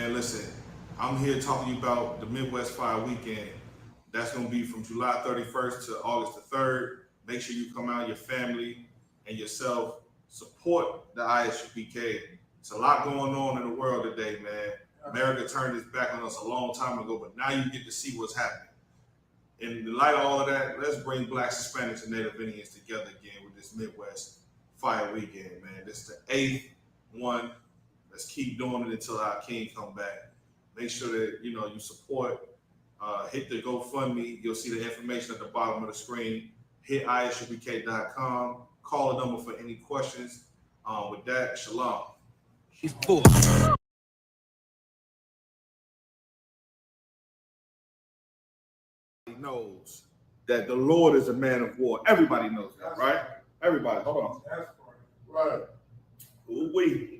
man, listen, I'm here talking to you about the Midwest Fire Weekend. That's going to be from July 31st to August the 3rd. Make sure you come out, your family and yourself. Support the ISUPK. It's a lot going on in the world today, man. America turned its back on us a long time ago, but now you get to see what's happening. In light of all of that, let's bring Blacks, Hispanics, and Native Indians together again with this Midwest Fire Weekend, man. This is the 8th one. Let's keep doing it until our king come back. Make sure that you support. Hit the GoFundMe. You'll see the information at the bottom of the screen. Hit isupk.com. Call the number for any questions. With that, shalom. Knows that the Lord is a man of war. Everybody knows that, right? Everybody. Hold on. Right. Ooh, wait.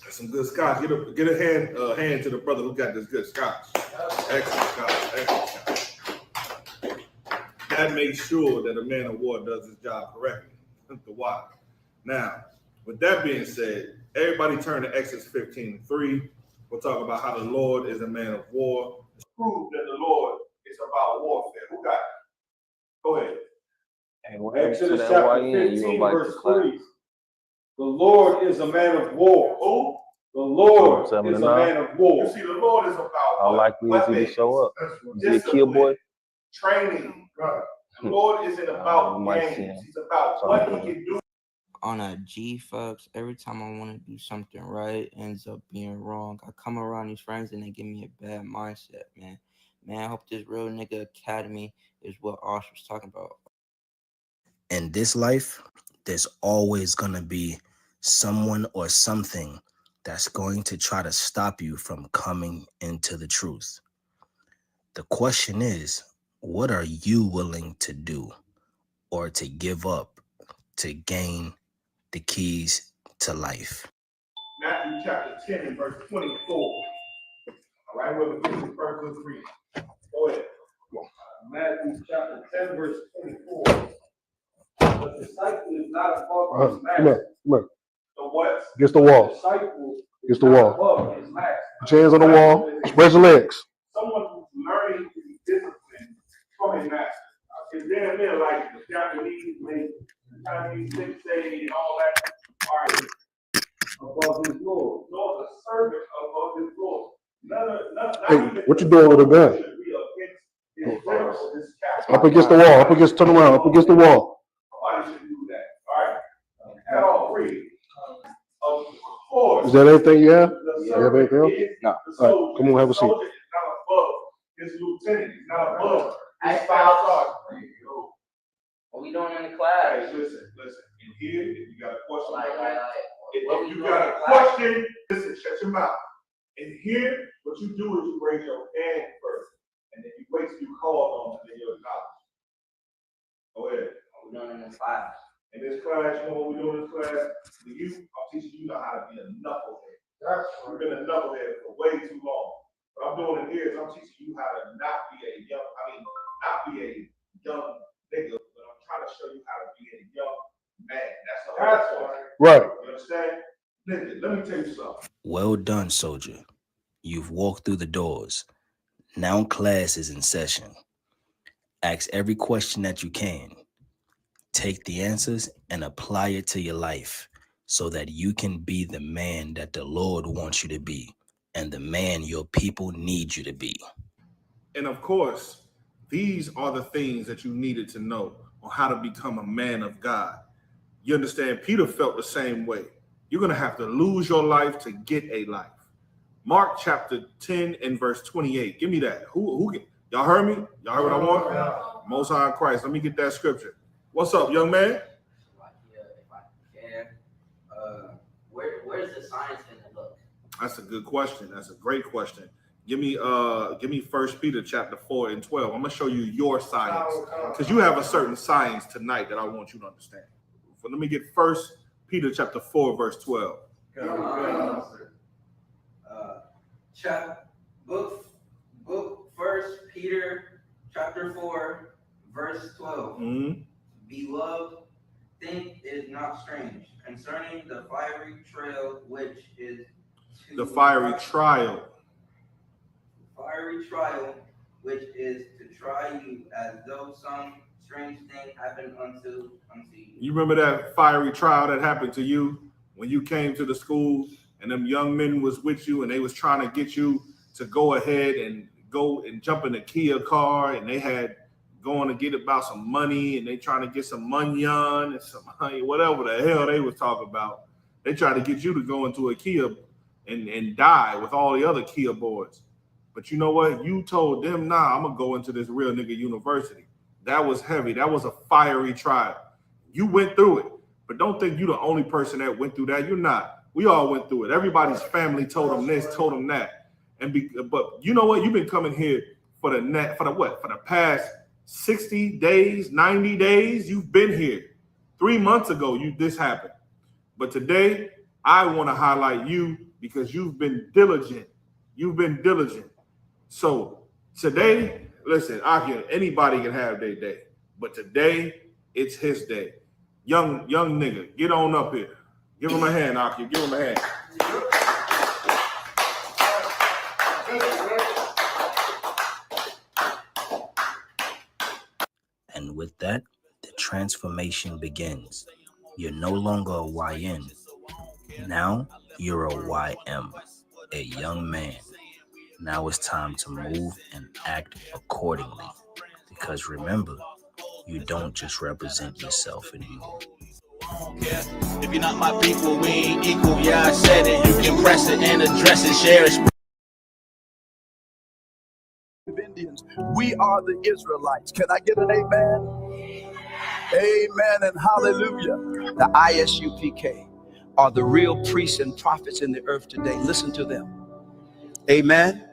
That's some good scotch. Get a hand to the brother who got this good scotch. Excellent scotch. Excellent scotch. That makes sure that a man of war does his job correctly. The why. Now, with that being said, everybody turn to Exodus 15:3. We'll talk about how the Lord is a man of war. Prove that the Lord is about warfare. Who got it? Go ahead. Exodus chapter 15, verse 3. The Lord is a man of war. Who? The Lord is a man of war. You see, the Lord is about how likely is he to show up? Is he a kill boy? Training. Right. The Lord isn't about games. He's about what he can do. On a G, folks, every time I want to do something right, it ends up being wrong. I come around these friends and they give me a bad mindset, man. Man, I hope this Real Nigga Academy is what Osh was talking about. In this life, there's always going to be someone or something that's going to try to stop you from coming into the truth. The question is, what are you willing to do or to give up to gain the keys to life? Matthew chapter 10 and verse 24. All right, we'll begin with verse 3. Go ahead. Matthew chapter 10, verse 24. The disciple is not above his master. Come on. The what? Against the wall. The disciple Against the wall. above his master. Put your hands on the wall. Spread your legs. Someone who's learning to be disciplined from a master. Is there a bit like the Japanese, the Chinese, say, and all that? All right. Above his Lord. No, the servant above his Lord. Hey, what you doing with a gun? Up against the wall. Turn around. Up against the wall. Nobody should do that. All right? At all. Read. Of course. Is that anything you have? You have anything else? No. All right, come on, have a seat. Soldier is not above his lieutenant. He's not above. Hey, what we doing in the class? Hey, listen. In here, if you got a question, What if we you doing got in a the class? question, listen, shut your mouth. In here, what you do is you raise your hand first, and then you wait till you call on, and then you acknowledge. Go ahead. What we doing in this class? In this class, you know what we do in this class? I'm teaching you how to be a knucklehead. You've been a knucklehead for way too long. What I'm doing in here is I'm teaching you how to not be a young nigga, but I'm trying to show you how to be a young man. That's Right. You understand? Nigga, let me tell you something. Well done, soldier. You've walked through the doors. Now class is in session. Ask every question that you can. Take the answers and apply it to your life so that you can be the man that the Lord wants you to be and the man your people need you to be. And of course, these are the things that you needed to know on how to become a man of God. You understand? Peter felt the same way. You're going to have to lose your life to get a life. Mark chapter 10 and verse 28. Give me that. Who y'all heard me? Y'all heard what I want? Yeah. Most High Christ. Let me get that scripture. What's up, young man? If I can. Where's the science in the book? That's a good question. That's a great question. Give me 1 Peter chapter 4 and 12. I'm gonna show you your science because you have a certain science tonight that I want you to understand. So let me get 1 Peter chapter 4 verse 12. Book 1 Peter chapter 4 verse 12. Mm-hmm. Beloved, think it not strange concerning the fiery trial which is The fiery trial. fiery trial, which is to try you as though some strange thing happened unto you. You remember that fiery trial that happened to you when you came to the school and them young men was with you and they was trying to get you to go ahead and go and jump in the Kia car, and they had going to get about some money, and they trying to get some munyon and some honey, whatever the hell they was talking about. They tried to get you to go into a Kia and die with all the other Kia boys. But you know what? You told them, nah, I'm going to go into this real nigga university. That was heavy. That was a fiery trial. You went through it, but don't think you're the only person that went through that. You're not. We all went through it. Everybody's family told them this, told them that. But you know what? You've been coming here for the past 60 days, 90 days. You've been here. 3 months ago, this happened. But today, I want to highlight you because you've been diligent. You've been diligent. So today, listen, anybody can have their day, but today it's his day. Young nigga, get on up here. Give him a hand, Aki. Give him a hand. And with that, the transformation begins. You're no longer a YN. Now you're a YM, a young man. Now it's time to move and act accordingly. Because remember, you don't just represent yourself anymore. If you're not my people, we ain't equal. Yeah, I said it. You can press it and address it, share it. Indians, we are the Israelites. Can I get an amen? Amen and hallelujah. The ISUPK are the real priests and prophets in the earth today. Listen to them. Amen.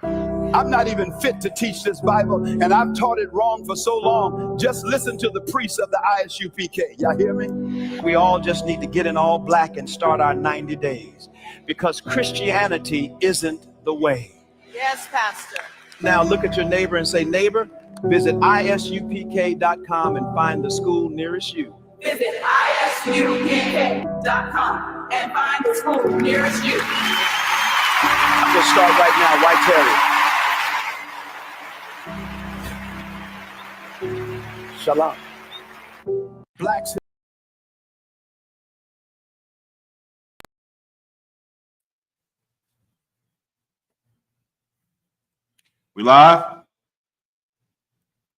I'm not even fit to teach this Bible, and I've taught it wrong for so long. Just listen to the priests of the ISUPK. Y'all hear me? We all just need to get in all black and start our 90 days, because Christianity isn't the way. Yes, Pastor. Now look at your neighbor and say, neighbor, visit ISUPK.com and find the school nearest you. Visit ISUPK.com and find the school nearest you. I'm going to start right now. White Terry. Shalom. Blacks. We live?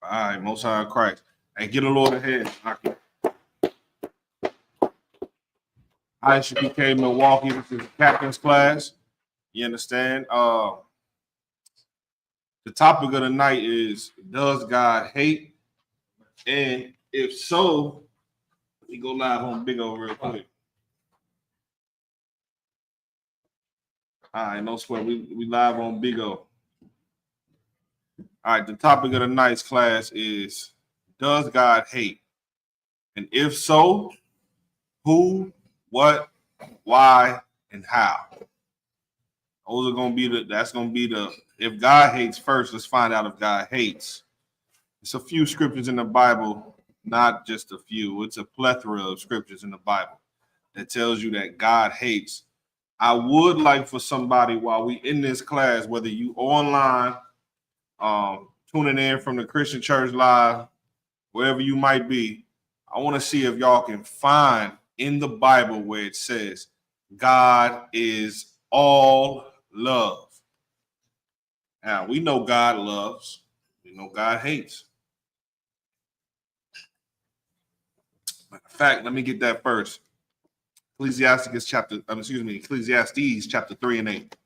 All right, Most High Christ. Hey, get a Lord ahead, Aki. ISUPK Milwaukee, this is captain's class. You understand? The topic of the night is, does God hate? And if so, let me go live on Big O real quick. All right, no sweat. We live on Big O. All right, the topic of the night's class is, does God hate? And if so, who, what, why, and how? Those are going to be that's going to be if God hates first, let's find out if God hates. It's a few scriptures in the Bible, not just a few. It's a plethora of scriptures in the Bible that tells you that God hates. I would like for somebody, while we in this class, whether you online, tuning in from the Christian Church Live, wherever you might be, I want to see if y'all can find in the Bible where it says God is all love. Now, we know God loves. We know God hates. Matter of fact, let me get that first. Ecclesiastes chapter 3 and 8.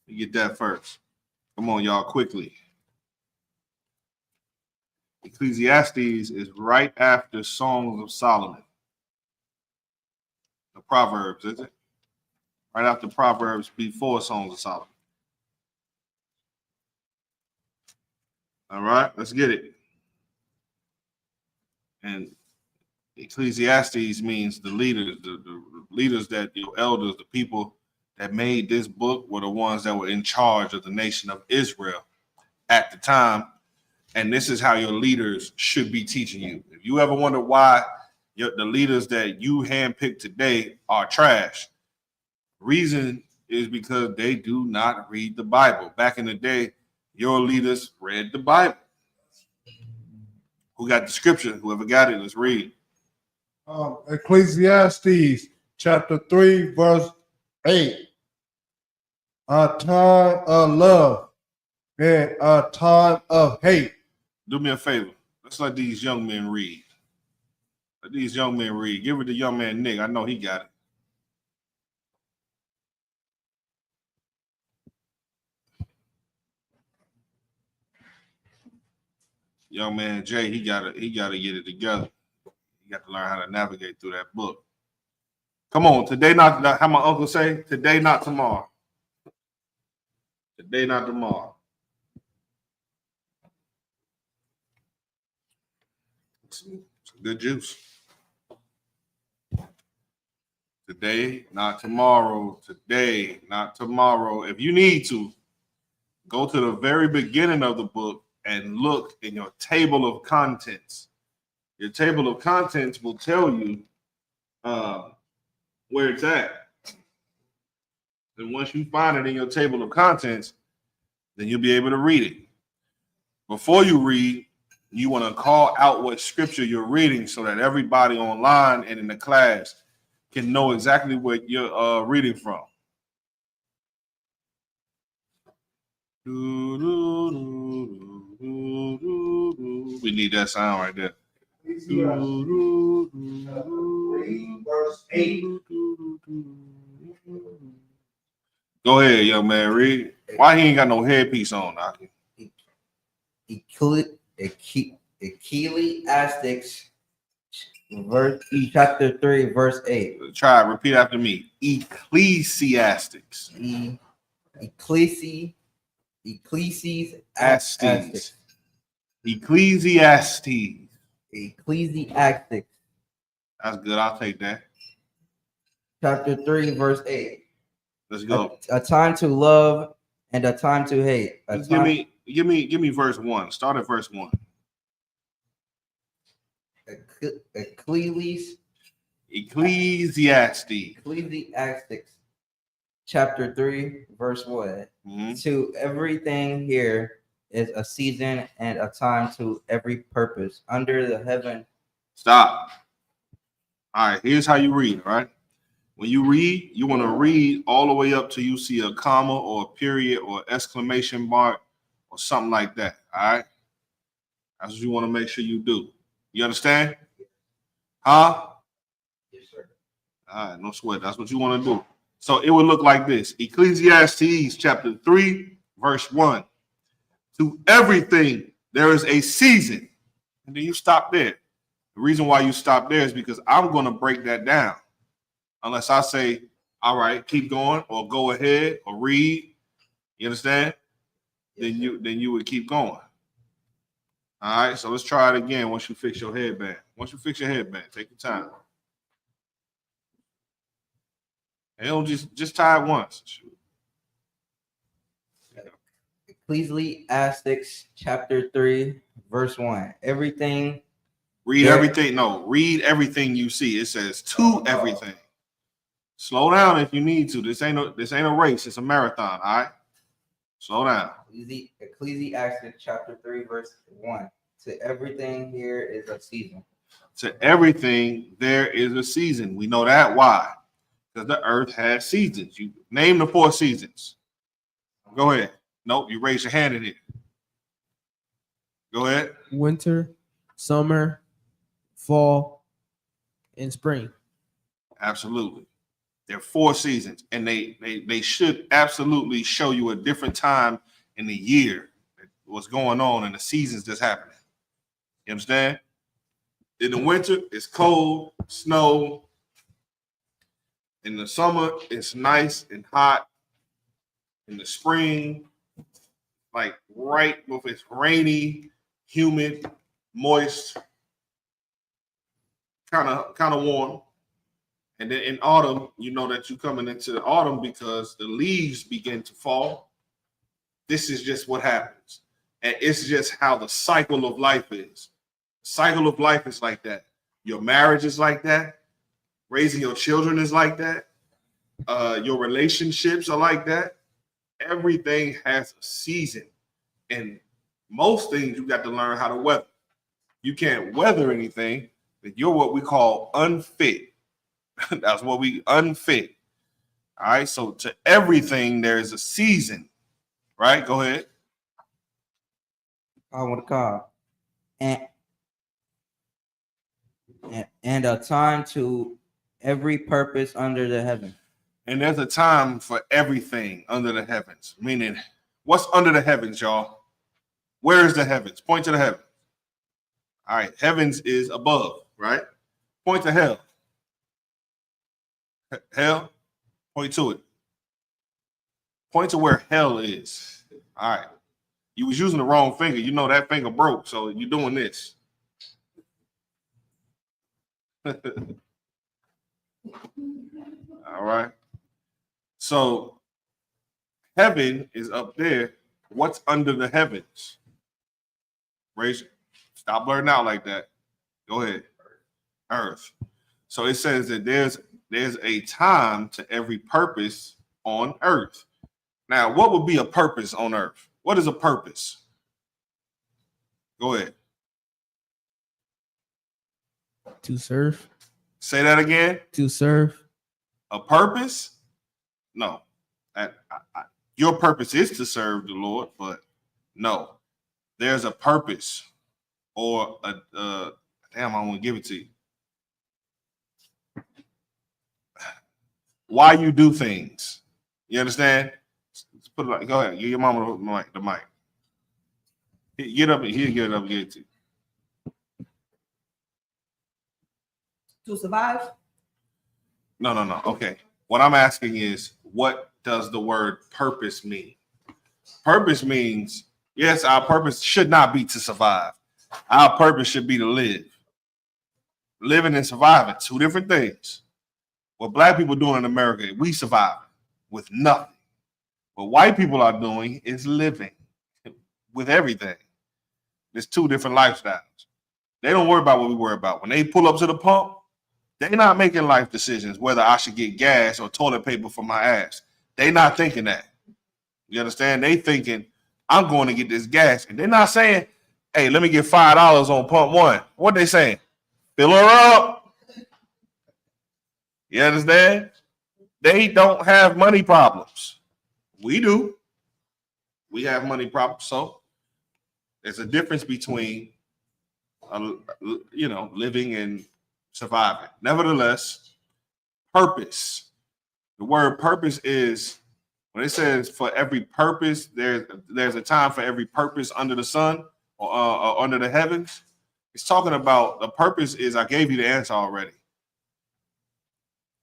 Let me get that first. Come on, y'all, quickly. Ecclesiastes is right after Songs of Solomon. The Proverbs, is it? Right after Proverbs, before Songs of Solomon. All right, let's get it. And Ecclesiastes means the leaders, the leaders that your elders, the people that made this book were the ones that were in charge of the nation of Israel at the time. And this is how your leaders should be teaching you. If you ever wonder why the leaders that you handpicked today are trash, reason is because they do not read the Bible. Back in the day, your leaders read the Bible. Who got the scripture? Whoever got it, let's read. Ecclesiastes chapter 3, verse 8. A time of love and a time of hate. Do me a favor. Let's let these young men read. Let these young men read. Give it to young man Nick. I know he got it. Young man Jay, he gotta get it together. You got to learn how to navigate through that book. Come on, today not how my uncle say, today not tomorrow. Today not tomorrow. Some good juice. Today, not tomorrow. Today, not tomorrow. If you need to, go to the very beginning of the book and look in your table of contents. Your table of contents will tell you where it's at. And once you find it in your table of contents, then you'll be able to read it. Before you read, you want to call out what scripture you're reading so that everybody online and in the class can know exactly what you're reading from. We need that sound right there. Verse 8. Go ahead, young man, read. Why he ain't got no headpiece on, Aki? Ecclesiastes, chapter 3, verse 8. Try repeat after me. Ecclesiastics. Ecclesiastes. Ecclesiastes. Ecclesiastes. That's good. I'll take that. Chapter 3, verse 8. Let's go. A time to love and a time to hate. Give me verse 1. Start at verse 1. Ecclesiastes, chapter 3, verse 1. Mm-hmm. To everything here is a season and a time to every purpose under the heaven. Stop. All right, here's how you read, all right? When you read, you want to read all the way up till you see a comma or a period or exclamation mark or something like that, all right? That's what you want to make sure you do. You understand? Huh? Yes, sir. All right, no sweat. That's what you want to do. So it would look like this. Ecclesiastes chapter 3, verse 1. To everything there is a season. And then you stop there. The reason why you stop there is because I'm going to break that down. Unless I say, all right, keep going or go ahead or read. You understand? Yes, then you would keep going. All right, so let's try it again once you fix your headband. Once you fix your headband, take your time. And don't just tie it once. Ecclesiastes chapter 3, verse 1. Everything. Read everything. No, read everything you see. It says to everything. Slow down if you need to. This ain't a race. It's a marathon. All right. Slow down. Ecclesiastes chapter 3, verse 1. To everything here is a season. To everything there is a season. We know that. Why? Because the earth has seasons. You name the 4 seasons. Go ahead. Nope, you raise your hand in it. Go ahead. Winter, summer, fall, and spring. Absolutely. There are 4 seasons, and they should absolutely show you a different time in the year, what's going on and the seasons that's happening. You understand? In the winter, it's cold, snow. In the summer, it's nice and hot. In the spring, like right with it's rainy, humid, moist, kind of warm. And then in autumn, you know that you're coming into the autumn because the leaves begin to fall. This is just what happens. And it's just how the cycle of life is. The cycle of life is like that. Your marriage is like that. Raising your children is like that. Your relationships are like that. Everything has a season, and most things you got to learn how to weather. You can't weather anything, then you're what we call unfit. That's what we unfit. All right. So to everything, there's a season, right? Go ahead. I want to call. And a time to every purpose under the heaven. And there's a time for everything under the heavens. Meaning, what's under the heavens, y'all? Where is the heavens? Point to the heavens. All right. Heavens is above, right? Point to hell. Hell, point to it. Point to where hell is. All right. You was using the wrong finger. You know that finger broke, so you're doing this. All right. So heaven is up there. What's under the heavens? Raise. Stop blurting out like that. Go ahead. Earth. So it says that there's a time to every purpose on earth. Now, what would be a purpose on earth? What is a purpose? Go ahead. To serve. Say that again. To serve. A purpose? No. Your purpose is to serve the Lord, but no. There's a purpose or damn, I want to give it to you. Why you do things. You understand? Let's put it like, go ahead. Give your mama the mic. Get up and he'll get it up and get it to you. To survive? No. Okay. What I'm asking is, what does the word purpose mean? Purpose means, yes, our purpose should not be to survive. Our purpose should be to live. Living and surviving, two different things. What black people doing in America, we survive with nothing. What white people are doing is living with everything. There's two different lifestyles. They don't worry about what we worry about. When they pull up to the pump, they're not making life decisions whether I should get gas or toilet paper for my ass. They're not thinking that. You understand? They thinking, I'm going to get this gas. And they're not saying, hey, let me get $5 on pump one. What they saying? Fill her up. You understand? They don't have money problems. We do. We have money problems. So there's a difference between, living and surviving. Nevertheless, purpose. The word purpose is, when it says for every purpose, there's a time for every purpose under the sun or under the heavens. It's talking about the purpose is, I gave you the answer already.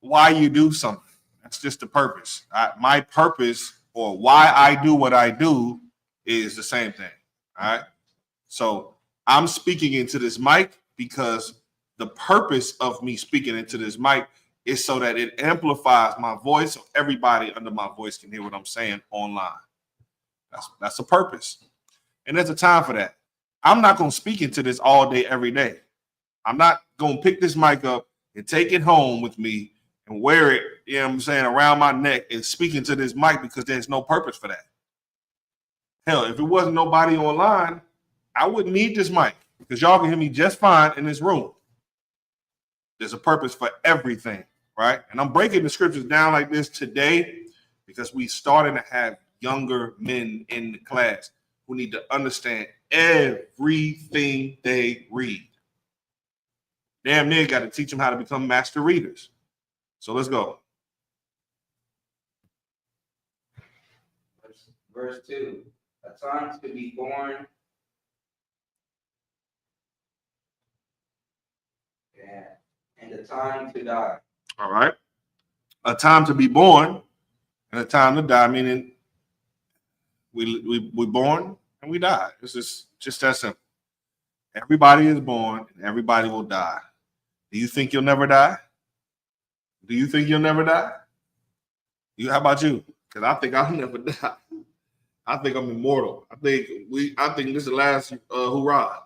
Why you do something. That's just the purpose. My purpose or why I do what I do is the same thing. All right. So I'm speaking into this mic because the purpose of me speaking into this mic is so that it amplifies my voice so everybody under my voice can hear what I'm saying online. That's a purpose. And there's a time for that. I'm not going to speak into this all day, every day. I'm not going to pick this mic up and take it home with me and wear it, you know what I'm saying, around my neck and speak into this mic because there's no purpose for that. Hell, if it wasn't nobody online, I wouldn't need this mic because y'all can hear me just fine in this room. There's a purpose for everything, right? And I'm breaking the scriptures down like this today because we starting to have younger men in the class who need to understand everything they read. Damn near got to teach them how to become master readers. So let's go. Verse 2. A time to be born. Yeah. And a time to die. All right. A time to be born and a time to die, meaning we're born and we die. It's just that simple. Everybody is born and everybody will die. Do you think you'll never die? Do you think you'll never die? How about you? Because I think I'll never die. I think I'm immortal. I think this is the last hurrah.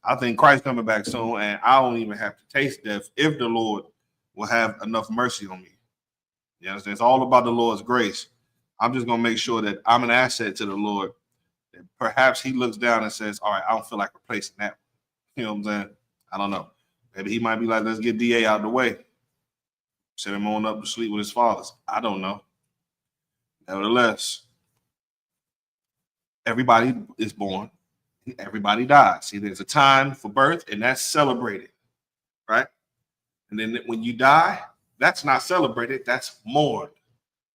I think Christ's coming back soon, and I don't even have to taste death if the Lord will have enough mercy on me. You understand? It's all about the Lord's grace. I'm just going to make sure that I'm an asset to the Lord. And perhaps he looks down and says, all right, I don't feel like replacing that. You know what I'm saying? I don't know. Maybe he might be like, let's get DA out of the way. Send him on up to sleep with his fathers. I don't know. Nevertheless, everybody is born. Everybody dies. See, there's a time for birth, and that's celebrated, right? And then when you die, that's not celebrated. That's mourned.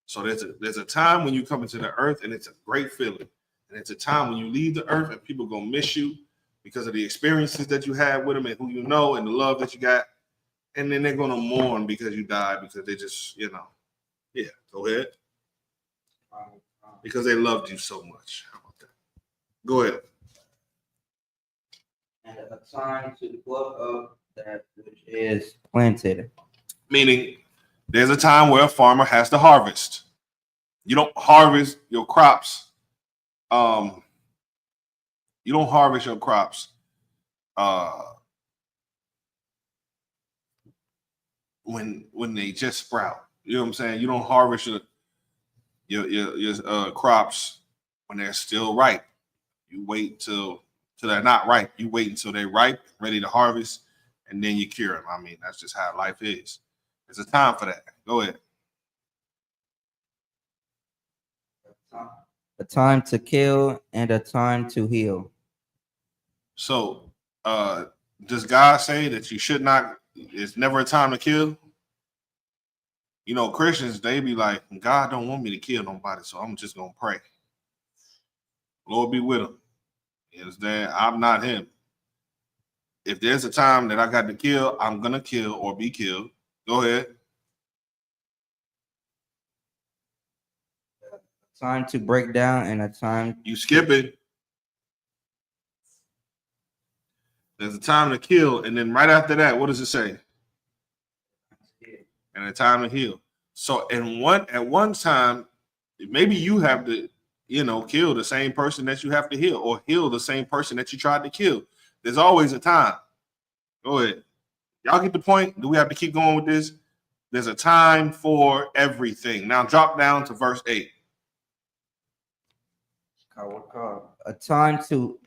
So there's a time when you come into the earth, and it's a great feeling. And it's a time when you leave the earth, and people gonna miss you because of the experiences that you had with them, and who you know, and the love that you got. And then they're gonna mourn because you died, because they just, yeah. Go ahead. Because they loved you so much. How about that? Go ahead. And a time to pluck up that which is planted. Meaning, there's a time where a farmer has to harvest. You don't harvest your crops. You don't harvest your crops when they just sprout. You know what I'm saying? You don't harvest your crops when they're still ripe. You wait till they're not ripe. You wait until they're ripe, ready to harvest, and then you cure them. I mean, that's just how life is. There's a time for that. Go ahead. A time to kill and a time to heal. So, does God say that you should not? It's never a time to kill. You know, Christians, they be like, God don't want me to kill nobody, so I'm just gonna pray. Lord be with him. You understand? I'm not him. If there's a time that I got to kill, I'm gonna kill or be killed. Go ahead. Time to break down and a time You skip it. There's a time to kill, and then right after that, what does it say? And a time to heal. So at one time, maybe you have to, kill the same person that you have to heal, or heal the same person that you tried to kill. There's always a time. Go ahead. Y'all get the point? Do we have to keep going with this? There's a time for everything. Now drop down to verse 8. a time to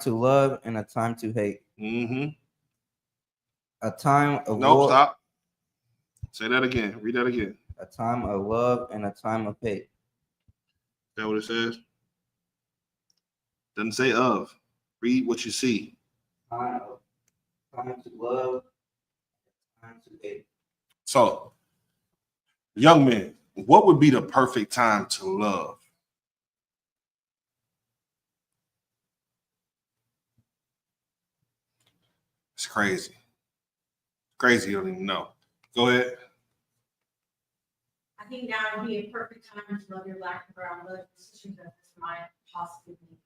love and a time to hate. Mm-hmm. A time of No, war. stop. Say that again. Read that again. A time of love and a time of hate. Is that what it says? Doesn't say of. Read what you see. Time to love, time to hate. So, young men, what would be the perfect time to love? It's crazy. Crazy, you don't even know. Go ahead. I think now would be a perfect time to love your black and brown blood sisters, that this might possibly be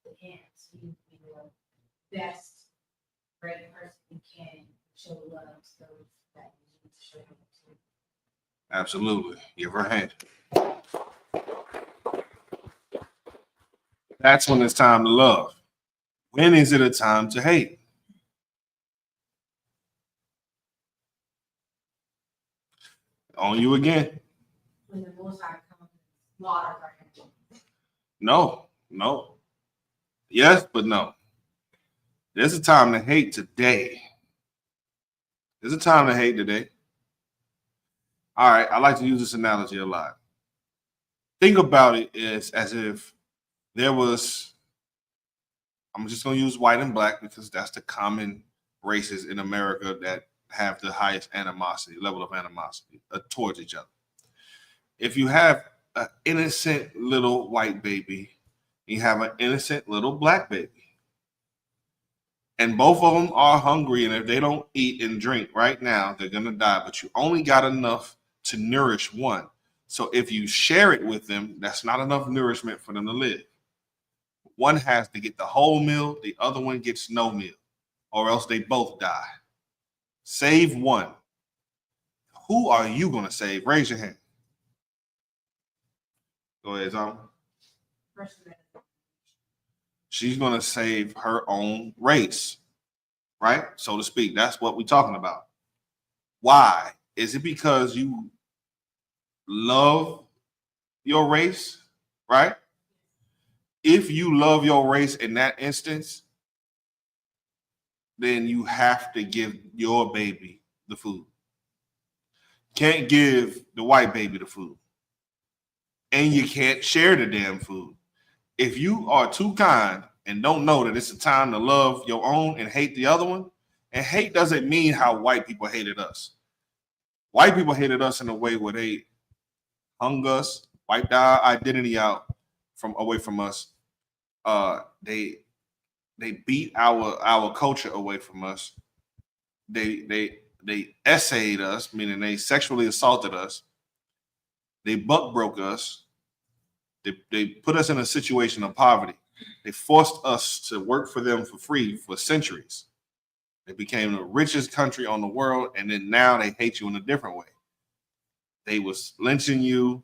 the end. So you be the best great person you can show love to those that you need to show love to. Absolutely. Give her a hand. That's when it's time to love. When is it a time to hate? On you again. When the Most High comes and slaughters our enemies. No. Yes, but no. There's a time to hate today. There's a time to hate today. All right, I like to use this analogy a lot. Think about it as if there was, I'm just going to use white and black because that's the common races in America that have the highest level of animosity towards each other. If you have an innocent little white baby, you have an innocent little black baby, and both of them are hungry, and if they don't eat and drink right now, they're going to die, but you only got enough to nourish one. So if you share it with them, that's not enough nourishment for them to live. One has to get the whole meal, the other one gets no meal, or else they both die. Save one. Who are you going to save? Raise your hand. Go ahead, Tom. She's going to save her own race, right? So to speak. That's what we're talking about. Why? Is it because you love your race, right? If you love your race in that instance, then you have to give your baby the food. Can't give the white baby the food. And you can't share the damn food. If you are too kind and don't know that it's a time to love your own and hate the other one, and hate doesn't mean how white people hated us. White people hated us in a way where they hung us, wiped our identity out from away from us. They beat our culture away from us. They essayed us, meaning they sexually assaulted us. They buck broke us. They put us in a situation of poverty. They forced us to work for them for free for centuries. They became the richest country on the world, and then now they hate you in a different way. They was lynching you,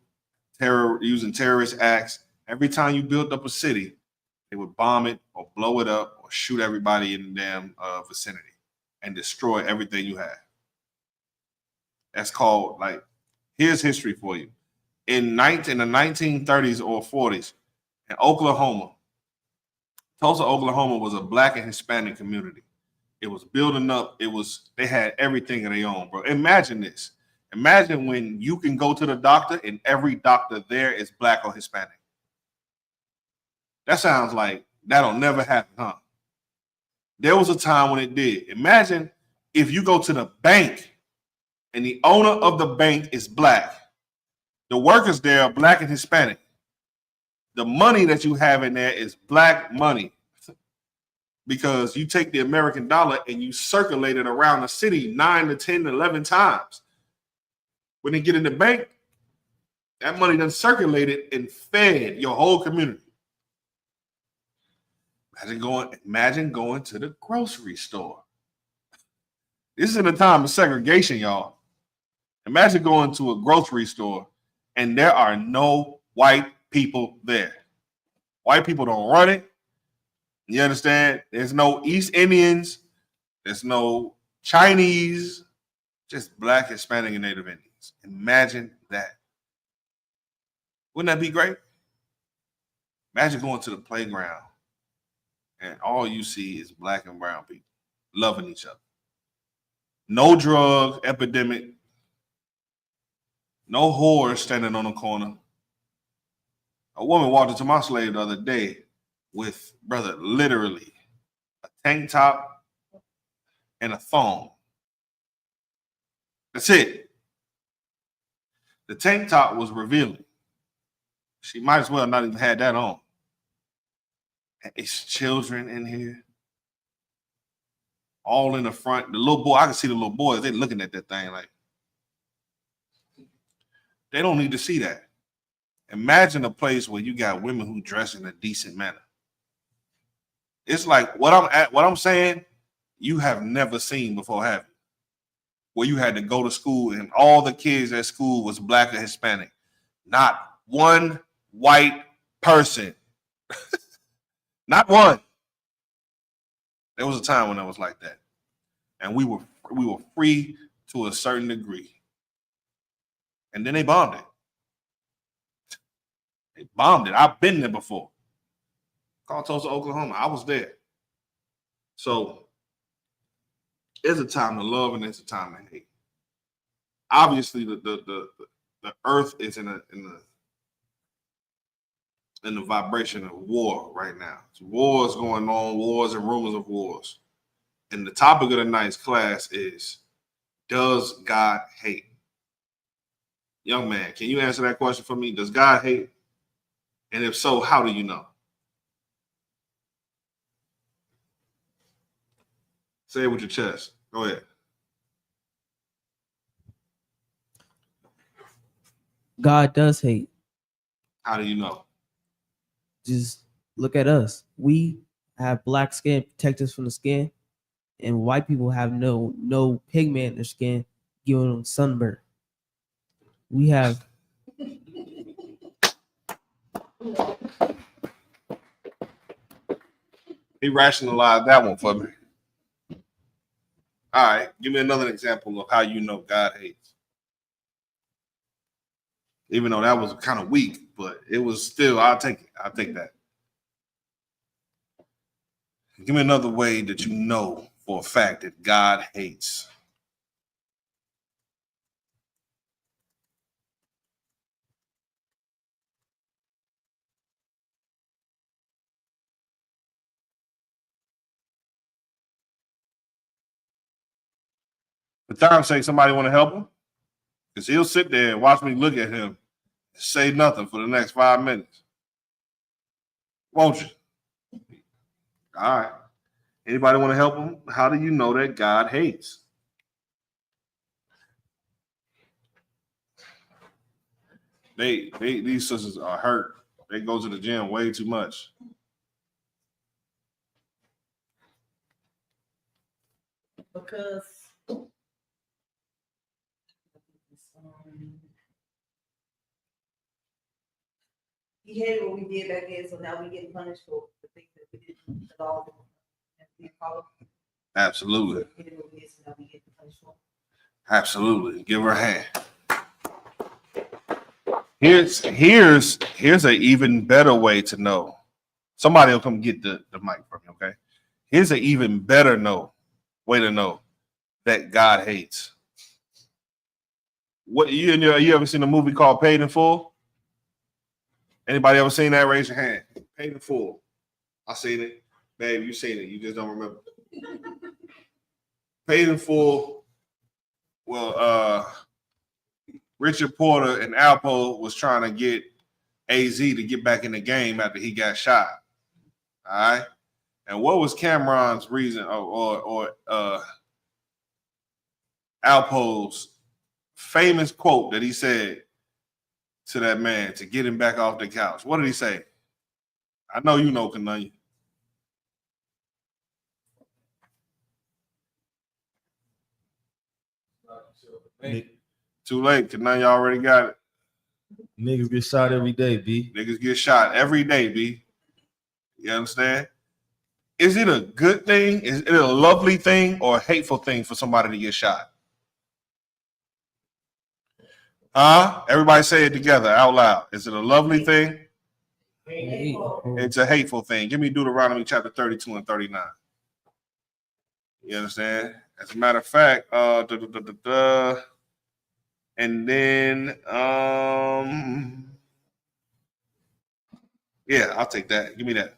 using terrorist acts. Every time you built up a city, they would bomb it or blow it up or shoot everybody in the damn vicinity and destroy everything you had. That's called, like, here's history for you. In the 1930s or 40s, in Oklahoma, Tulsa, Oklahoma was a Black and Hispanic community. It was building up. They had everything of their own, bro. Imagine this. Imagine when you can go to the doctor and every doctor there is Black or Hispanic. That sounds like that'll never happen, huh? There was a time when it did. Imagine if you go to the bank and the owner of the bank is Black. The workers there are Black and Hispanic. The money that you have in there is Black money, because you take the American dollar and you circulate it around the city 9 to 10 to 11 times. When they get in the bank, that money done circulated and fed your whole community. Imagine going to the grocery store. This is in a time of segregation, y'all. Imagine going to a grocery store and there are no white people there. White people don't run it. You understand? There's no East Indians. There's no Chinese. Just Black, Hispanic, and Native Indians. Imagine that. Wouldn't that be great? Imagine going to the playground and all you see is Black and brown people loving each other. No drug epidemic. No whores standing on the corner. A woman walked into my slave the other day with, brother, literally a tank top and a thong. That's it. The tank top was revealing. She might as well not even had that on. And it's children in here. All in the front. The little boy, I can see the little boys, they looking at that thing like, they don't need to see that. Imagine a place where you got women who dress in a decent manner. It's like what I'm saying, you have never seen before, have you? Where you had to go to school and all the kids at school was Black or Hispanic. Not one white person. Not one. There was a time when it was like that. And we were free to a certain degree. And then they bombed it. They bombed it. I've been there before. Called Tulsa, Oklahoma. I was there. So there's a time to love and there's a time to hate. Obviously, the earth is in the vibration of war right now. So wars going on, wars and rumors of wars. And the topic of tonight's class is, does God hate? Young man, can you answer that question for me? Does God hate? And if so, how do you know? Say it with your chest. Go ahead. God does hate. How do you know? Just look at us. We have black skin, protect us from the skin, and white people have no pigment in their skin, giving them sunburn. We have. He rationalized that one for me. All right, give me another example of how you know God hates. Even though that was kind of weak, but it was still, I'll take it. I'll take that. Give me another way that you know for a fact that God hates. For time's sake, somebody want to help him? Because he'll sit there and watch me look at him and say nothing for the next 5 minutes. Won't you? All right. Anybody want to help him? How do you know that God hates? These sisters are hurt. They go to the gym way too much. Because he hated what we did back then, so now we get punished for the things that we did. The law that we followed. Absolutely. He hated what we did, so now we get punished for. Absolutely. Give her a hand. Here's an even better way to know. Somebody will come get the mic from you, okay? Here's an even better way to know that God hates. What you ever seen a movie called Paid in Full? Anybody ever seen that? Raise your hand. Paid in Full. I seen it. Babe, you seen it. You just don't remember. Paid in Full. Well, Richard Porter and Alpo was trying to get AZ to get back in the game after he got shot. All right. And what was Cameron's reason or Alpo's famous quote that he said to that man to get him back off the couch? What did he say? I know you know, Kananya. Too late. Kananya already got it. Niggas get shot every day, B. Niggas get shot every day, B. You understand? Is it a good thing? Is it a lovely thing or a hateful thing for somebody to get shot? Everybody say it together out loud. Is it a lovely thing? Hateful. It's a hateful thing. Give me Deuteronomy chapter 32 and 39. You understand? As a matter of fact, and then yeah, I'll take that. Give me that.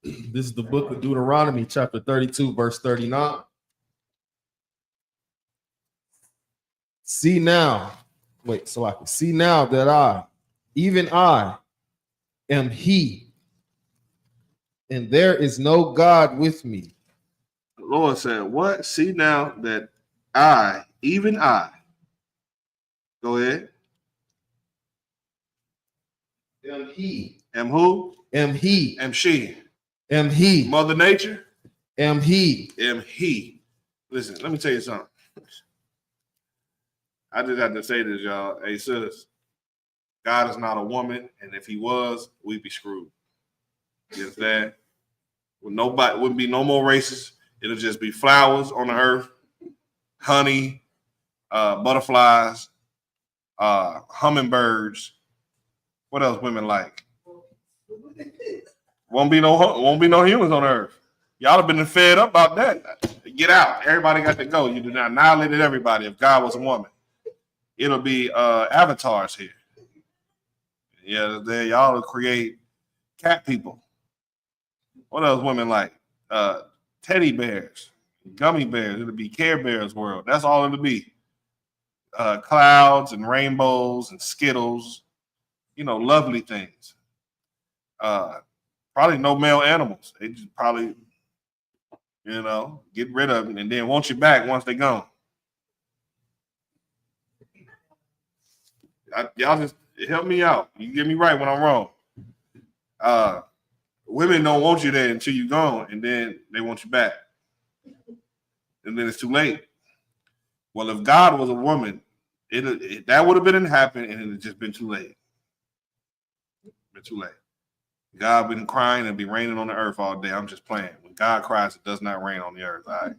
This is the book of Deuteronomy, chapter 32, verse 39. See now that I, even I, am He, and there is no God with me. The Lord said, what? See now that I, even I, go ahead. Am He. Am who? Am He. Am she. Am He. Mother Nature. Am He. Am He. Listen, let me tell you something. I just have to say this, y'all. Hey, sis, God is not a woman, and if He was, we'd be screwed. You understand? Wouldn't be no more races. It'll just be flowers on the earth, honey, butterflies, hummingbirds. What else women like? Won't be no humans on earth. Y'all have been fed up about that. Get out. Everybody got to go. You do not annihilated everybody. If God was a woman, it'll be avatars here. Yeah, y'all will create cat people. What else women like? Teddy bears, gummy bears. It'll be Care Bears world. That's all it'll be. Clouds and rainbows and Skittles. Lovely things. Probably no male animals. They just probably, get rid of them and then want you back once they're gone. Y'all just help me out. You get me right when I'm wrong. Women don't want you there until you're gone, and then they want you back. And then it's too late. Well, if God was a woman, that would have been happened, and it had just been too late. Been too late. God been crying and be raining on the earth all day. I'm just playing. When God cries, it does not rain on the earth. All right.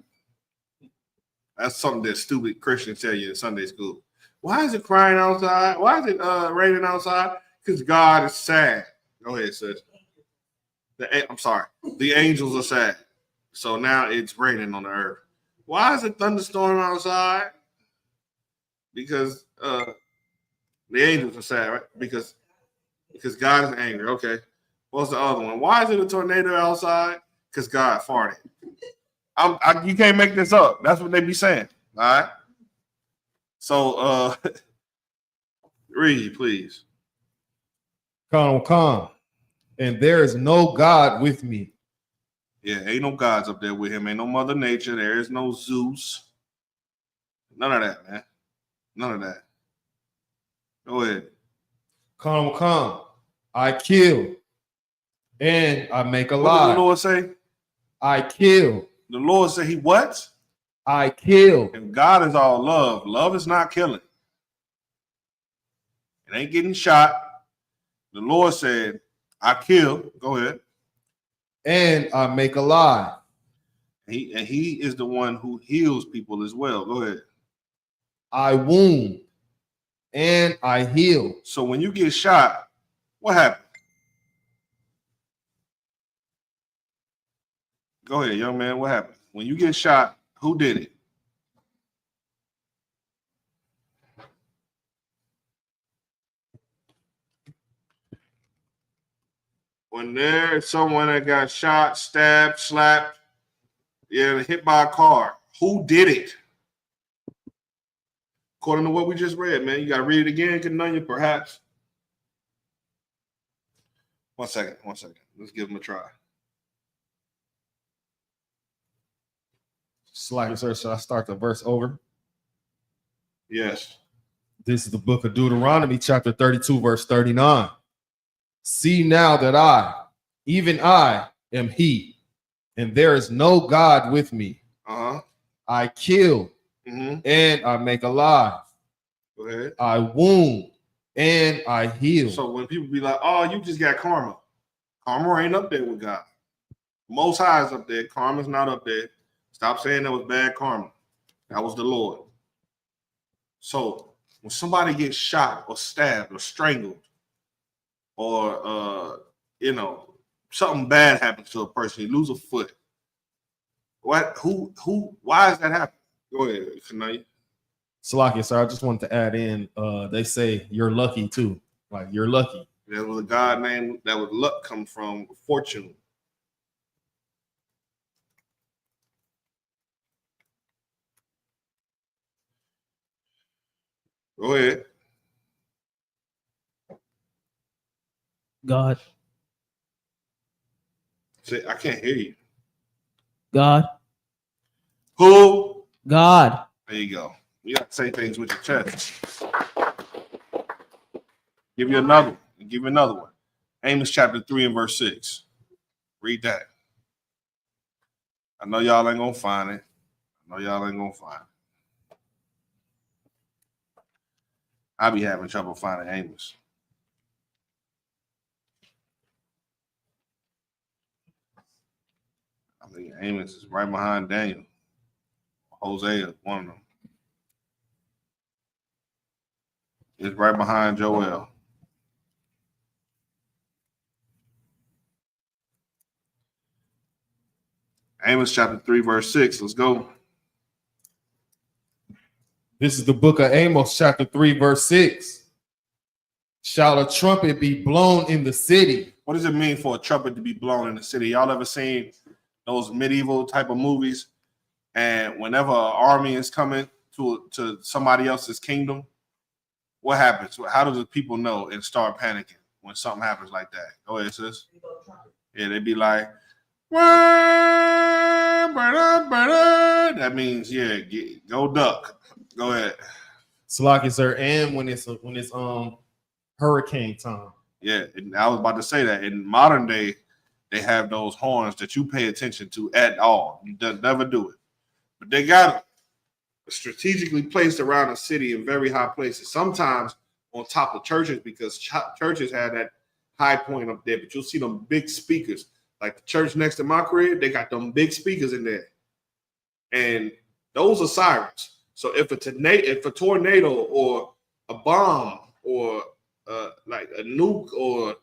That's something that stupid Christians tell you in Sunday school. Why is it crying outside? Why is it raining outside? Because God is sad. Go ahead, sis. I'm sorry. The angels are sad. So now it's raining on the earth. Why is it thunderstorming outside? Because the angels are sad, right? Because God is angry. Okay. What's the other one? Why is it a tornado outside? Because God farted. You can't make this up. That's what they be saying. All right. So read, please. Come. And there is no God with me. Yeah, ain't no gods up there with him. Ain't no Mother Nature. There is no Zeus. None of that, man. None of that. Go ahead. Come. I kill and I make alive. What did the Lord say? I kill. The Lord said he what? I kill. And God is all love. Love is not killing. It ain't getting shot. The Lord said, I kill. Go ahead. And I make alive. He is the one who heals people as well. Go ahead. I wound and I heal. So when you get shot, what happened? Go ahead, young man. What happened? When you get shot, who did it? When there's someone that got shot, stabbed, slapped, hit by a car, who did it? According to what we just read, man. You got to read it again, Canunya, perhaps. 1 second. Let's give him a try. Slack, sir. Should I start the verse over? Yes. This is the book of Deuteronomy, chapter 32, verse 39. See now that I, even I, am he, and there is no God with me. I kill and I make alive. Go ahead. I wound and I heal. So when people be like, oh, you just got karma. Karma ain't up there with God. Most High is up there. Karma's not up there. Stop saying that was bad karma. That was the Lord. So when somebody gets shot or stabbed or strangled or, something bad happens to a person, you lose a foot. What? Why does that happen? Go ahead, Kanaya. Salakia, sir, I just wanted to add in, they say you're lucky too. Like, you're lucky. There was a God name that was luck come from fortune. Go ahead. God. Say, I can't hear you. God. Who? God. There you go. You got to say things with your chest. Give you another one. Amos chapter 3 and verse 6. Read that. I know y'all ain't going to find it. I be having trouble finding Amos. I think Amos is right behind Daniel. Hosea, one of them. It's right behind Joel. Amos chapter 3, verse 6. Let's go. This is the book of Amos, chapter 3, verse 6. Shall a trumpet be blown in the city? What does it mean for a trumpet to be blown in the city? Y'all ever seen those medieval type of movies? And whenever an army is coming to somebody else's kingdom, what happens? How do the people know and start panicking when something happens like that? Go ahead, sis. Yeah, they be like, that means, go duck. Go ahead. Salakia, sir, and when it's hurricane time. Yeah, and I was about to say that in modern day, they have those horns that you pay attention to at all. You never do it, but they got them strategically placed around a city in very high places. Sometimes on top of churches because churches have that high point up there. But you'll see them big speakers, like the church next to my crib. They got them big speakers in there, and Those are sirens. So if a tornado or a bomb or like a nuke or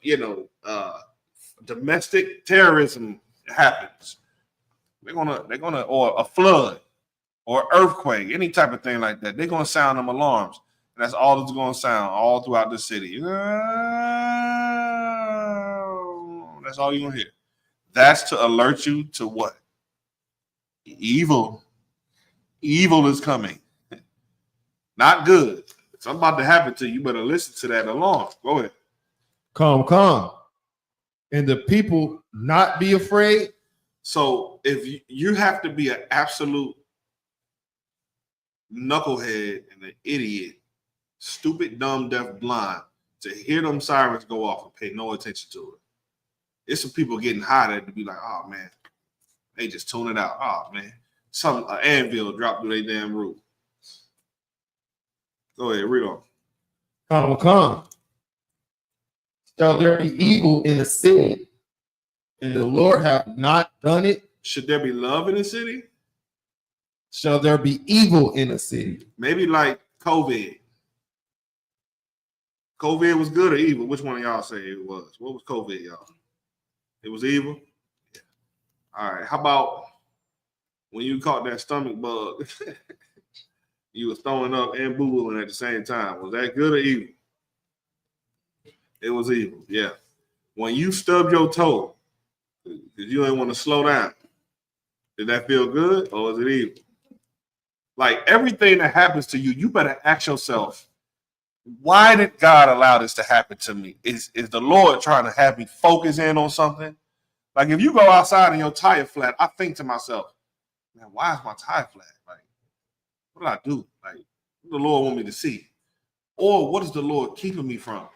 domestic terrorism happens, they're gonna or a flood or earthquake, any type of thing like that, they're gonna sound them alarms. And that's all it's gonna sound all throughout the city. That's all you're gonna hear. That's to alert you to what? Evil. Evil is coming. Not good. Something about to happen to you. You better listen to that alarm. Go ahead. Come. And the people not be afraid. So if you have to be an absolute knucklehead and an idiot, stupid, dumb, deaf, blind, to hear them sirens go off and pay no attention to it. It's some people getting high there to be like, oh man, they just tune it out. Oh man, an anvil dropped through their damn roof. Go ahead, read on. Come. Shall there be evil in the city, and the Lord have not done it? Should there be love in the city? Shall there be evil in the city? Maybe like COVID. COVID was good or evil? Which one of y'all say it was? What was COVID, y'all? It was evil? Yeah. All right. How about when you caught that stomach bug? You was throwing up and boo-booing at the same time. Was that good or evil? It was evil, yeah. When you stubbed your toe, because you didn't want to slow down, did that feel good or was it evil? Like everything that happens to you, you better ask yourself, why did God allow this to happen to me? Is the Lord trying to have me focus in on something? Like if you go outside and your tire flat, I think to myself, man, why is my tire flat? Like, what did I do? Like, what the Lord want me to see? Or what is the Lord keeping me from?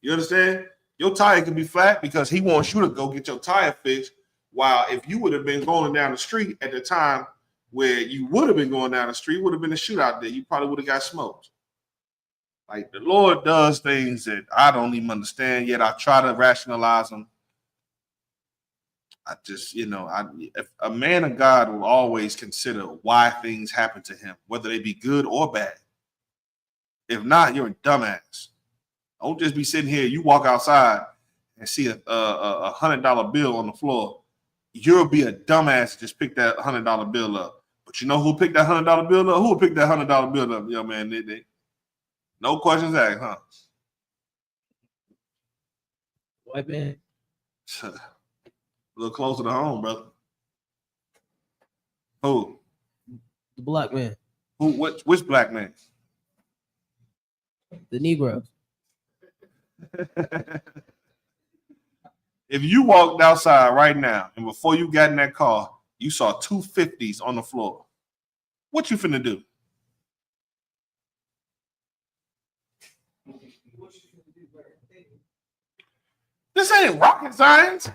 You understand? Your tire can be flat because he wants you to go get your tire fixed. While if you would have been going down the street at the time where you would have been going down the street, would have been a shootout there. You probably would have got smoked. Like the Lord does things that I don't even understand yet. I try to rationalize them. I just, if a man of God will always consider why things happen to him, whether they be good or bad. If not, you're a dumbass. Don't just be sitting here. You walk outside and see a $100 bill on the floor. You'll be a dumbass to just pick that $100 bill up. But you know who picked that $100 bill up? Who will pick that $100 bill up, young man? No questions asked, huh? White man. A little closer to home, brother. Who? The black man. Who? Which black man? The Negro. If you walked outside right now and before you got in that car, you saw two 50s on the floor, what you finna do? This ain't rocket science.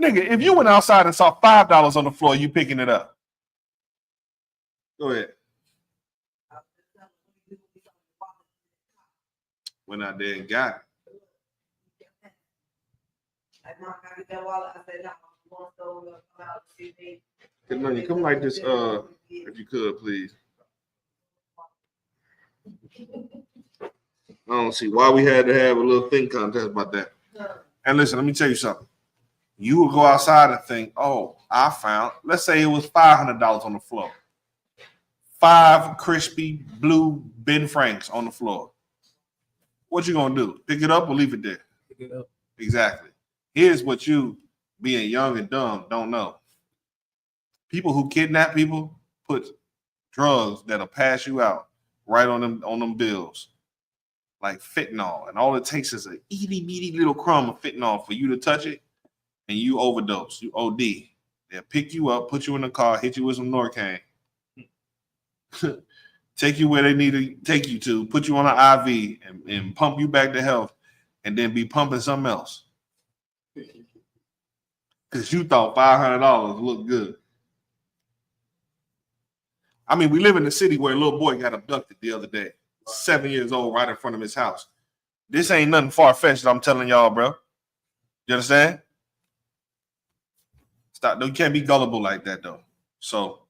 Nigga, if you went outside and saw $5 on the floor, you picking it up. Go ahead. Went out there and got it. Good money. Come like this, if you could, please. I don't see why we had to have a little think contest about that. And listen, let me tell you something. You will go outside and think, oh, I found, let's say it was $500 on the floor. 5 crispy blue Ben Franks on the floor. What you gonna do? Pick it up or leave it there? Pick it up. Exactly. Here's what you, being young and dumb, don't know. People who kidnap people put drugs that'll pass you out right on them bills, like fentanyl, and all it takes is an itty bitty little crumb of fentanyl for you to touch it, and you overdose, you OD. They'll pick you up, put you in the car, hit you with some Norcaine, take you where they need to take you to, put you on an IV, and pump you back to health, and then be pumping something else because you thought $500 looked good. I mean, we live in a city where a little boy got abducted the other day, 7 years old, right in front of his house. This ain't nothing far-fetched, I'm telling y'all, bro. You understand? Stop. No, you can't be gullible like that, though. So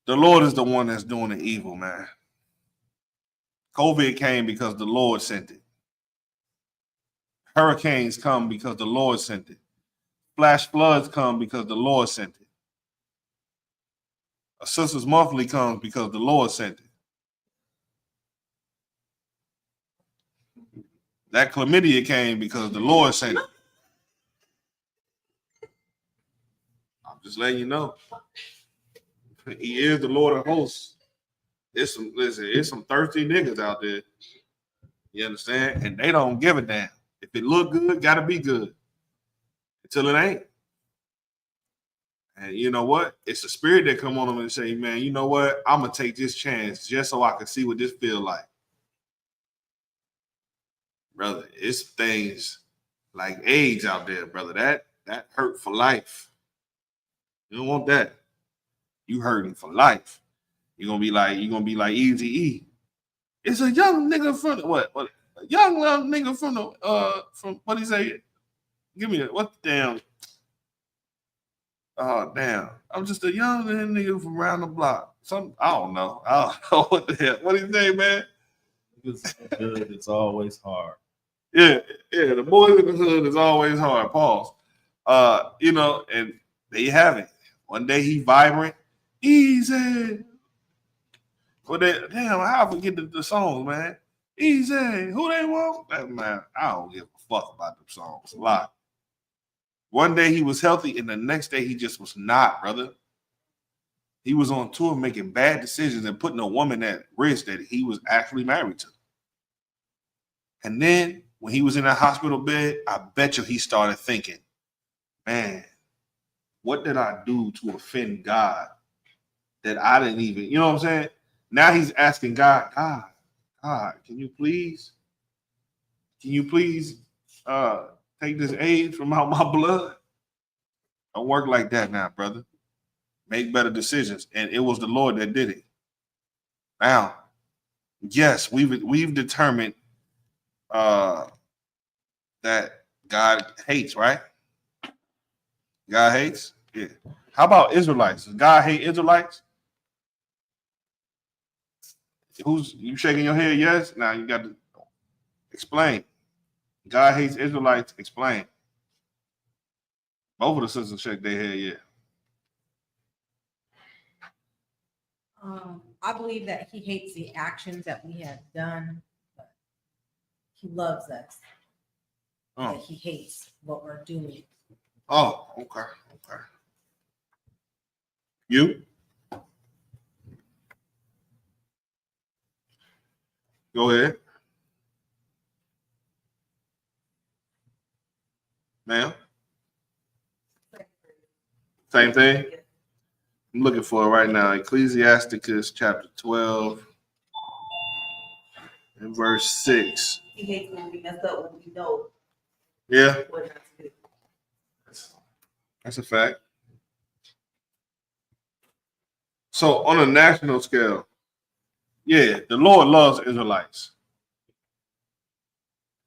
the Lord is the one that's doing the evil, man. COVID came because the Lord sent it. Hurricanes come because the Lord sent it. Flash floods come because the Lord sent it. A Sisters Monthly comes because the Lord sent it. That chlamydia came because the Lord sent it. I'm just letting you know. He is the Lord of hosts. It's some thirsty niggas out there. You understand? And they don't give a damn. If it look good, gotta be good. Until it ain't. And you know what? It's the spirit that come on them and say, man, you know what? I'm gonna take this chance just so I can see what this feel like. Brother, it's things like AIDS out there, brother. That hurt for life. You don't want that. You hurting for life. You're gonna be like Easy-E. It's a young nigga from the, what? A young nigga from the from what he say? Give me what the damn. Oh damn! I'm just a young nigga from around the block. I don't know. I don't know what the hell. What do you say, man? It's good. It's always hard. Yeah. The boys in the hood is always hard. Pause. You know, and there you have it. One day he vibrant, easy. But damn, how I forget the songs, man? Easy. Who they want? Man, I don't give a fuck about them songs. A lot. One day he was healthy, and the next day he just was not, brother. He was on tour making bad decisions and putting a woman at risk that he was actually married to. And then when he was in that hospital bed, I bet you he started thinking, man, what did I do to offend God that I didn't even, you know what I'm saying? Now he's asking God, can you please take this AIDS from out my blood? Don't work like that now, brother. Make better decisions. And it was the Lord that did it. Now, yes, we've determined that God hates, right? God hates? Yeah. How about Israelites? Does God hate Israelites? You shaking your head? Yes. Now you got to explain. God hates Israelites. Explain. Both of the sisters shake their head. Yeah. I believe that he hates the actions that we have done, but he loves us. But he hates what we're doing. Oh, okay. You? Go ahead. Ma'am? Same thing? I'm looking for it right now. Ecclesiasticus chapter 12 and verse 6. He hates when we mess up when we know. Yeah. What not to do. That's a fact. So on a national scale, yeah, the Lord loves Israelites.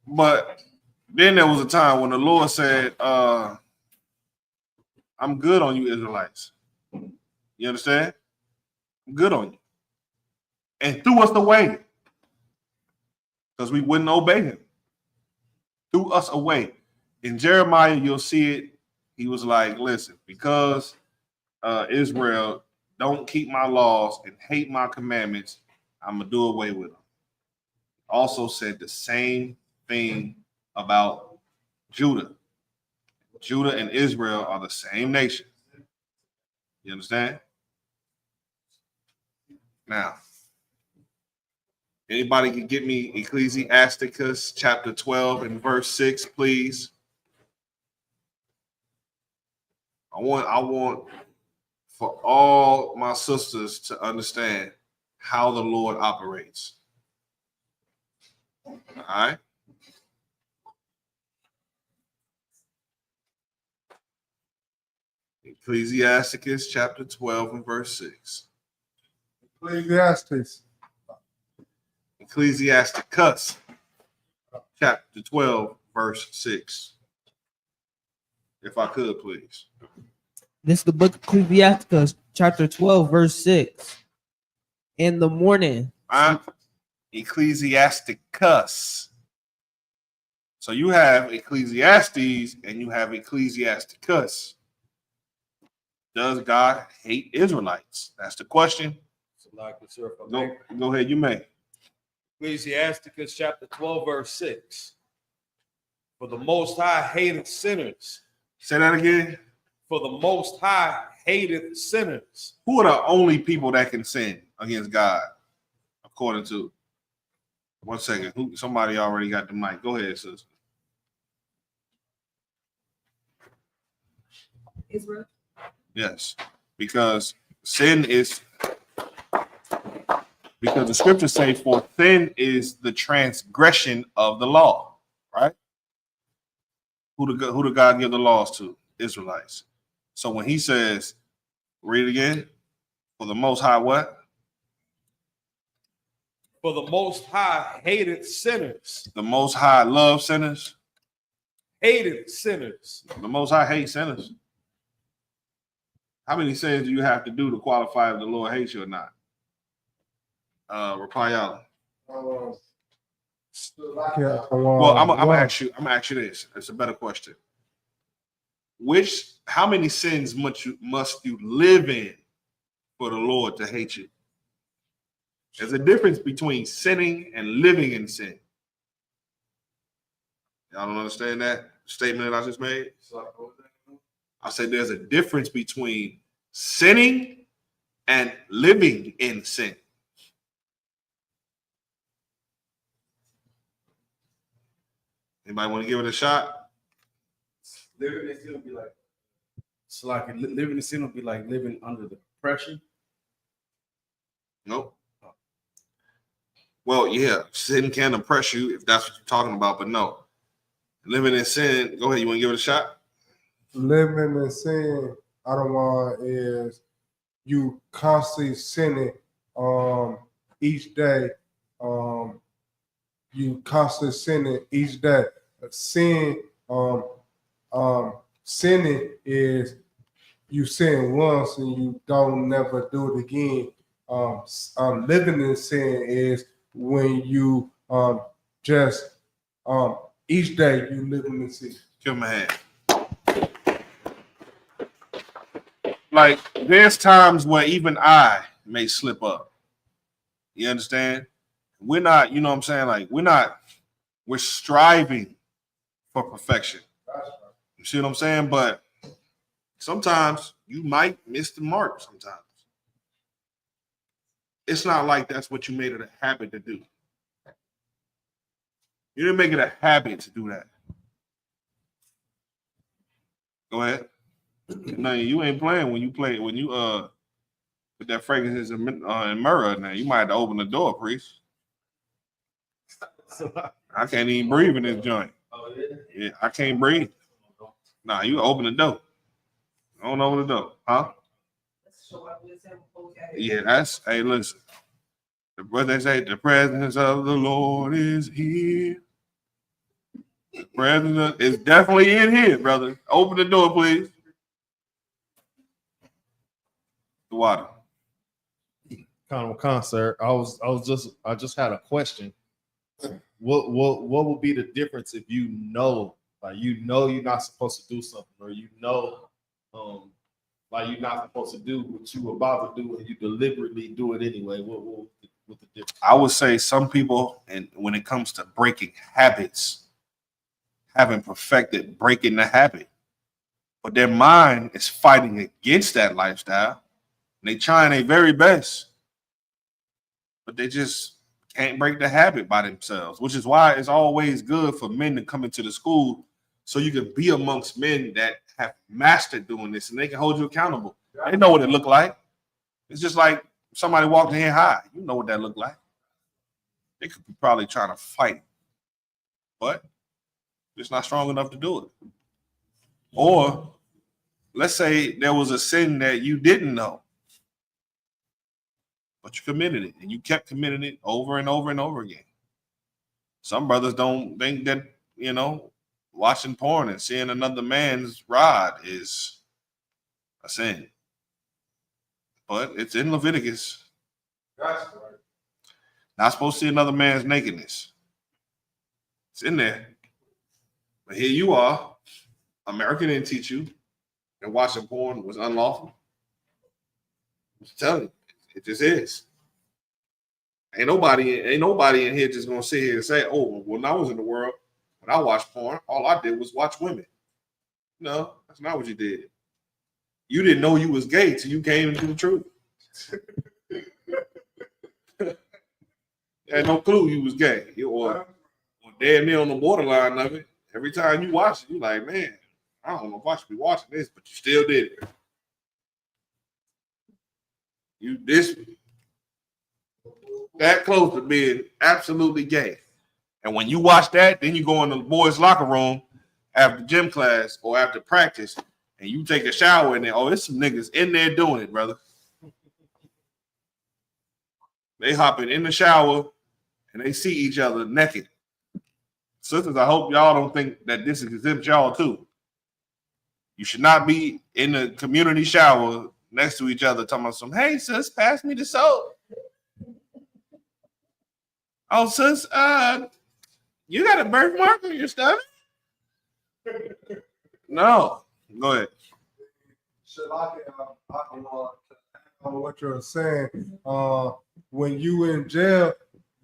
But then there was a time when the Lord said, I'm good on you, Israelites. You understand? I'm good on you. And threw us away because we wouldn't obey him. Threw us away. In Jeremiah, you'll see it. He was like, listen, because Israel don't keep my laws and hate my commandments, I'm going to do away with them. Also said the same thing about Judah. Judah and Israel are the same nation. You understand? Now, anybody can get me Ecclesiasticus chapter 12 and verse 6, please. I want for all my sisters to understand how the Lord operates. All right? Ecclesiasticus chapter 12 and verse 6. Ecclesiasticus chapter 12 verse 6. If I could, please. This is the book of Ecclesiasticus, chapter 12, verse 6. In the morning. Ecclesiasticus. So you have Ecclesiastes and you have Ecclesiasticus. Does God hate Israelites? That's the question. Go ahead, you may. Ecclesiasticus chapter 12, verse 6. For the Most High hated sinners. Say that again. For the Most High hated sinners. Who are the only people that can sin against God? According to, one second, somebody already got the mic. Go ahead, sister. Israel. Yes, because sin is, because the scriptures say, for sin is the transgression of the law, right? Who did God give the laws to? Israelites. So when he says, read it again, for the Most High what? For the Most High hated sinners. The Most High loves sinners. Hated sinners. The Most High hates sinners. How many sins do you have to do to qualify if the Lord hates you or not? Reply out. Well, I'm gonna ask you this. It's a better question. How many sins must you live in for the Lord to hate you? There's a difference between sinning and living in sin. Y'all don't understand that statement that I just made? I said there's a difference between sinning and living in sin. Anybody want to give it a shot? Living in sin will be like, it's like living in sin will be like living under the oppression. Nope. Well, yeah, sin can oppress you if that's what you're talking about, but no. Living in sin, go ahead, you want to give it a shot? Living in sin, I don't want is you constantly sinning each day. You constantly sinning each day. Sin, sinning is you sin once and you don't never do it again. Living in sin is when you just each day you living in sin. Give him a hand. Like, there's times where even I may slip up. You understand? We're not, you know what I'm saying? Like, we're striving for perfection. You see what I'm saying? But sometimes you might miss the mark sometimes. It's not like that's what you made it a habit to do. You didn't make it a habit to do that. Go ahead. No, you ain't playing when you put that fragrance in myrrh. Now you might have to open the door, priest. I can't even breathe in this joint. Yeah, I can't breathe. Nah, you open the door. I don't open the door, huh? Yeah, hey, listen. What they say, the presence of the Lord is here. The presence is definitely in here, brother. Open the door, please. The water. Kind of a concert. I just had a question. What would be the difference if you know you're not supposed to do something, or like you're not supposed to do what you were about to do and you deliberately do it anyway? What the difference? I would say some people, and when it comes to breaking habits, haven't perfected breaking the habit, but their mind is fighting against that lifestyle. And they trying their very best, but they just can't break the habit by themselves, which is why it's always good for men to come into the school so you can be amongst men that have mastered doing this and they can hold you accountable. They know what it look like. It's just like somebody walked in here high. You know what that looked like. They could be probably trying to fight, but it's not strong enough to do it. Or let's say there was a sin that you didn't know, but you committed it and you kept committing it over and over and over again. Some brothers don't think that, watching porn and seeing another man's rod is a sin. But it's in Leviticus. That's right. Not supposed to see another man's nakedness. It's in there. But here you are. America didn't teach you that watching porn was unlawful. I'm just telling you, it just is. Ain't nobody in here just gonna sit here and say, "Oh, when I was in the world, when I watched porn, all I did was watch women." No, that's not what you did. You didn't know you was gay till you came into the truth. You had no clue you was gay. You were damn near on the borderline of it. Every time you watch it, you like, man, I don't know if I should be watching this, but you still did it. You this that close to being absolutely gay. And when you watch that, then you go in the boys' locker room after gym class or after practice, and you take a shower in there. Oh, there's some niggas in there doing it, brother. They hopping in the shower and they see each other naked. Sisters, I hope y'all don't think that this exempts y'all too. You should not be in the community shower next to each other talking about some, hey, sis, pass me the soap. Oh, sis, you got a birthmark on your stomach? No. Go ahead. So on what you're saying, when you in jail,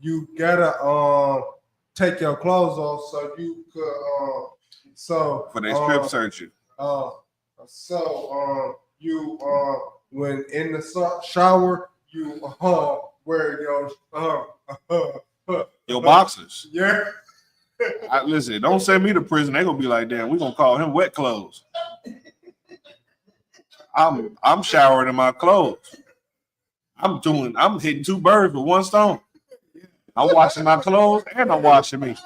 you gotta take your clothes off so you could For they strip search you. You when in the shower, you wear your boxers. Yeah. Listen, don't send me to prison. They gonna be like, damn, we gonna call him wet clothes. I'm showering in my clothes. I'm hitting two birds with one stone. I'm washing my clothes and I'm washing me.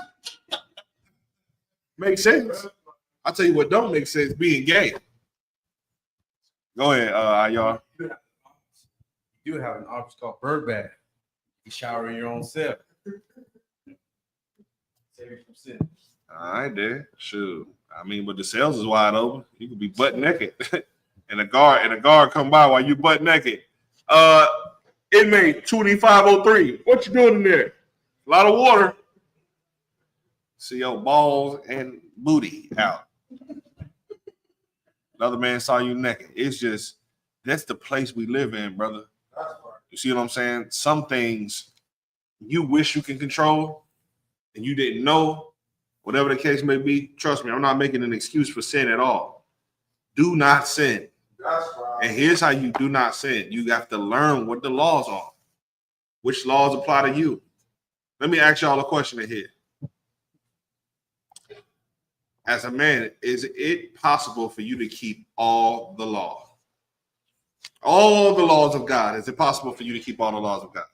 Makes sense. I'll tell you what don't make sense, being gay. Go ahead, y'all. You do have an office called bird bath. You shower in your own cell. Save you from sin. All right, there. Shoot. I mean, but the cells is wide open. You could be butt naked. and a guard come by while you butt naked. Inmate 2503. What you doing in there? A lot of water. See your balls and booty out. Another man saw you naked. It's just, that's the place we live in, brother. You see what I'm saying? Some things you wish you can control and you didn't know, whatever the case may be. Trust me, I'm not making an excuse for sin at all. Do not sin. That's right. And here's how you do not sin. You have to learn what the laws are. Which laws apply to you? Let me ask y'all a question in here. As a man, is it possible for you to keep all the law? All the laws of God. Is it possible for you to keep all the laws of God?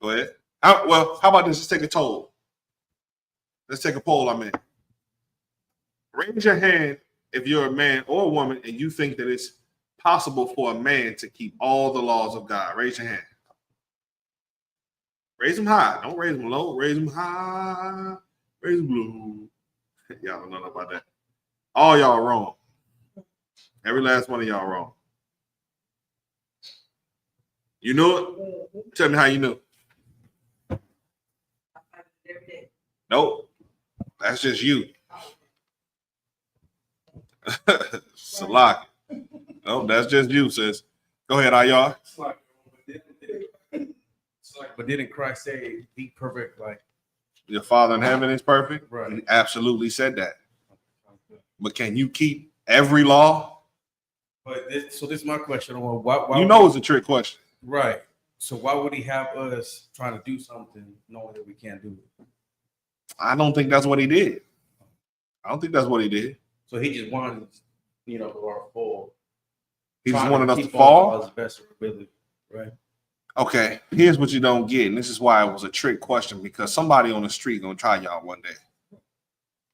Go ahead. How about this? Let's take a poll. Let's take a poll, I mean. Raise your hand if you're a man or a woman and you think that it's possible for a man to keep all the laws of God. Raise your hand. Raise them high. Don't raise them low. Raise them high. Raise them low. Y'all don't know about that. All y'all wrong. Every last one of y'all wrong. You knew it? Tell me how you knew. Nope. That's just you. Salak. Nope, that's just you, sis. Go ahead, y'all. But didn't Christ say, be perfect like your Father in heaven is perfect? Right. He absolutely said that. But can you keep every law? But this is my question. Why you know it's a trick question. Right. So why would he have us trying to do something knowing that we can't do it? I don't think that's what he did. I don't think that's what he did. So he just wanted, our fall. He just wanted us to fall? As best ability, right? Okay, here's what you don't get, and this is why it was a trick question, because somebody on the street gonna try y'all one day.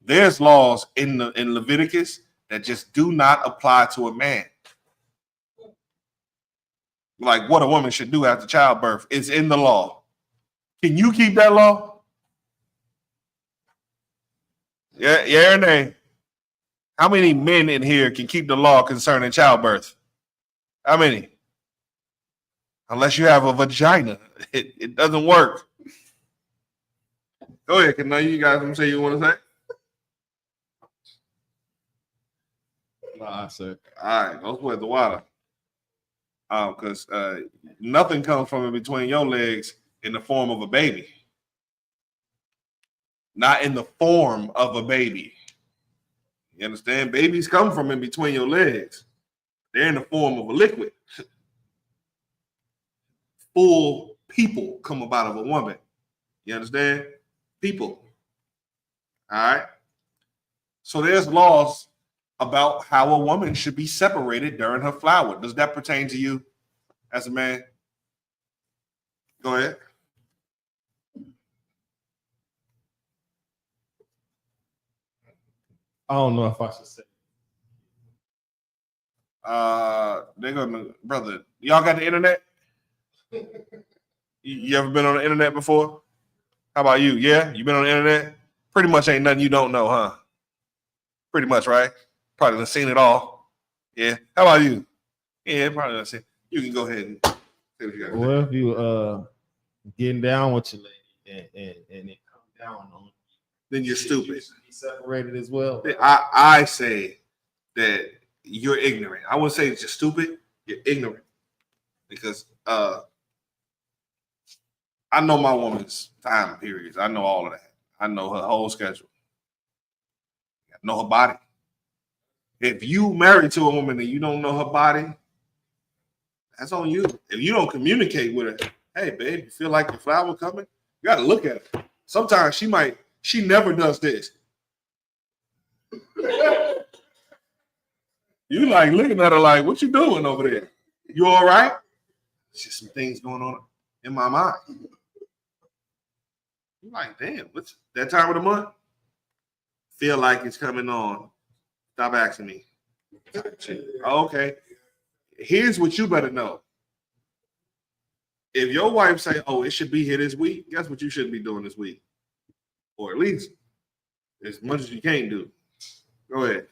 There's laws in Leviticus that just do not apply to a man. Like what a woman should do after childbirth is in the law. Can you keep that law? Yeah or nay? How many men in here can keep the law concerning childbirth? How many? Unless you have a vagina, it doesn't work. Go ahead, can you guys say you want to say? Nah, sir. All right, go sweat the water. Because nothing comes from in between your legs in the form of a baby. Not in the form of a baby. You understand? Babies come from in between your legs. They're in the form of a liquid. Full people come about of a woman. You understand? People. All right. So there's laws about how a woman should be separated during her flower. Does that pertain to you as a man? Go ahead. I don't know if I should say. They're gonna, brother. Y'all got the internet? You ever been on the internet before? How about you? Yeah, you been on the internet? Pretty much ain't nothing you don't know, huh? Pretty much, right? Probably done seen it all. Yeah. How about you? Yeah, probably done seen. You can go ahead and say what you got. Well, if you getting down with your lady and it come down on you, Then you're stupid. You should be separated as well. I say that you're ignorant. I wouldn't say that you're stupid. You're ignorant because I know my woman's time periods. I know all of that. I know her whole schedule. I know her body. If you married to a woman and you don't know her body, that's on you. If you don't communicate with her, hey, babe, you feel like the flower coming? You got to look at her. Sometimes she never does this. You like looking at her like, what you doing over there? You all right? There's just some things going on in my mind. You're like, damn, what's that time of the month? Feel like it's coming on. Stop asking me. Oh, okay. Here's what you better know. If your wife say, oh, it should be here this week, guess what you shouldn't be doing this week? Or at least as much as you can do. Go ahead.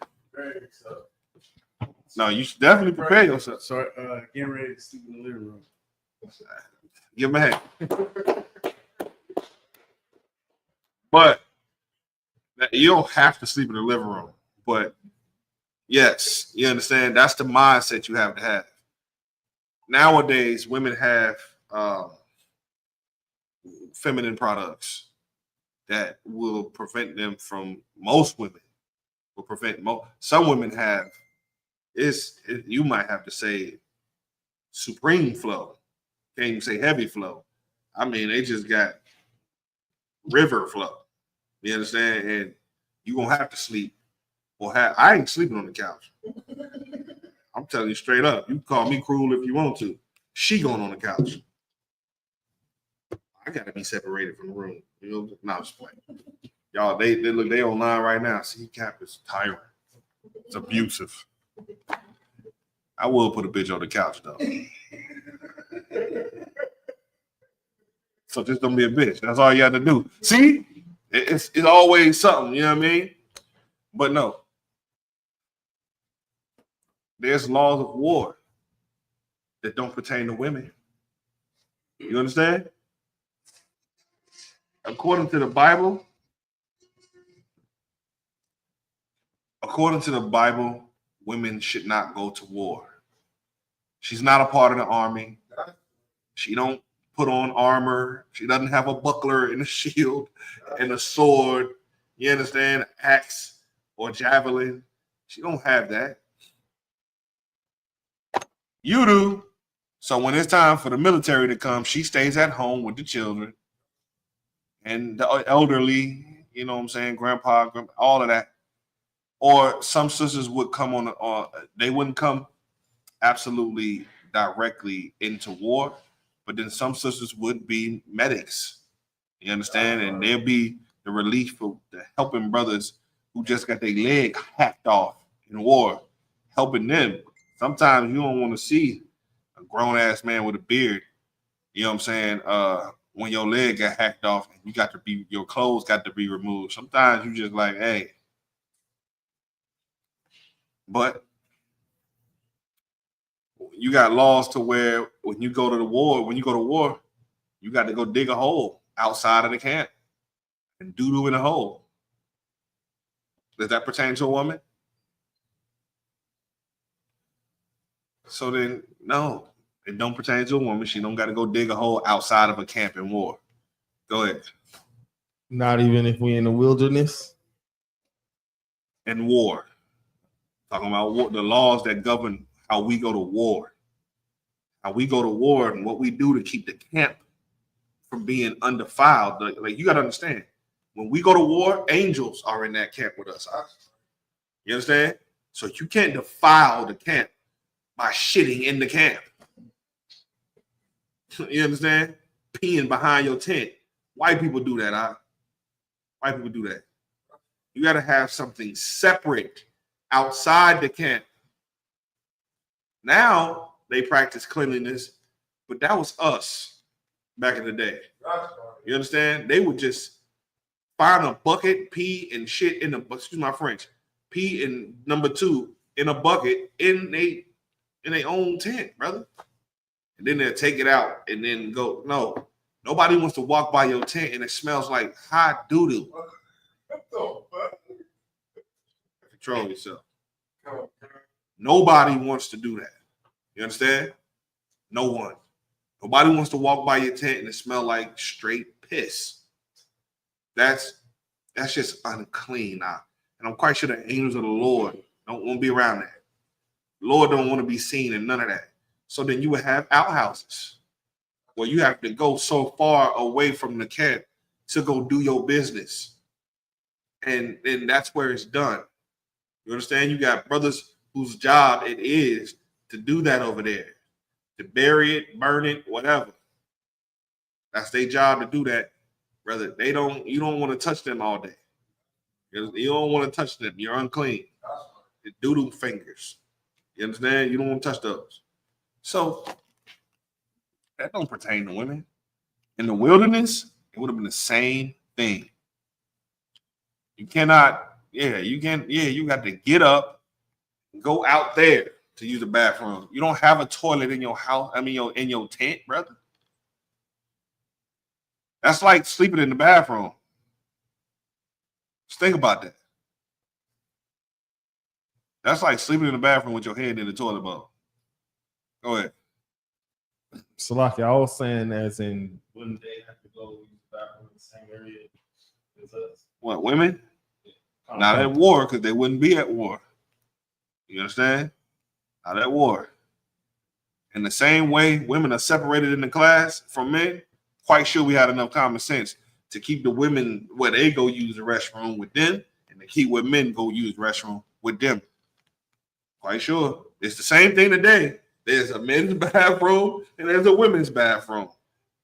No, you should definitely prepare yourself. So, getting ready to sleep in the living room. Give him a hand. But you don't have to sleep in the living room. But yes, you understand? That's the mindset you have to have. Nowadays, women have feminine products that will prevent them from, most women will prevent, some women have, you might have to say supreme flow. Can't even say heavy flow. I mean, they just got river flow. You understand? And you're going to have to sleep. I ain't sleeping on the couch. I'm telling you straight up. You can call me cruel if you want to. She going on the couch. I got to be separated from the room. You know, not just playing. Y'all, they look, they online right now. See, Cap is tyrant. It's abusive. I will put a bitch on the couch, though. So just don't be a bitch. That's all you have to do. See? It's always something, you know what I mean? But no. There's laws of war that don't pertain to women. You understand? According to the Bible, women should not go to war. She's not a part of the army. She don't put on armor. She doesn't have a buckler and a shield and a sword. You understand? Axe or javelin. She don't have that. You do. So when it's time for the military to come, she stays at home with the children and the elderly, you know what I'm saying, grandpa, all of that. Or some sisters would come they wouldn't come absolutely directly into war, but then some sisters would be medics. You understand? And they'll be the relief for the helping brothers who just got their leg hacked off in war, helping them. Sometimes you don't want to see a grown-ass man with a beard, you know what I'm saying, when your leg got hacked off and your clothes got to be removed. Sometimes you just like, hey. But you got laws to where when you go to war, you got to go dig a hole outside of the camp and doo-doo in a hole. Does that pertain to a woman? So then, no, it don't pertain to a woman. She don't got to go dig a hole outside of a camp in war. Go ahead. Not even if we in the wilderness. In war. Talking about war, the laws that govern how we go to war. How we go to war and what we do to keep the camp from being undefiled. Like you got to understand, when we go to war, angels are in that camp with us. You understand? So you can't defile the camp by shitting in the camp. You understand? Peeing behind your tent. White people do that, huh? White people do that. You got to have something separate outside the camp. Now they practice cleanliness, but that was us back in the day. You understand? They would just find a bucket, pee and shit in the, excuse my French, pee in number 2 in a bucket in their own tent, brother. And then they'll take it out and then go. No, nobody wants to walk by your tent and it smells like hot doo-doo. Control yourself. Nobody wants to do that. You understand? No one. Nobody wants to walk by your tent and it smell like straight piss. That's just unclean now. And I'm quite sure the angels of the Lord don't want to be around that. The Lord don't want to be seen in none of that. So then you would have outhouses where you have to go so far away from the camp to go do your business. And that's where it's done. You understand? You got brothers whose job it is to do that over there, to bury it, burn it, whatever. That's their job to do that, brother. You don't want to touch them all day. You don't want to touch them. You're unclean. The doodle fingers. You understand? You don't want to touch those. So that don't pertain to women. In the wilderness, it would have been the same thing. You cannot, you got to get up, go out there to use the bathroom. You don't have a toilet in your house, in your tent, brother. That's like sleeping in the bathroom. Just think about that. That's like sleeping in the bathroom with your head in the toilet bowl. Go ahead. Salaki, I was saying as in, wouldn't they have to go use the bathroom in the same area as us? What, women? Not at war, because they wouldn't be at war. You understand? Not at war. In the same way women are separated in the class from men, quite sure we had enough common sense to keep the women where they go use the restroom with them and to keep where men go use the restroom with them. Quite sure. It's the same thing today. There's a men's bathroom and there's a women's bathroom.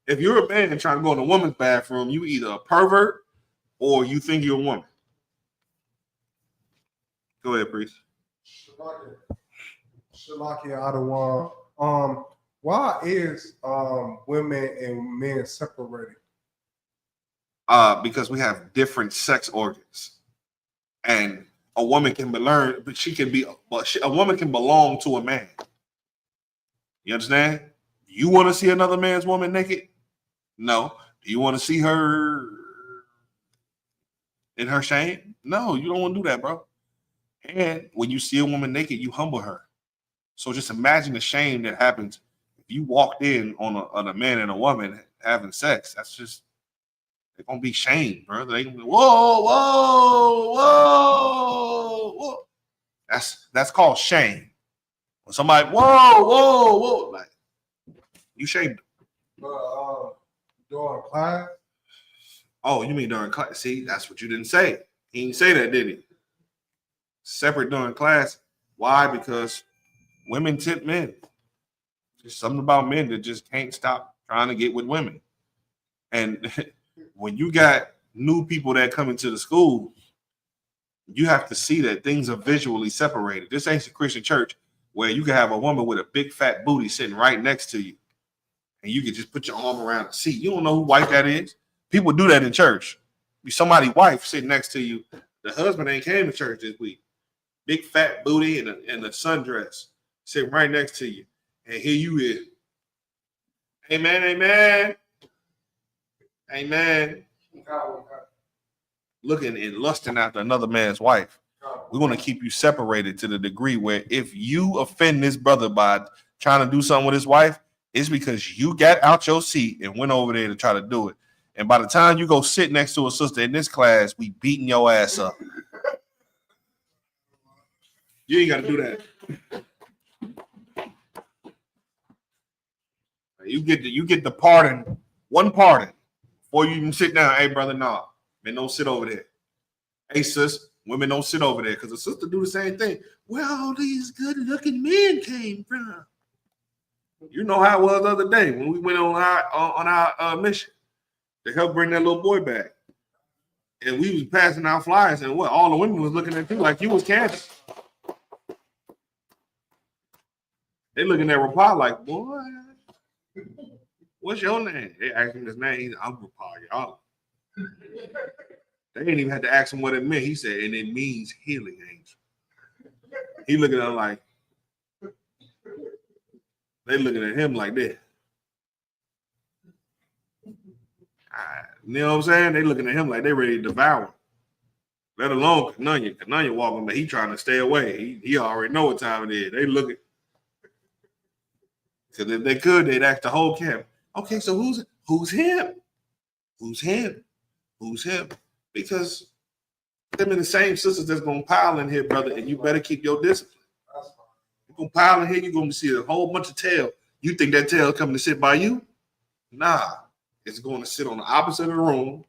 If you're a man trying to go in a woman's bathroom, you either a pervert or you think you're a woman. Go ahead, priest. Shalaki Adawan. Why is women and men separated? Because we have different sex organs, and a woman can learn, but a woman can belong to a man. You understand? You want to see another man's woman naked? No. Do you want to see her in her shame? No, you don't want to do that, bro. And when you see a woman naked, you humble her. So just imagine the shame that happens if you walked in on a man and a woman having sex. That's just, they're gonna be shamed, bro. They gonna be, whoa, whoa, whoa, whoa. That's called shame. When somebody, whoa, whoa, whoa, like you shamed them. During class? Oh, you mean during class? See, that's what you didn't say. He didn't say that, did he? Separate during class. Why? Because women tip men. There's something about men that just can't stop trying to get with women. And when you got new people that come into the school, you have to see that things are visually separated. This ain't a Christian church where you can have a woman with a big fat booty sitting right next to you, and you can just put your arm around the seat. You don't know who wife that is. People do that in church. Be somebody's wife sitting next to you. The husband ain't came to church this week. Big fat booty and a sundress sitting right next to you. And here you is. Amen, amen. Amen. Looking and lusting after another man's wife. We want to keep you separated to the degree where if you offend this brother by trying to do something with his wife, it's because you got out your seat and went over there to try to do it. And by the time you go sit next to a sister in this class, we beating your ass up. You ain't got to do that. You get the pardon, one pardon, before you even sit down. Hey, brother, nah, man, don't sit over there. Hey, sis, women don't sit over there because the sister do the same thing. Where all these good-looking men came from? You know how it was the other day when we went on our mission to help bring that little boy back, and we was passing out flyers, and all the women was looking at you like you was Candace. They looking at Rapah like, boy, what's your name? They asked him his name. I'm Rapah, y'all. They didn't even have to ask him what it meant. He said, and it means healing angel. He looking at him like, they looking at him like this. You know what I'm saying? They looking at him like they ready to devour. Let alone Kananya. Kananya walking, but he trying to stay away. He already know what time it is. They looking. Because if they could, they'd ask the whole camp. Okay, so who's him? Who's him? Who's him? Because them are the same sisters that's gonna pile in here, brother, and you better keep your discipline. You're gonna pile in here, you're gonna see a whole bunch of tail. You think that tail coming to sit by you? Nah, it's going to sit on the opposite of the room,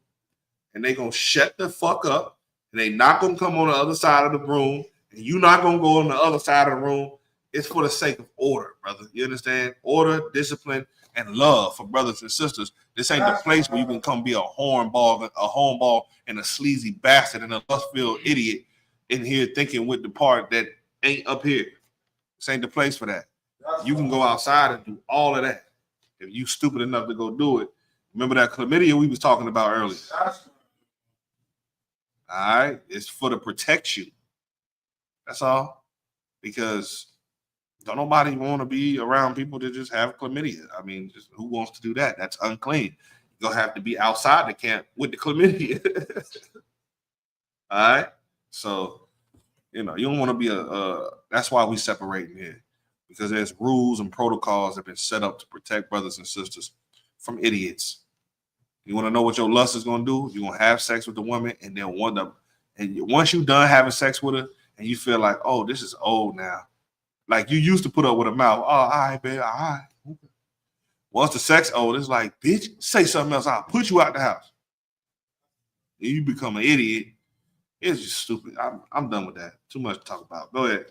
and they gonna shut the fuck up, and they not gonna come on the other side of the room, and you not gonna go on the other side of the room. It's for the sake of order, brother. You understand? Order, discipline, and love for brothers and sisters. This ain't the place where you can come be a hornball, and a sleazy bastard and a lust-filled idiot in here thinking with the part that ain't up here. This ain't the place for that. You can go outside and do all of that if you stupid enough to go do it. Remember that chlamydia we was talking about earlier? All right? It's for to protect you. That's all. Because don't nobody want to be around people that just have chlamydia. I mean, just who wants to do that? That's unclean. You're going to have to be outside the camp with the chlamydia. All right? So, you don't want to be that's why we separating here. Because there's rules and protocols that have been set up to protect brothers and sisters from idiots. You want to know what your lust is going to do? You're going to have sex with the woman, and then once you're done having sex with her, and you feel like, oh, this is old now. Like you used to put up with a mouth. Oh, all right, babe, all right. Once the sex old, it's like, bitch, say something else. I'll put you out the house. And you become an idiot. It's just stupid. I'm done with that. Too much to talk about. Go ahead.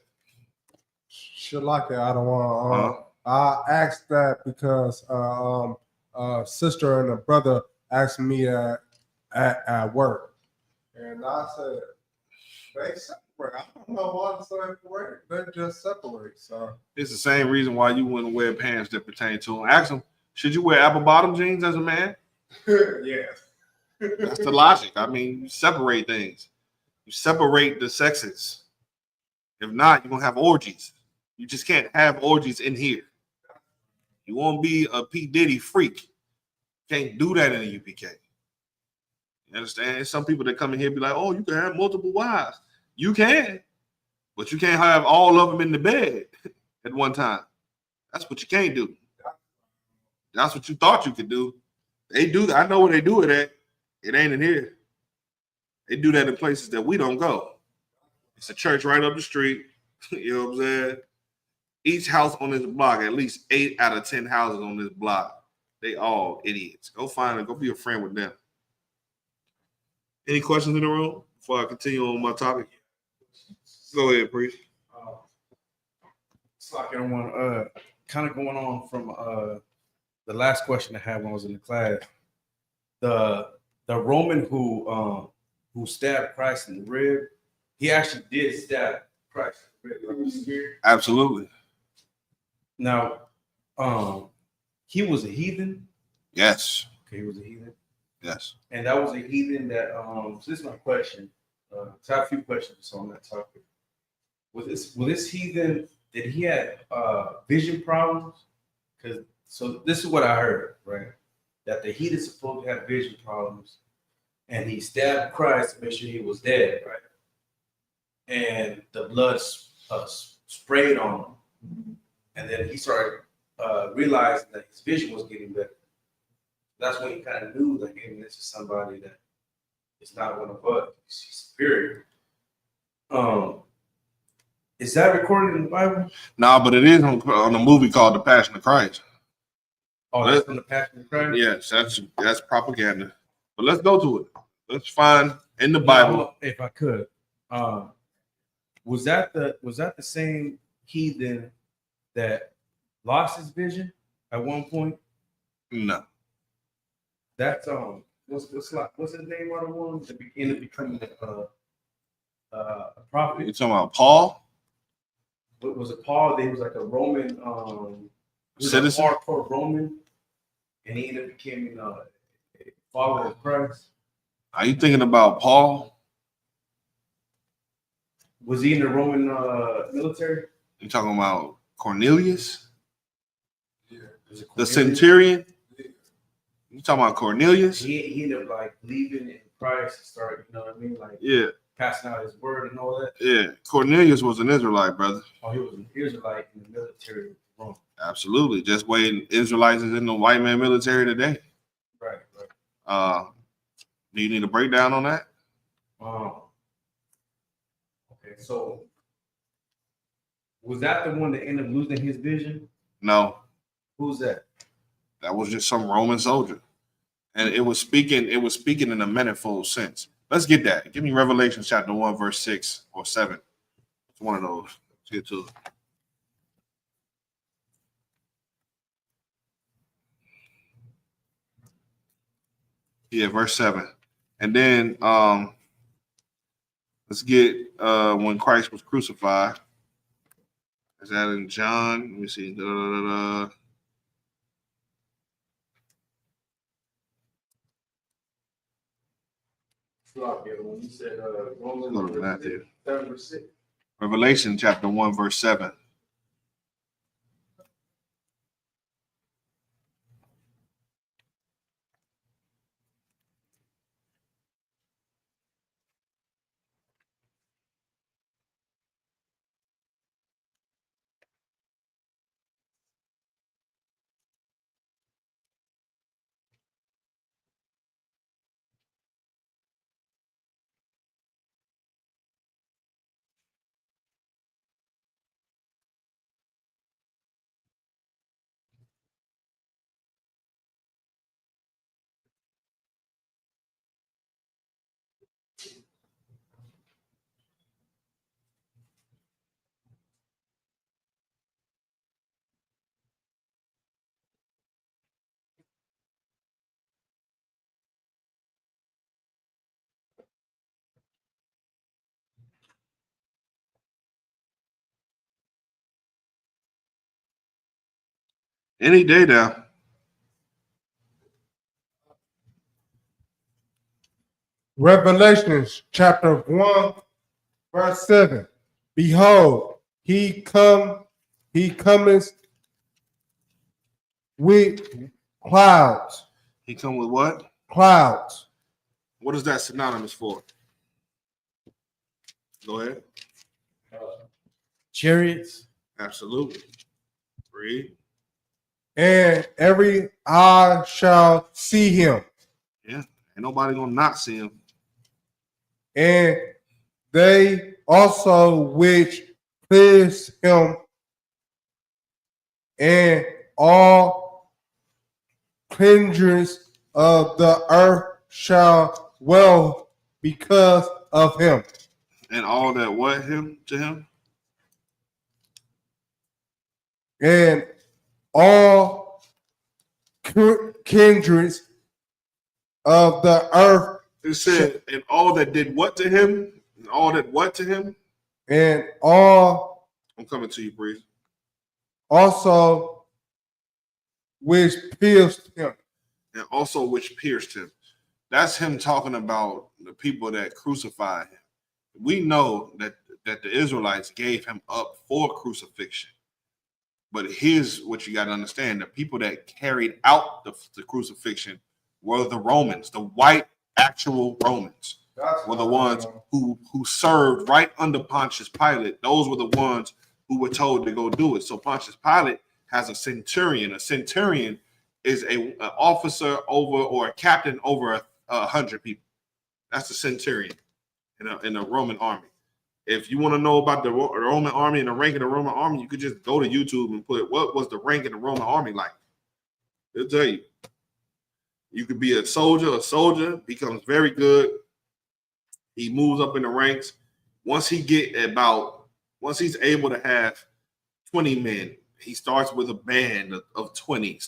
Shalaka, I don't want. I asked that because sister and a brother asked me at work, and I said they separate. I don't know why they separate. They just separate. So it's the same reason why you wouldn't wear pants that pertain to them. Ask them, should you wear apple bottom jeans as a man? Yeah, that's the logic. I mean, you separate things. You separate the sexes. If not, you're gonna have orgies. You just can't have orgies in here. You won't be a P. Diddy freak. Can't do that in the UPK. You understand? There's some people that come in here and be like, oh, you can have multiple wives. You can, but you can't have all of them in the bed at one time. That's what you can't do. That's what you thought you could do. They do that. I know where they do it at. It ain't in here. They do that in places that we don't go. It's a church right up the street. You know what I'm saying? Each house on this block, at least 8 out of 10 houses on this block, they all idiots. Go find them. Go be a friend with them. Any questions in the room before I continue on my topic? Go ahead, priest. It's like everyone, kind of going on from the last question I had when I was in the class. The Roman who stabbed Christ in the rib, he actually did stab Christ in the rib. Absolutely. Now, he was a heathen. Yes. Okay, he was a heathen. Yes. And that was a heathen that. So this is my question. So I have a few questions on that topic. Will this heathen that he had vision problems? Because so this is what I heard, right? That the heat is supposed to have vision problems, and he stabbed Christ to make sure he was dead, right? And the blood sprayed on him, and then he started realizing that his vision was getting better. That's when he kind of knew that, hey, this is somebody that is not one of us; he's superior. Is that recorded in the Bible? Nah, but it is on a movie called The Passion of Christ. Oh, that's from the Passion of Christ? Yes, that's propaganda. But let's go to it. Let's find in the Bible. No, if I could, was that the same heathen that lost his vision at one point? No. That's what's his name? What the one that ended up becoming a prophet? You talking about Paul? What was it? Paul? He was like a Roman citizen, hardcore Roman, and he ended up becoming a follower of Christ. Are you thinking about Paul? Was he in the Roman military? You talking about Cornelius? Yeah. The centurion? You talking about Cornelius? He ended up like believing in Christ and started, you know what I mean? Like passing out his word and all that. Yeah. Cornelius was an Israelite, brother. Oh, he was an Israelite in the military of Rome. Absolutely. Just waiting Israelites is in the white man military today. Right. Do you need a breakdown on that? Okay, so was that the one that ended up losing his vision? No. Who's that? That was just some Roman soldier. And it was speaking in a manifold sense. Let's get that. Give me Revelation chapter 1, verse 6 or 7. It's one of those. Let's get to it. Yeah, verse 7. And then let's get when Christ was crucified. Is that in John? Let me see. When you said Romans, Go to Matthew. 7 verse 6. Revelation chapter 1, verse 7. Any day now. Revelations chapter 1, verse 7. Behold, he cometh with clouds. He come with what? Clouds. What is that synonymous for? Go ahead. Chariots. Absolutely. Read. And every eye shall see him. Yeah. Ain't nobody gonna not see him. And they also which pierced him, and all kindreds of the earth shall well because of him. And all that what him to him? And all kindreds of the earth. It said, and all that did what to him? And all that what to him? And all. I'm coming to you, Breeze. Also, which pierced him. And also which pierced him. That's him talking about the people that crucified him. We know that that the Israelites gave him up for crucifixion. But here's what you got to understand: the people that carried out the crucifixion were the Romans, the white actual Romans. Were the ones who served right under Pontius Pilate. Those were the ones who were told to go do it. So Pontius Pilate has a centurion. A centurion is an officer over or a captain over 100 people. That's a centurion in a Roman army. If you want to know about the Roman army and the rank of the Roman army, you could just go to YouTube and put what was the rank of the Roman army like. It'll tell you. You could be a soldier becomes very good. He moves up in the ranks. Once he's able to have 20 men, he starts with a band of 20.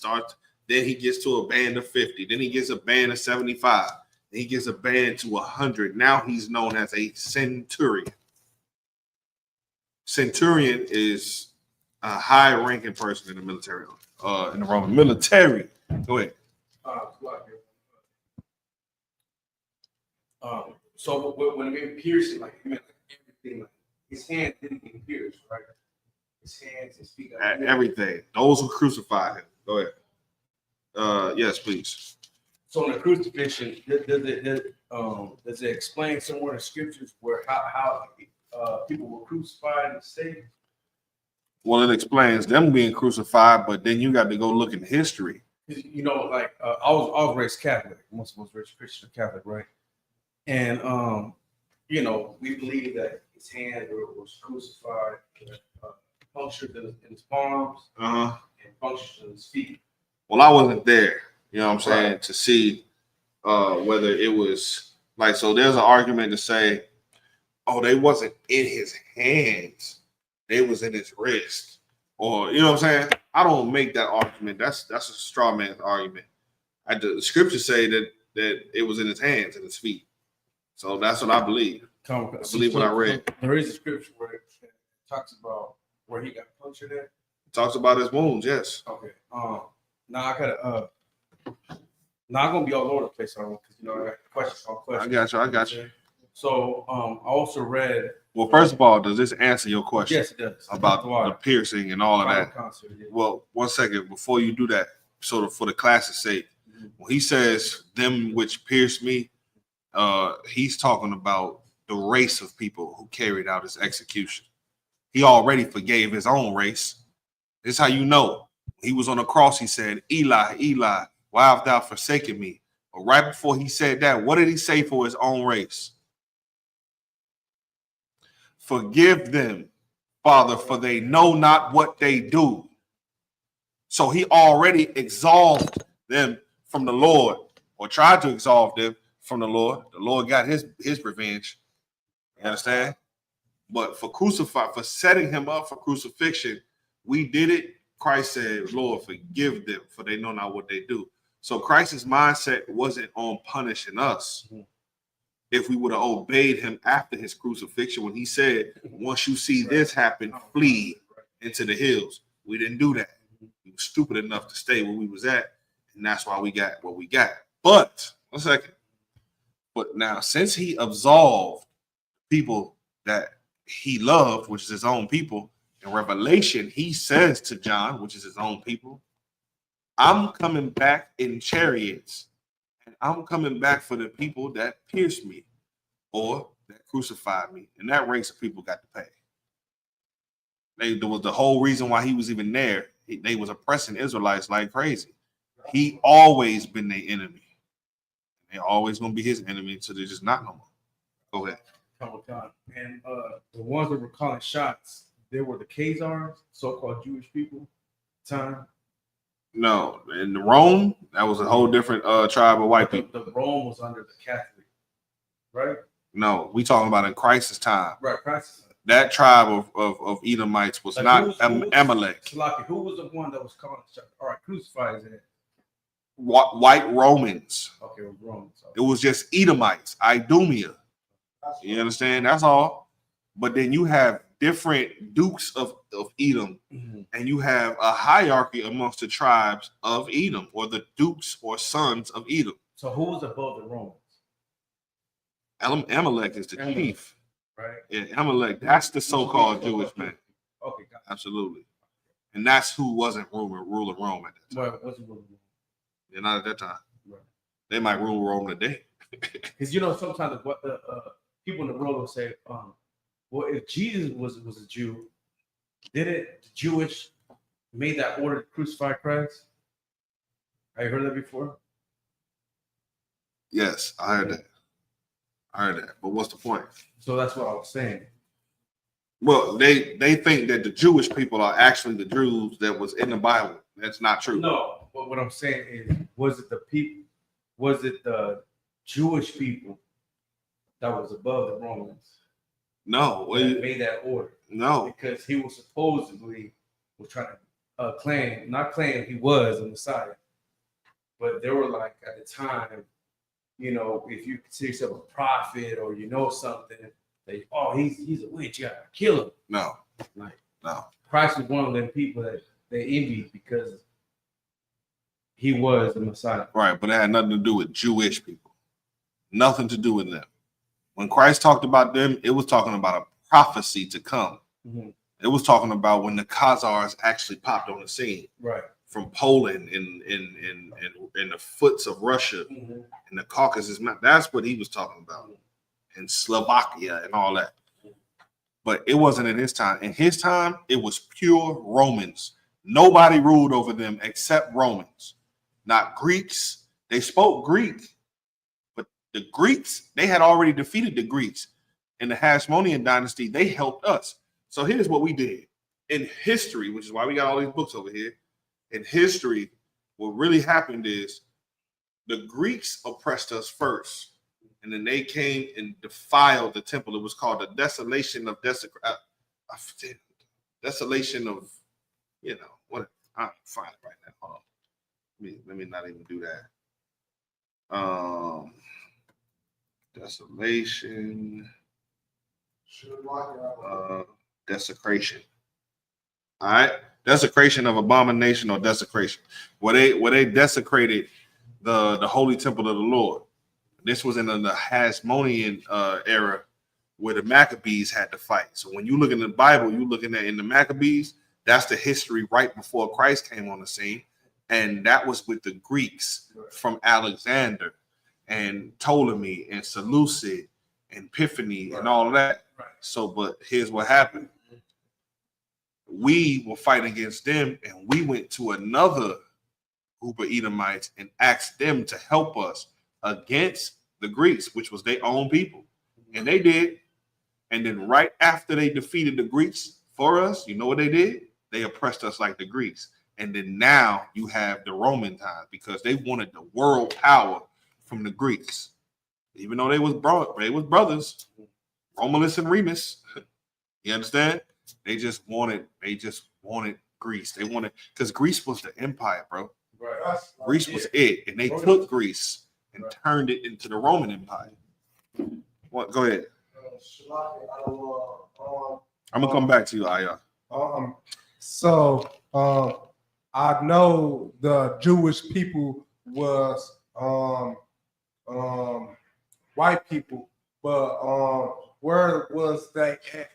Then he gets to a band of 50. Then he gets a band of 75. Then he gets a band to 100. Now he's known as a centurion. Centurion is a high-ranking person in the military, in the Roman military. Go ahead. So when it pierced, like everything, like his hand didn't get pierced, right? His hands, his feet, everything. Those who crucified him. Go ahead. Yes, please. So in the crucifixion, does it explain somewhere in the scriptures where how people were crucified and saved? Well, it explains them being crucified, but then you got to go look in history. You know, like I was raised Catholic. Most of us raised Christian Catholic, right? And you know, we believe that his hand was crucified, punctured in his palms, and punctured in his feet. Well, I wasn't there, you know what I'm saying, right, to see whether it was like, so there's an argument to say, oh, they wasn't in his hands, they was in his wrist, or you know what I'm saying. I don't make that argument. That's a straw man's argument. The scriptures say that it was in his hands and his feet. So that's what I believe. I believe what I read. There is a scripture where it talks about where he got punctured at. It talks about his wounds, yes. Okay. Now I gotta now I'm gonna be all over the place on because you know I got questions on questions. I got you. So I also read. Well, first of all, does this answer your question? Yes, it does. About the piercing and all of that. Concert, yeah. Well, 1 second before you do that, sort of for the class's sake, when he says them which pierced me, he's talking about the race of people who carried out his execution. He already forgave his own race. This is how you know. He was on the cross. He said, Eli, Eli, why have thou forsaken me? But right before he said that, what did he say for his own race? Forgive them, Father, for they know not what they do. So he already absolved them from the Lord, or tried to absolve them from the Lord. The Lord got his revenge. You understand? But for setting him up for crucifixion, we did it. Christ said, Lord, forgive them, for they know not what they do. So Christ's mindset wasn't on punishing us. If we would have obeyed him after his crucifixion, when he said, once you see this happen, flee into the hills. We didn't do that. We were stupid enough to stay where we was at, and that's why we got what we got. But 1 second. But now, since he absolved people that he loved, which is his own people, in Revelation, he says to John, which is his own people, I'm coming back in chariots, and I'm coming back for the people that pierced me or that crucified me. And that race of people got to pay. There was the whole reason why he was even there. They was oppressing Israelites like crazy. He always been their enemy. They're always going to be his enemy until they're just not no more. Go ahead. And the ones that were calling shots, they were the Khazars, so-called Jewish people at the time. No, in Rome, that was a whole different tribe of white people. The Rome was under the Catholic, right? No, we talking about in Christ's time. Right, Christ's time. That tribe of Edomites was like not Amalek. Who was the one that was calling the shots? All right, crucify his head. White Romans. Okay, it was Romans. Okay. It was just Edomites, Idumea. You understand? That's all. But then you have different dukes of Edom, and you have a hierarchy amongst the tribes of Edom, or the dukes or sons of Edom. So who was above the Romans? Amalek is the chief. right? Yeah, Amalek, that's the so-called Jewish man. Okay, got it. Absolutely. And that's who wasn't ruling Rome at that time. Well, what's it ruling? They're not at that time. Right. They might rule Rome today. Because sometimes the people in the world will say, well, if Jesus was a Jew, didn't the Jewish made that order to crucify Christ? Have you heard that before? Yes, I heard that. But what's the point? So that's what I was saying. Well, they think that the Jewish people are actually the Jews that was in the Bible. That's not true. No, but what I'm saying is, was it the Jewish people that was above the Romans? No, That made that order. No, because he was supposedly trying to not claim he was a Messiah, but they were like at the time, if you consider yourself a prophet or something, he's a witch, you gotta kill him. No. Christ was one of them people that they envied because he was the Messiah. Right, but it had nothing to do with Jewish people. Nothing to do with them. When Christ talked about them, it was talking about a prophecy to come. Mm-hmm. It was talking about when the Khazars actually popped on the scene. Right. From Poland and the foots of Russia and the Caucasus. That's what he was talking about. And Slovakia and all that. But it wasn't in his time. In his time, it was pure Romans. Nobody ruled over them except Romans. Not Greeks. They spoke Greek. But the Greeks, they had already defeated the Greeks. In the Hasmonean dynasty, they helped us. So here's what we did. In history, which is why we got all these books over here. In history, what really happened is the Greeks oppressed us first. And then they came and defiled the temple. It was called the desolation of desolation of, what? I'm fine right now. Hold on. Let me not even do that. Desolation. Desecration. All right. Desecration of abomination or desecration. Where they desecrated the holy temple of the Lord. This was in the Hasmonean era where the Maccabees had to fight. So when you look in the Bible, you're looking at in the Maccabees, that's the history right before Christ came on the scene. And that was with the Greeks from Alexander and Ptolemy and Seleucid and Epiphany and all of that. Right. So, but here's what happened. We were fighting against them and we went to another group of Edomites and asked them to help us against the Greeks, which was their own people. And they did. And then right after they defeated the Greeks for us, you know what they did? They oppressed us like the Greeks. And then now you have the Roman time because they wanted the world power from the Greeks. Even though they was brothers, Romulus and Remus. You understand? They just wanted Greece. They wanted, because Greece was the empire, bro. Right. Greece was it. And they took Greece and turned it into the Roman Empire. What? Go ahead. I'm gonna come back to you, Aya. So I know the Jewish people was white people, but where was they at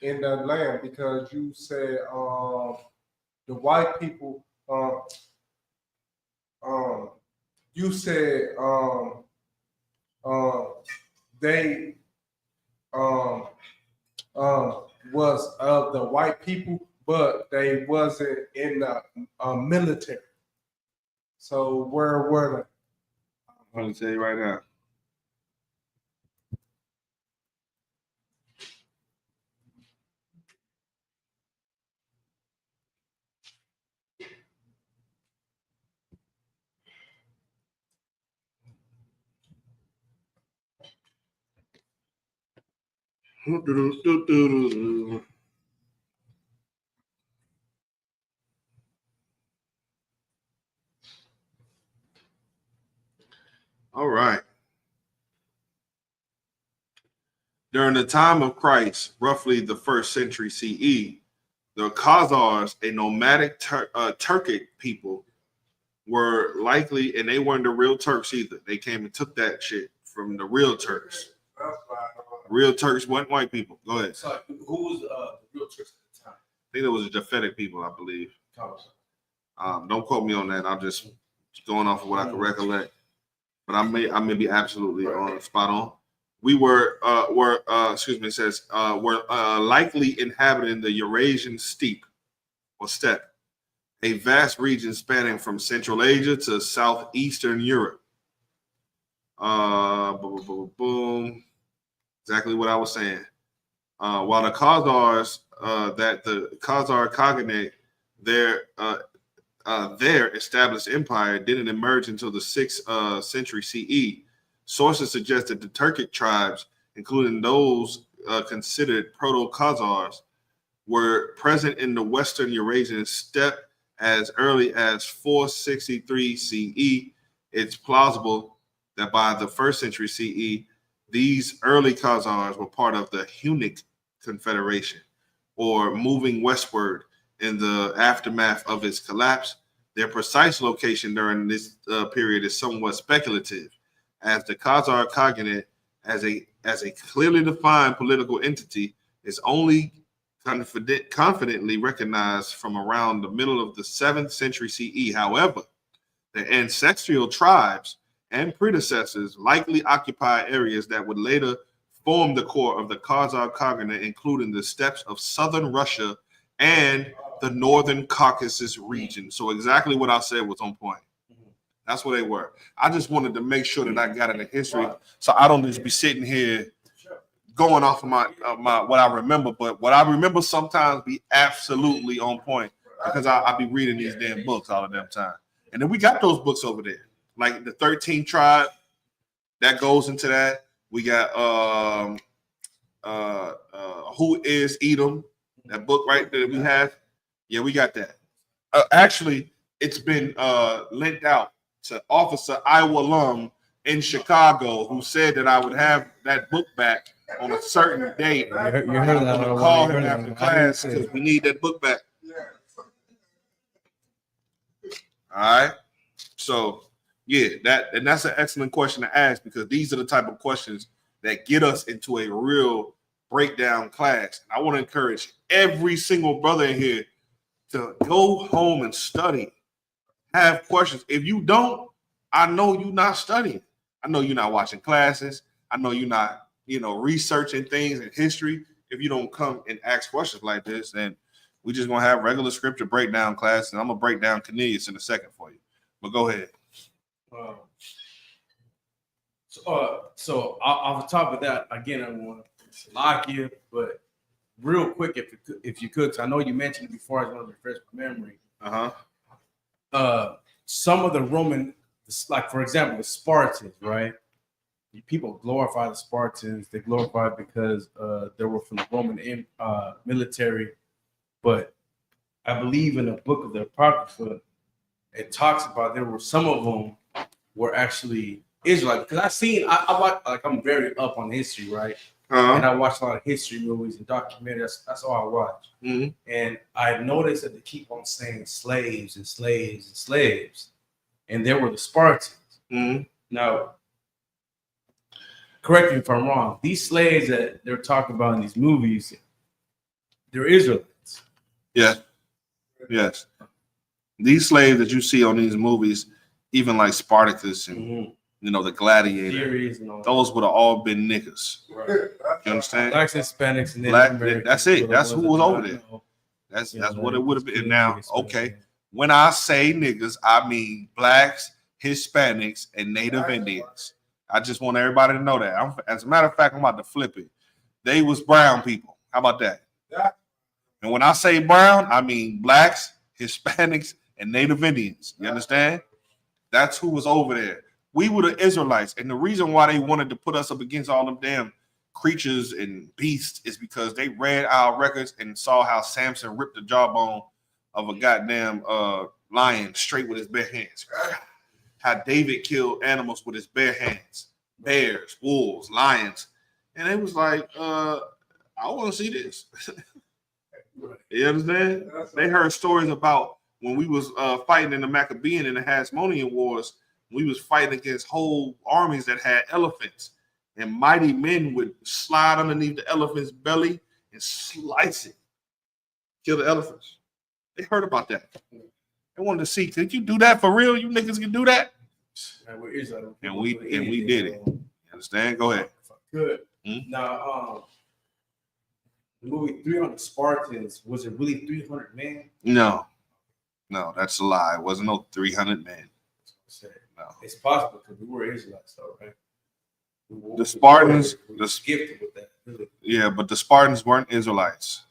in the land? Because you said the white people you said they was of the white people, but they wasn't in the military. So where were they? I'm gonna tell you right now. All right. During the time of Christ, roughly the 1st century CE, the Khazars, a nomadic Turkic people, were likely, and they weren't the real Turks either. They came and took that shit from the real Turks. Real Turks weren't white people. Go ahead. So who was the real Turks at the time? I think it was the Japhetic people, I believe. Don't quote me on that. I'm just going off of what I can recollect. But I may be absolutely spot on. We were it says were likely inhabiting the Eurasian steppe or steppe, a vast region spanning from Central Asia to southeastern Europe. Boom. Exactly what I was saying. While the Khazars, that the Khazar Khaganate, their established empire didn't emerge until the 6th century CE. Sources suggest that the Turkic tribes, including those considered Proto-Khazars, were present in the Western Eurasian steppe as early as 463 CE. It's plausible that by the 1st century CE, these early Khazars were part of the Hunnic Confederation, or moving westward in the aftermath of its collapse. Their precise location during this period is somewhat speculative, as the Khazar Khaganate, as a clearly defined political entity, is only confidently recognized from around the middle of the 7th century CE. However, the ancestral tribes and predecessors likely occupy areas that would later form the core of the Khazar Khaganate, including the steppes of southern Russia and the northern Caucasus region. So exactly what I said was on point. That's where they were. I just wanted to make sure that I got in the history, so I don't just be sitting here going off of my what I remember. But what I remember sometimes be absolutely on point, because I be reading these damn books all the damn time. And then we got those books over there, like the 13th tribe that goes into that. We got Who is Edom, that book right there that we have. Yeah, we got that. Actually, it's been lent out to Officer Iowa alum in Chicago, who said that I would have that book back on a certain date. You heard that. I'm gonna call him after class because we need that book back. All right. So yeah, that's an excellent question to ask, because these are the type of questions that get us into a real breakdown class. I want to encourage every single brother in here to go home and study. Have questions. If you don't, I know you're not studying. I know you're not watching classes. I know you're not, researching things in history. If you don't come and ask questions like this, then we just gonna have regular scripture breakdown class, and I'm gonna break down Cornelius in a second for you. But go ahead. So off the top of that, again, I want to lock you, but real quick, if you could, 'cause I know you mentioned it before, I want to refresh my memory. Some of the Roman, like for example, the Spartans, right? People glorify the Spartans. They glorify it because they were from the Roman military. But I believe in the book of the Apocrypha, it talks about there were some of them were actually Israelites. Because I watch, like, I'm very up on history, right? And I watch a lot of history movies and documentaries. That's all I watch. And I noticed that they keep on saying slaves and slaves and slaves. And there were the Spartans. Now, correct me if I'm wrong. These slaves that they're talking about in these movies, they're Israelites. Yeah. Yes. These slaves that you see on these movies, even like Spartacus and the Gladiator, those would have all been niggas. Right. You understand? Blacks, Hispanics, and Native Americans. That's it. That's who was over there. That's what it would have been. Now, okay, when I say niggas, I mean blacks, Hispanics, and Native Indians. I just want everybody to know that. As a matter of fact, I'm about to flip it. They was brown people. How about that? Yeah. And when I say brown, I mean blacks, Hispanics, and Native Indians. You understand? That's who was over there. We were the Israelites. And the reason why they wanted to put us up against all them damn creatures and beasts is because they read our records and saw how Samson ripped the jawbone of a goddamn lion straight with his bare hands. How David killed animals with his bare hands. Bears, wolves, lions. And it was like, I want to see this. You understand? They heard stories about when we was fighting in the Maccabean and the Hasmonean Wars. We was fighting against whole armies that had elephants, and mighty men would slide underneath the elephant's belly and slice it, kill the elephants. They heard about that. They wanted to see, could you do that for real? You niggas can do that? And we did it. You understand? Go ahead. Good. Now, the movie 300 Spartans, was it really 300 men? No, that's a lie. It wasn't no 300 men. No. It's possible because we were Israelites, though, right? The Spartans, gifted with that. Really. Yeah, but the Spartans weren't Israelites.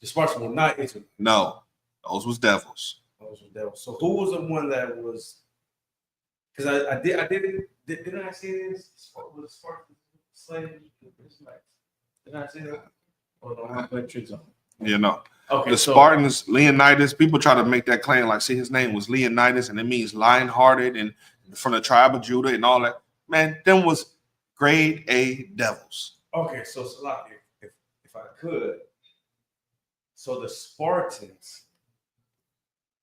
The Spartans were not Israelites. No, those was devils. Those were devils. So who was the one that was? Because didn't I say this? Was the Spartans slaves? Did I say that? Or no, I'm playing tricks on. Yeah, no. Okay, the Spartans, Leonidas, people try to make that claim like, see, his name was Leonidas and it means lion-hearted and from the tribe of Judah and all that. Man, them was grade A devils. Okay, so Salah, if I could, so the Spartans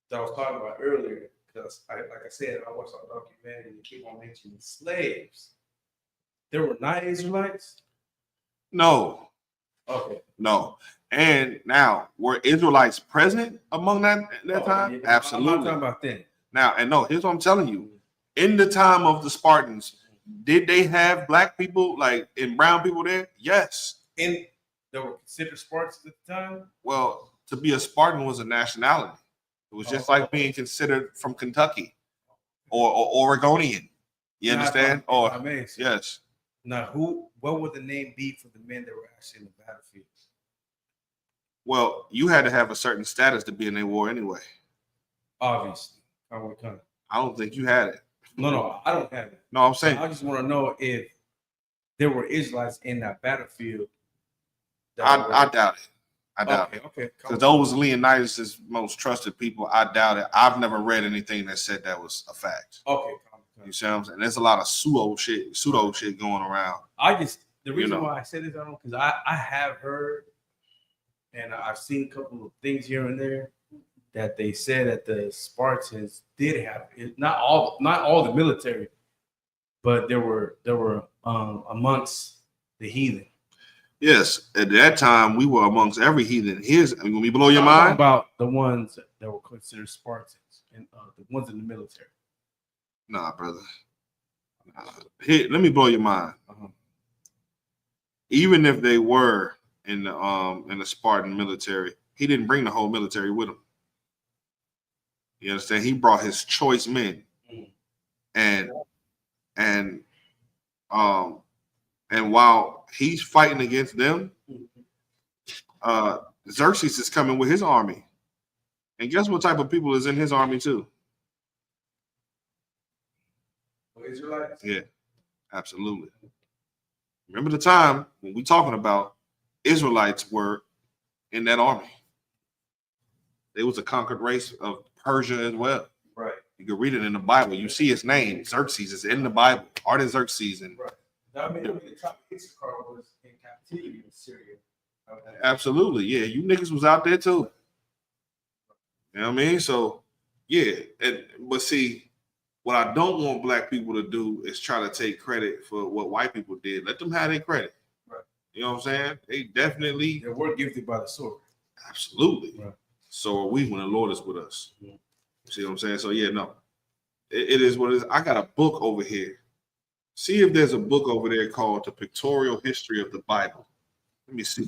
that I was talking about earlier, because like I said, I watched a documentary and keep on mentioning slaves. There were not Israelites? No. Okay. No. And now, were Israelites present among that time? Yeah, Absolutely. I'm not talking about then. Now, and no, here's what I'm telling you. In the time of the Spartans, did they have black people like and brown people there? Yes. And they were considered Spartans at the time? Well, to be a Spartan was a nationality. It was just like being considered from Kentucky or Oregonian. You understand? Or yes. Now, what would the name be for the men that were actually in the battlefield? Well, you had to have a certain status to be in a war anyway. Obviously. I don't think you had it. No, I don't have it. No, I'm saying. I just want to know if there were Israelites in that battlefield. I doubt it. I doubt it. Okay. Because those Leonidas' most trusted people, I doubt it. I've never read anything that said that was a fact. Okay. You see what I'm saying? There's a lot of pseudo shit going around. The reason why I said this, because I have heard and I've seen a couple of things here and there that they said that the Spartans did have not all the military, but there were amongst the heathen. Yes, at that time we were amongst every heathen. Let me blow your mind about the ones that were considered Spartans and the ones in the military. Nah, brother. Here, let me blow your mind. Even if they were in the Spartan military, he didn't bring the whole military with him. You understand? He brought his choice men, and while he's fighting against them, Xerxes is coming with his army, and guess what type of people is in his army too? Israelites? Yeah, absolutely. Remember the time when we talking about Israelites were in that army. They was a conquered race of Persia as well. Right. You can read it in the Bible. You see his name, Xerxes, is in the Bible. Artaxerxes and right. I mean, the top Issachar was in captivity in Syria. Okay. Absolutely, yeah. You niggas was out there too. You know what I mean? So, yeah. But see, what I don't want black people to do is try to take credit for what white people did. Let them have their credit. Right. You know what I'm saying? They were gifted by the sword. Absolutely. Right. So are we when the Lord is with us. Yeah. See what I'm saying? So yeah, no. It is what it is. I got a book over here. See if there's a book over there called The Pictorial History of the Bible. Let me see.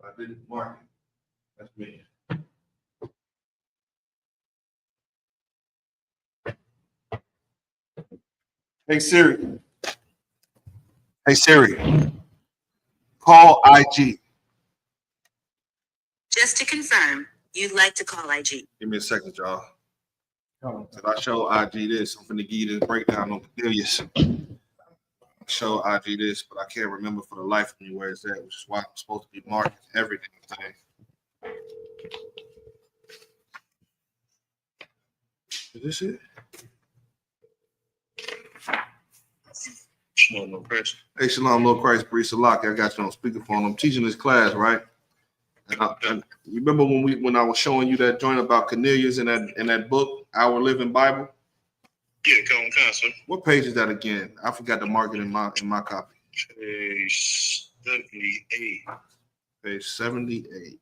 I didn't mark it. That's me. Hey Siri. Hey Siri. Call IG. Just to confirm, you'd like to call IG. Give me a second, y'all. Cause I show IG this. I'm finna give you this breakdown on Cornelius. Show IG this, but I can't remember for the life of me where it's at, which is why I'm supposed to be marking everything today. Is this it? Shalom, Lord Christ. Hey, Shalom, Lord Christ, Priest Salaki. I got you on speakerphone. I'm teaching this class, right? And you remember when I was showing you that joint about Cornelius in that book, Our Living Bible? Yeah, come on, sir. What page is that again? I forgot to mark it in my copy. Page 78. Page 78.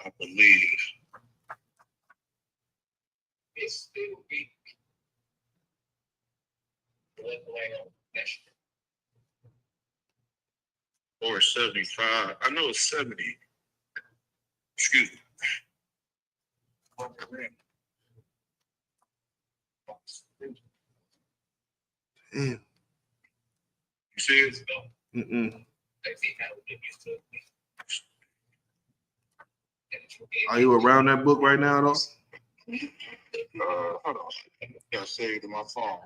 I believe. It's still weak. Or 75. I know it's 70. Excuse me. Damn. You see it? Mm-mm. Are you around that book right now, though? Hold on. I got saved in my phone.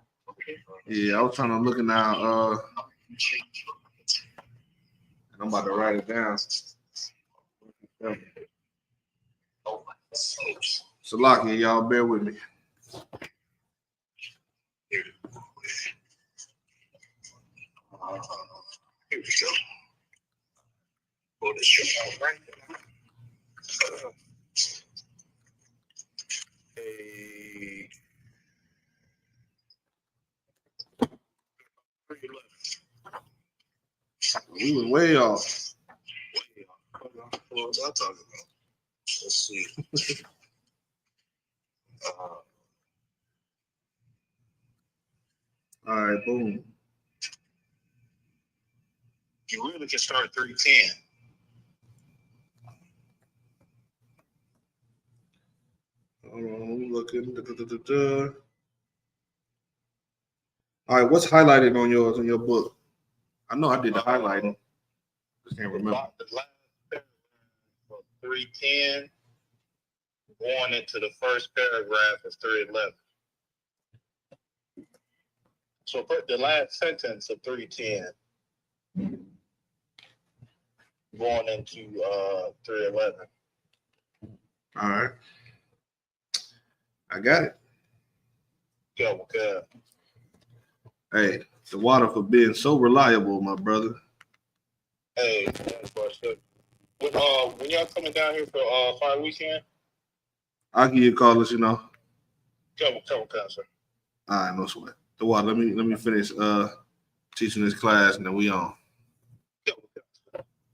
Yeah, I was trying to look it now. I'm about to write it down. Salaki, y'all bear with me. Here we go. Pull this shit out right now. Hey. We was way off. What was I talking about? Let's see. All right, boom. You really can start 310. Hold on, looking. All right, what's highlighted on your book? I know I did the highlighting. I can't remember. The last paragraph of 310 going into the first paragraph of 311. So put the last sentence of 310 going into 311. All right. I got it. Okay. Hey, the water for being so reliable, my brother. Hey, when y'all coming down here for Fire Weekend? I'll give you a call, let you know. Come, sir. All right, no sweat. The water. Let me finish teaching this class, and then we on.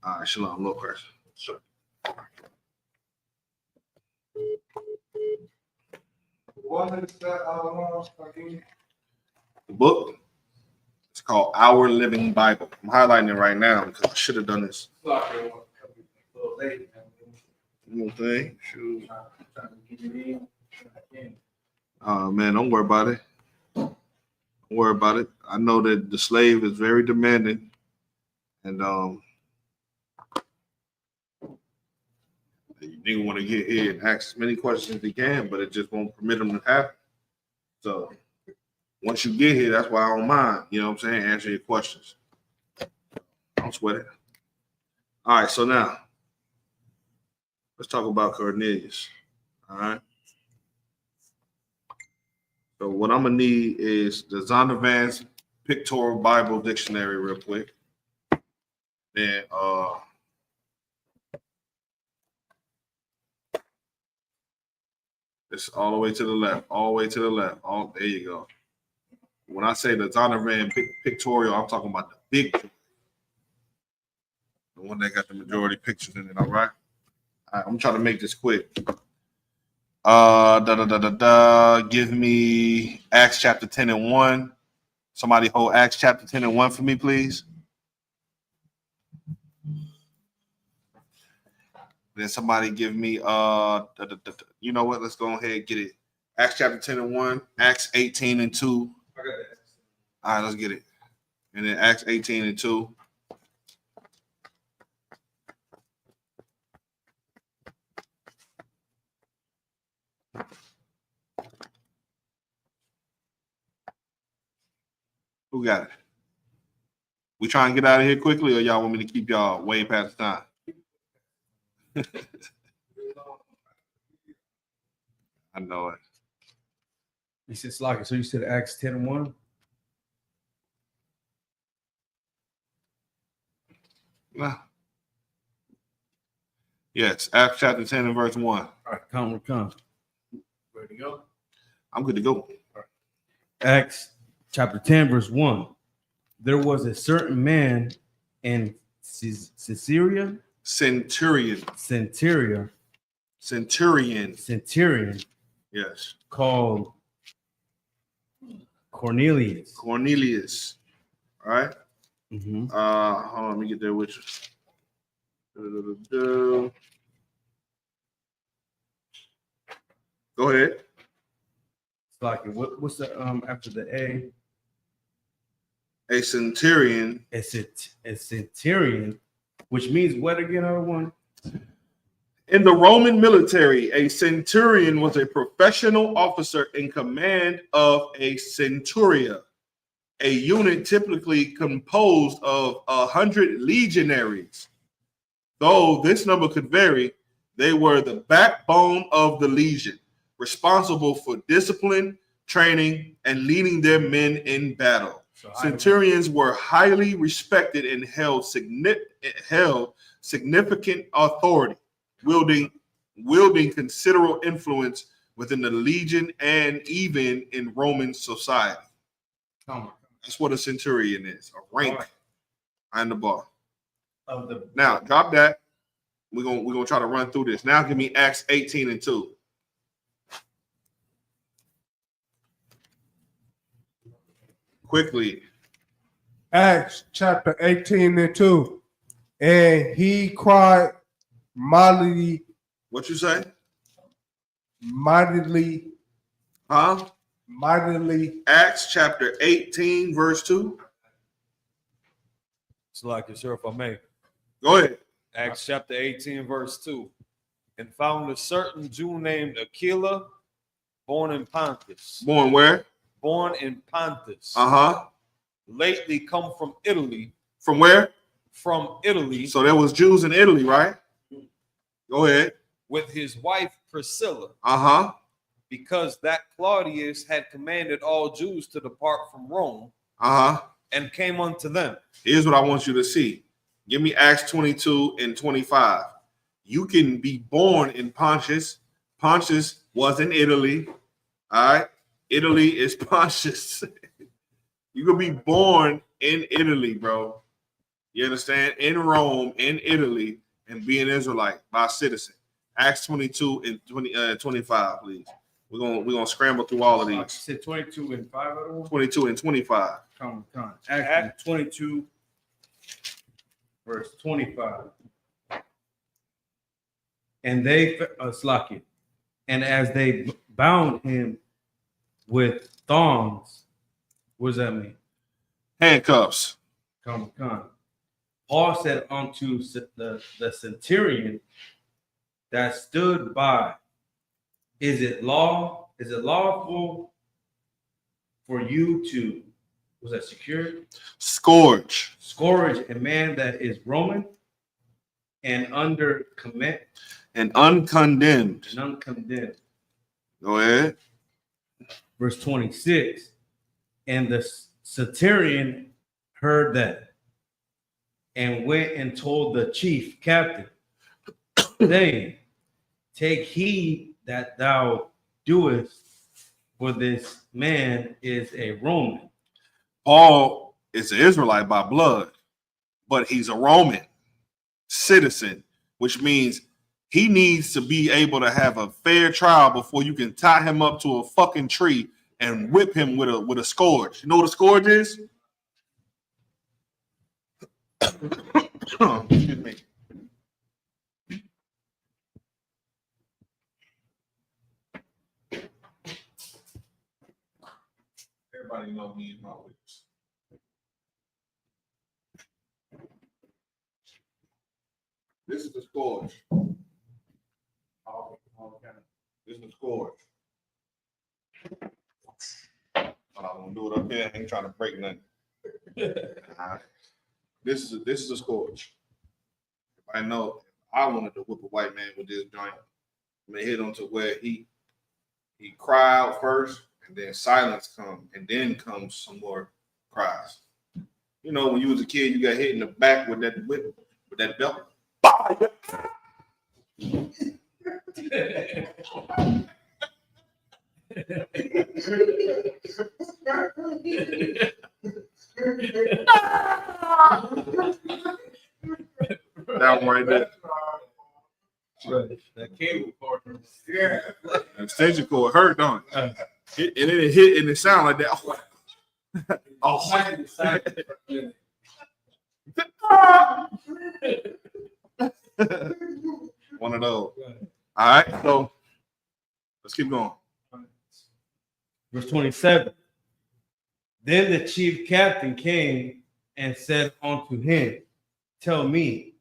All right, shalom, Lord Christ. Sure. What is that again? The book. It's called Our Living Bible. I'm highlighting it right now because I should have done this. Little thing. Shoot. Man, don't worry about it. Don't worry about it. I know that the slave is very demanding, and you nigga want to get here and ask as many questions as he can, but it just won't permit him to happen. So once you get here, that's why I don't mind. You know what I'm saying? Answer your questions. Don't sweat it. All right, so now let's talk about Cornelius. All right. So what I'm gonna need is the Zondervan's Pictorial Bible Dictionary real quick. Then it's all the way to the left, all the way to the left. There you go. When I say the Zondervan Pictorial, I'm talking about the big one. The one that got the majority pictures in it, all right? All right, I'm trying to make this quick. Give me Acts chapter 10 and 1. Somebody hold Acts chapter 10 and 1 for me, please. Then somebody give me you know what? Let's go ahead and get it. Acts chapter 10 and 1, Acts 18 and 2. I got that. All right, let's get it. And then Acts 18 and 2. Who got it? We try and get out of here quickly, or y'all want me to keep y'all way past the time? I know it. You said Slocky, so you said Acts 10:1? Nah. Yes, Acts chapter 10 and verse 1. All right, come. Ready to go? I'm good to go. All right. Acts chapter 10, verse 1. There was a certain man in Caesarea. Centurion. Yes. Called Cornelius. All right. Mm-hmm. Hold on, let me get there with you. Go ahead. Slocky, what's the after the A? A centurion. A centurion, which means what again, other one? In the Roman military, a centurion was a professional officer in command of a centuria, a unit typically composed of 100 legionaries. Though this number could vary, they were the backbone of the legion, responsible for discipline, training, and leading their men in battle. Centurions were highly respected and held significant authority, wielding considerable influence within the legion and even in Roman society. That's what a centurion is, a rank behind the bar. Now, drop that. We're gonna try to run through this. Now give me Acts 18 and 2. Quickly. Acts chapter 18 and 2. And he cried mightily. What you say? Mightily. Huh? Mightily. Acts chapter 18, verse 2. It's like, sir, if I may. Go ahead. Acts chapter 18, verse 2. And found a certain Jew named Aquila, born in Pontus. Born where? Born in Pontus. Uh-huh. Lately come from Italy. From where? From Italy. So there was Jews in Italy, right? Go ahead. With his wife Priscilla. Uh-huh. Because that Claudius had commanded all Jews to depart from Rome. Uh-huh. And came unto them. Here's what I want you to see. Give me Acts 22 and 25. You can be born in Pontus. Pontus was in Italy. All right. Italy is Pontus. You can be born in Italy, bro. You understand? In Rome, in Italy, and be an Israelite by citizen. Acts 22 and 25, please. We're gonna scramble through all of these. You said 22 and 5 other one? 22 and 25. Come. Acts 22, verse 25. And they Slocky, and as they bound him with thongs, what does that mean? Handcuffs. Come. Paul said unto the centurion that stood by, is it lawful for you to, was that secure? Scourge a man that is Roman and under command and uncondemned. Go ahead. Verse 26. And the centurion heard that and went and told the chief captain, saying, take heed that thou doest, for this man is a Roman. Paul is an Israelite by blood, but he's a Roman citizen, which means he needs to be able to have a fair trial before you can tie him up to a fucking tree and whip him with a scourge. You know what a scourge is? Excuse me. Everybody know me and my whips. This is the scourge. This is the scourge. I'm gonna do it up here. I ain't trying to break nothing. This is a scourge. If I know I wanted to whip a white man with this joint, I'm gonna hit him to where he cry out first, and then silence come, and then comes some more cries. You know, when you was a kid, you got hit in the back with that whip, with that belt. That one right there. That cable cord. Yeah. The extension cord hurt, don't it? And then it hit and it sounded like that. One of those. All right, so let's keep going. Verse 27. Then the chief captain came and said unto him, tell me,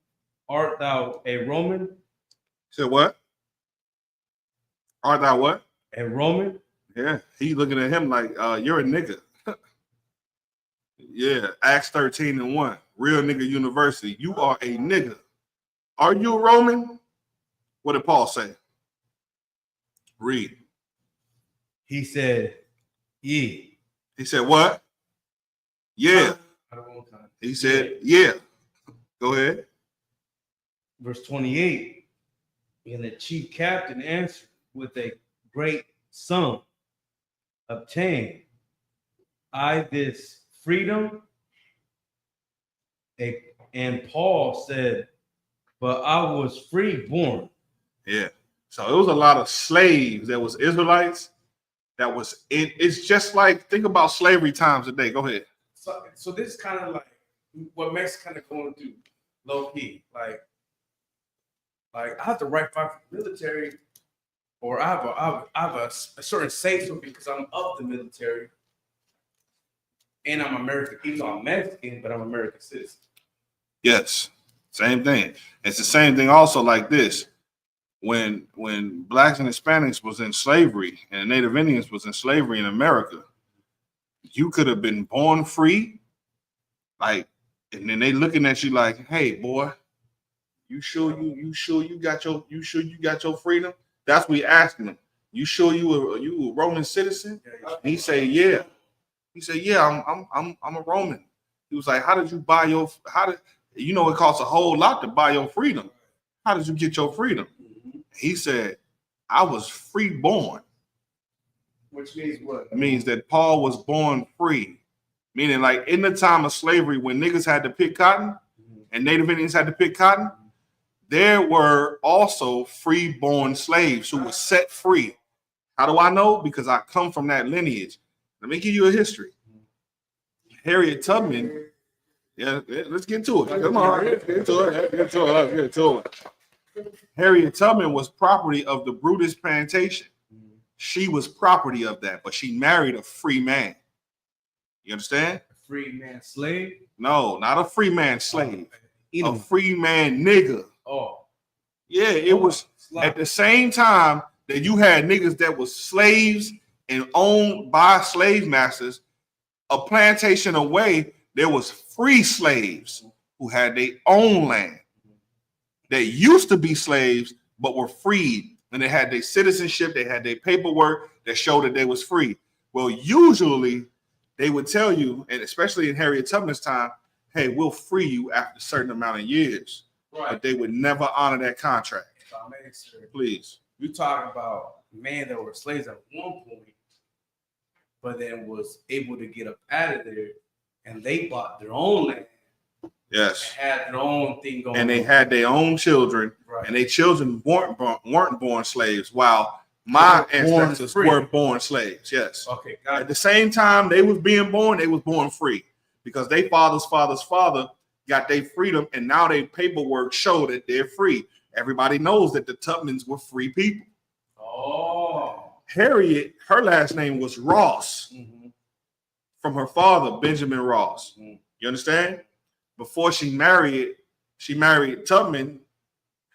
art thou a Roman? Said what? Art thou what? A Roman? Yeah, he looking at him like, you're a nigga. Yeah, Acts 13:1, Real Nigga University. You are a nigga. Are you a Roman? What did Paul say? Read. He said, yeah. He said what? Yeah. He said, yeah. Go ahead. Verse 28. And the chief captain answered with a great sum, obtain I this freedom? And Paul said, but I was free born. Yeah. So it was a lot of slaves that was Israelites that was in. It's just like, think about slavery times today. Go ahead. So this is kind of like what Mexico kind of going through, low key. Like I have the right fight for the military, or I have a certain say so because I'm of the military, and I'm American. Even though I'm Mexican, but I'm American citizen. Yes, same thing. It's the same thing also like this. When blacks and Hispanics was in slavery and the Native Indians was in slavery in America, you could have been born free, like, and then they looking at you like, hey boy, you sure you got your freedom? That's what we asking them. You sure you a Roman citizen? And he say, yeah. He said, yeah, I'm a Roman. He was like, how did you buy your it costs a whole lot to buy your freedom. How did you get your freedom? He said, I was free born. Which means what? It means that Paul was born free. Meaning, like, in the time of slavery, when niggas had to pick cotton and Native Indians had to pick cotton, there were also free-born slaves who were set free. How do I know? Because I come from that lineage. Let me give you a history. Harriet Tubman. Yeah, let's get to it. Come on, let's get to it. Harriet Tubman was property of the Brutus plantation. She was property of that, but she married a free man. You understand? A free man slave? No, not a free man slave. A free man nigga. Oh. Yeah, it was at the same time that you had niggas that was slaves and owned by slave masters. A plantation away, there was free slaves who had their own land. They used to be slaves, but were freed. And they had their citizenship, they had their paperwork that showed that they was free. Well, usually they would tell you, and especially in Harriet Tubman's time, hey, we'll free you after a certain amount of years. Right. But they would never honor that contract. Please. You talking about men that were slaves at one point, but then was able to get up out of there, and they bought their own land. Yes. Had their own thing going. And they had their own children, right. And their children weren't born slaves, while my ancestors were born slaves. Yes. Okay. Got it. At the same time they was being born, they was born free because their father's father got their freedom, and now their paperwork show that they're free. Everybody knows that the Tubmans were free people. Oh. Harriet, her last name was Ross, from her father, Benjamin Ross. You understand? Before she married Tubman,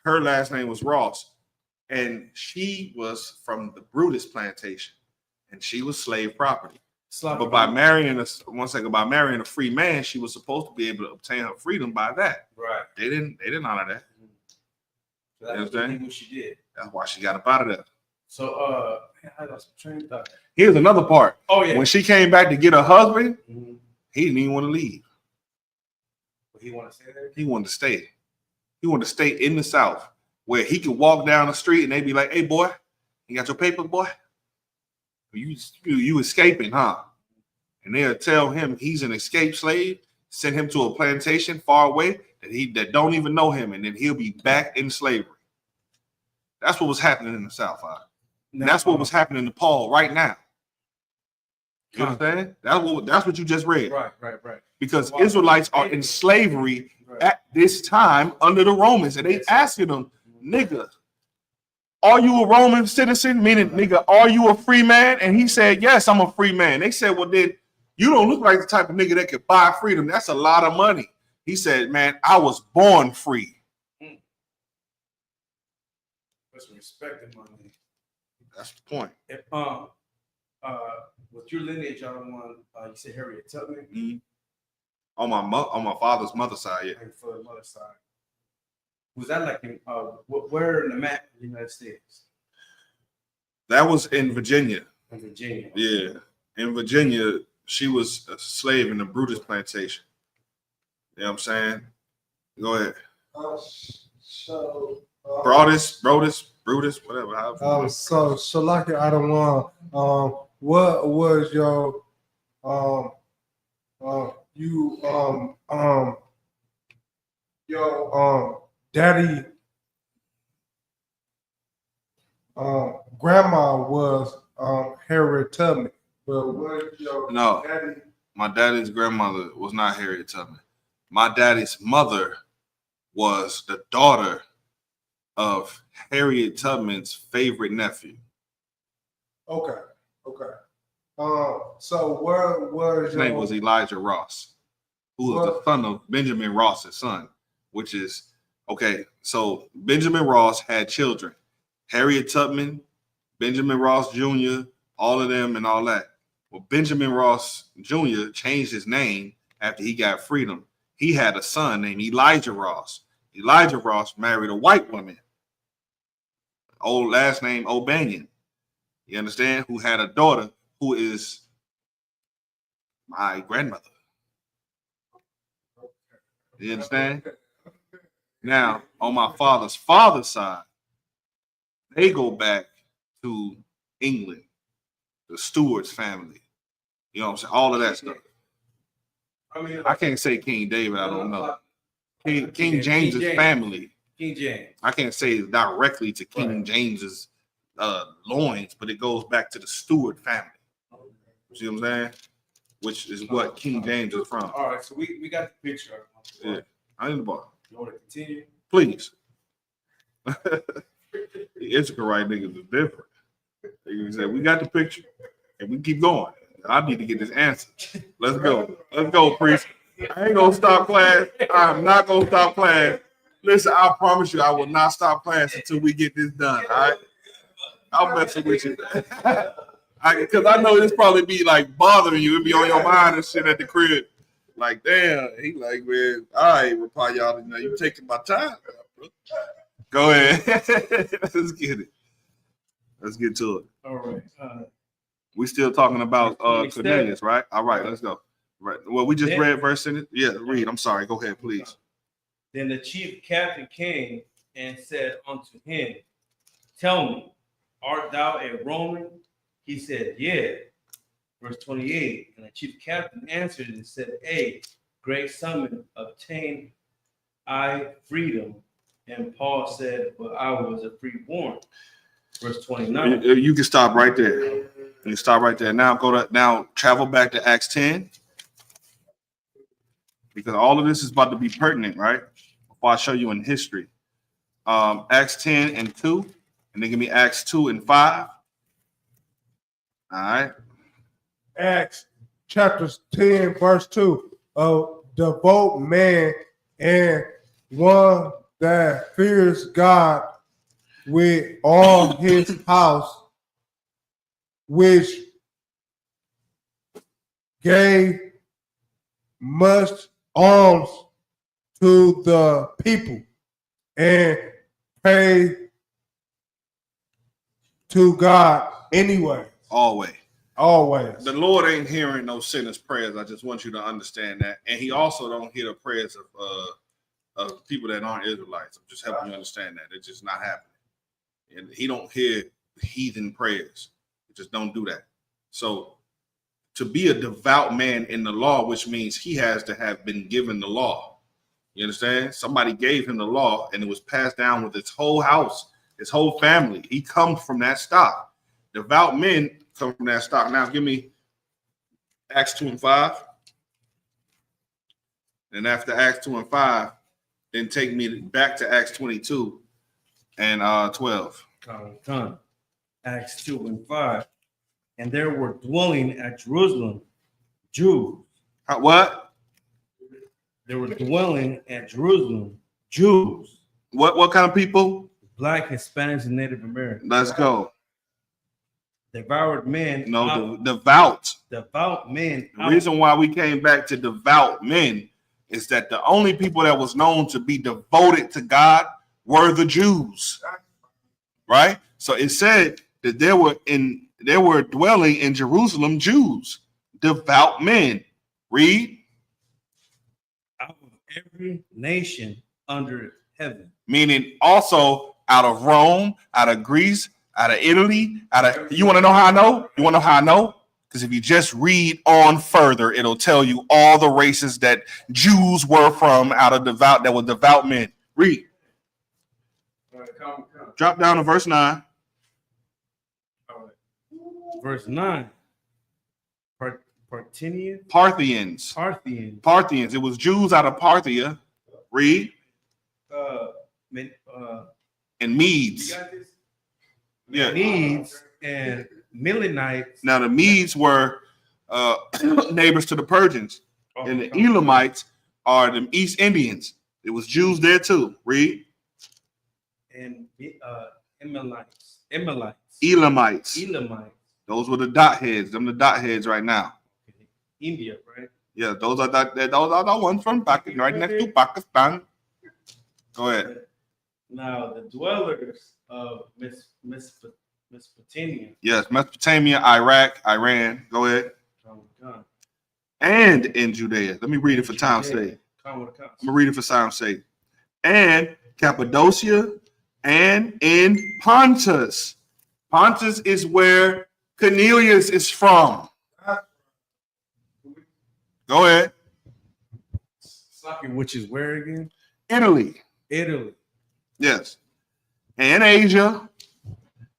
her last name was Ross. And she was from the Brutus plantation, and she was slave property. But by marrying by marrying a free man, she was supposed to be able to obtain her freedom by that. Right. They didn't honor that. So that's what she did. That's why she got up out of there. So I lost my train of thought. Here's another part. Oh yeah. When she came back to get her husband, Mm-hmm. he didn't even want to leave. He wanted to stay there? He wanted to stay. He wanted to stay in the South where he could walk down the street and they'd be like, "Hey boy, you got your papers, boy? You escaping, huh?" And they'll tell him he's an escaped slave, send him to a plantation far away that don't even know him, and then he'll be back in slavery. That's what was happening in the South. And that's what was happening to Paul right now. You understand? That's what you just read. Right. Because Israelites are in slavery at this time under the Romans, and they asking them, "Nigga, are you a Roman citizen?" Meaning, nigga, are you a free man? And he said, "Yes, I'm a free man." They said, "Well, then you don't look like the type of nigga that could buy freedom. That's a lot of money." He said, "Man, I was born free." That's respecting money. That's the point. If with your lineage, y'all want you said Harriet Tubman. Mm-hmm. On my father's mother's side, yeah. For the mother's side. Was that like in where in the map of the United States? That was in Virginia. In Virginia. Yeah. In Virginia, she was a slave in the Brutus plantation. You know what I'm saying? Go ahead. Brutus, whatever. So Shalaki, I don't want. What was your daddy grandma was Harriet Tubman, but what your daddy? My daddy's grandmother was not Harriet Tubman. My daddy's mother was the daughter of Harriet Tubman's favorite nephew. Okay. So where was his name was Elijah Ross, who was the son of Benjamin Ross's son, which is okay. So Benjamin Ross had children, Harriet Tubman, Benjamin Ross Jr., all of them and all that. Well, Benjamin Ross Jr. changed his name after he got freedom. He had a son named Elijah Ross. Elijah Ross married a white woman, old last name O'Banion. You understand? Who had a daughter who is my grandmother. You understand? Now, on my father's side, they go back to England, the Stuarts family. You know what I'm saying? All of that stuff. I mean, I can't say King David, I don't know. King James's family. King James. I can't say directly to King James's loins, but it goes back to the Stuart family. See what I'm saying? Which is what King James is from. All right, so we got the picture. Yeah, I need the bar. You want to continue? Please. The Issachar niggas is different. They said, "We got the picture, and we keep going. I need to get this answer. Let's go. Let's go, priest. I ain't gonna stop class. I'm not gonna stop class. Listen, I promise you, I will not stop class until we get this done. All right? I'm messing with you. Because I know this probably be like bothering you. It be on your mind and shit at the crib. Like, damn. He like, man, all right, reply y'all. You know, you taking my time. Go ahead. Let's get it. Let's get to it. All right. We still talking about Cornelius, right? All right, let's go. Right. Well, we just read verse in it. Yeah, read. I'm sorry. Go ahead, please. Then the chief captain came and said unto him, "Tell me, art thou a Roman?" He said, "Yeah." Verse 28. And the chief captain answered and said, "A great summon obtained I freedom." And Paul said, "But I was a freeborn." Verse 29. You can stop right there. You can stop right there. Now travel back to Acts 10. Because all of this is about to be pertinent, right? Before I show you in history. Acts 10 and 2. And then give me Acts 2 and 5. All right. Acts chapter 10, verse 2. A devout man and one that fears God with all his house, which gave much alms to the people and prayed to God anyway. Always. Always. The Lord ain't hearing no sinners' prayers. I just want you to understand that. And he also don't hear the prayers of people that aren't Israelites. I'm just helping you understand that. It's just not happening. And he don't hear heathen prayers. He just don't do that. So to be a devout man in the law, which means he has to have been given the law. You understand? Somebody gave him the law and it was passed down with his whole house, his whole family. He comes from that stock. Devout men come from that stock. Now give me Acts 2 and 5. And after Acts 2 and 5, then take me back to Acts 22 and 12. Acts 2 and 5. And there were dwelling at Jerusalem Jews. What? They were dwelling at Jerusalem Jews. What kind of people? Black, Hispanics, and Native Americans. Let's go. Devoured men. No, devout. Devout men. The reason why we came back to devout men is that the only people that was known to be devoted to God were the Jews. Right? So it said that there were dwelling in Jerusalem Jews, devout men. Read. Out of every nation under heaven. Meaning also out of Rome, out of Greece, out of Italy, you want to know how I know? You want to know how I know? Because if you just read on further, it'll tell you all the races that Jews were from out of that were devout men. Read. Drop down to verse 9. Verse 9. Parthians. It was Jews out of Parthia. Read. And Medes. You got this? Yeah. Medes and Melanites. Now the Medes were neighbors to the Persians, and the Elamites are the East Indians. It was Jews there too. Read. And Elamites. Elamites. Those were the dot heads. Them the dot heads right now. India, right? Yeah, those are the ones from Pakistan, right next to Pakistan. Go ahead. Now the dwellers of Mesopotamia. Yes, Mesopotamia, Iraq, Iran. Go ahead. And in Judea. Let me read it for time's sake. I'm gonna read it for time's sake. And Cappadocia, and in Pontus. Pontus is where Cornelius is from. Go ahead. Which is where again? Italy. Yes. And Asia,